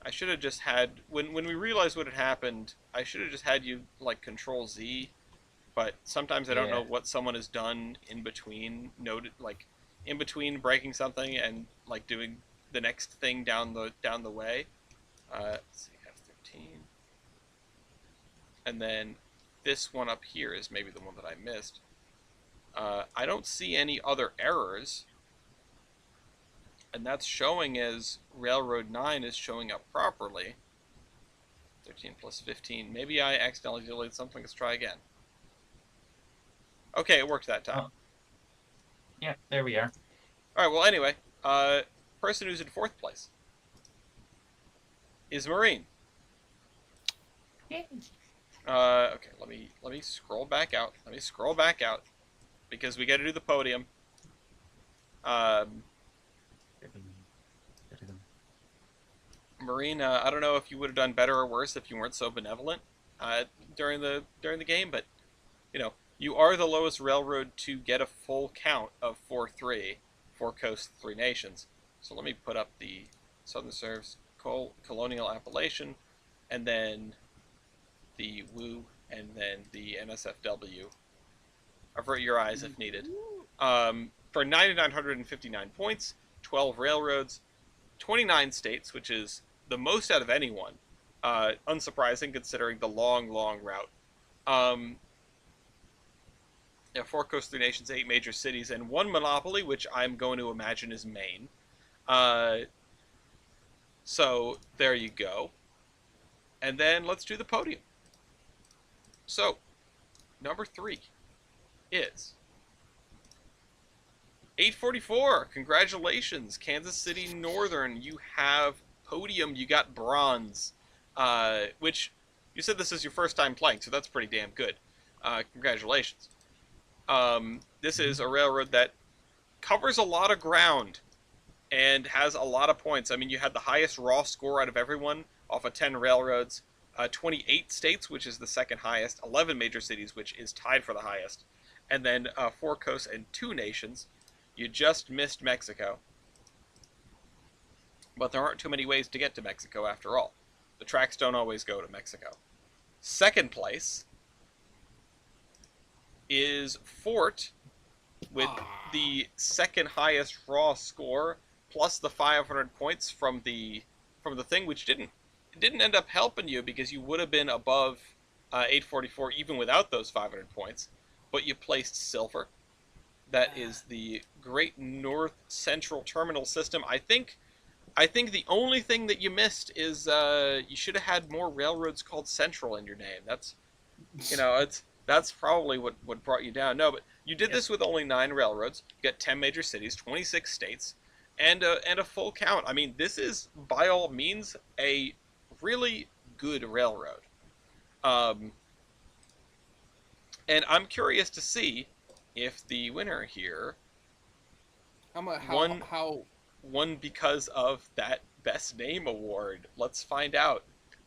I should have just had, when we realized what had happened, I should have just had you, like, Control Z, but sometimes I don't know what someone has done in between, in between breaking something and, like, doing the next thing down the way. Let's see, F13. And then this one up here is maybe the one that I missed. I don't see any other errors. And that's showing as Railroad 9 is showing up properly. 13 plus 15. Maybe I accidentally deleted something. Let's try again. Okay, it worked that time. Yeah, there we are. Alright, well, anyway. Person who's in 4th place is Marine. Okay, let me scroll back out. Because we got to do the podium. Marine, I don't know if you would have done better or worse if you weren't so benevolent during the game, but you are the lowest railroad to get a full count of 4-3, 4 coasts, 3 nations. So let me put up the Southern Serfs, Colonial Appellation, and then the WU, and then the NSFW. Avert your eyes if needed. For 9,959 points, 12 railroads, 29 states, which is the most out of anyone. Unsurprising considering the long route. 4 coasts, 3 nations, 8 major cities, and 1 monopoly, which I'm going to imagine is Maine. So there you go. And then let's do the podium. So, number 3 is 844. Congratulations, Kansas City Northern. You have podium. You got bronze, which you said this is your first time playing, so that's pretty damn good. Congratulations. This is a railroad that covers a lot of ground and has a lot of points. I mean, you had the highest raw score out of everyone off of 10 railroads, 28 states, which is the second highest, 11 major cities, which is tied for the highest, and then 4 coasts and 2 nations. You just missed Mexico. But there aren't too many ways to get to Mexico after all. The tracks don't always go to Mexico. Second place is Fort, with the second highest raw score, plus the 500 points from the thing, which didn't end up helping you because you would have been above 844 even without those 500 points. But you placed silver. That is the Great North Central Terminal System. I think the only thing that you missed is you should have had more railroads called Central in your name. That's probably what brought you down. No, but you did this with only 9 railroads. You got 10 major cities, 26 states, and a full count. I mean, this is by all means a really good railroad. And I'm curious to see if the winner here won because of that Best Name Award. Let's find out.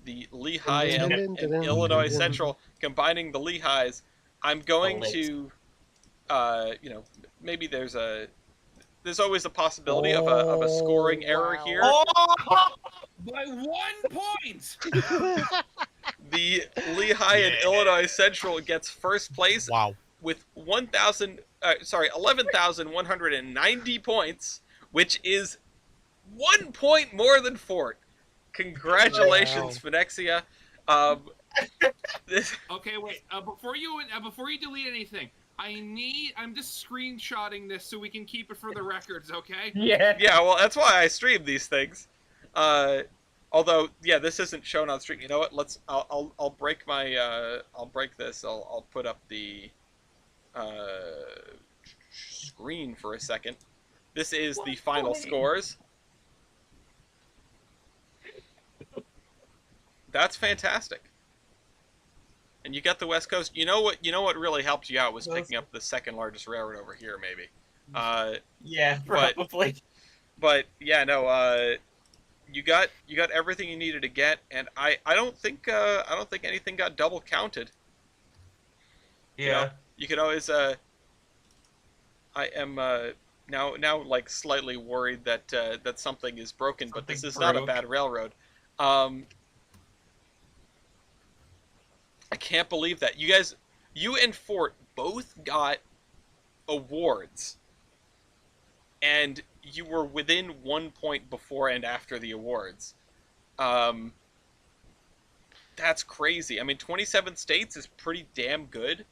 The Lehigh and Illinois Central, combining the Lehighs. I'm going to, maybe there's always a possibility of a scoring error here. By 1 point! The Lehigh and Illinois Central gets first place with 11,190 points, which is 1 point more than Fort. Congratulations, Phonexia. Okay, wait. Before you delete anything, I'm just screenshotting this so we can keep it for the records. Okay? Yeah. Well, that's why I stream these things. Although, this isn't shown on stream. You know what? I'll break my. I'll break this. I'll put up the screen for a second. This is the final scores. That's fantastic. And you got the West Coast. You know what really helped you out was picking up the second largest railroad over here, maybe. Yeah, probably. But yeah, no. You got everything you needed to get, and I don't think anything got double counted. Yeah. You could always. I am now like slightly worried that something is broken, but this is not a bad railroad. I can't believe that you and Fort both got awards, and you were within 1 point before and after the awards. That's crazy. I mean, 27 states is pretty damn good,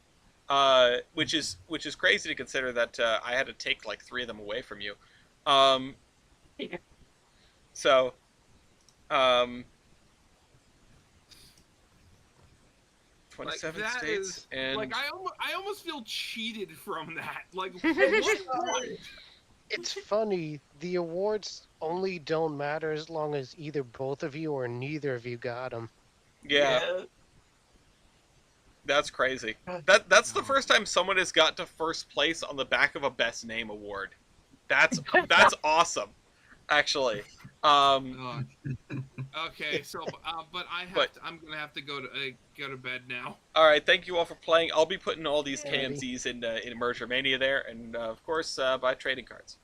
which is crazy to consider that I had to take like 3 of them away from you. So. 27 states, and like I almost feel cheated from that. Like, what? It's funny. The awards only don't matter as long as either both of you or neither of you got them. Yeah. That's crazy. That's the first time someone has got to first place on the back of a best name award. That's awesome, actually. Okay, so but I'm gonna have to go to bed now. All right, thank you all for playing. I'll be putting all these KMZs in Merger Mania there, and of course buy trading cards.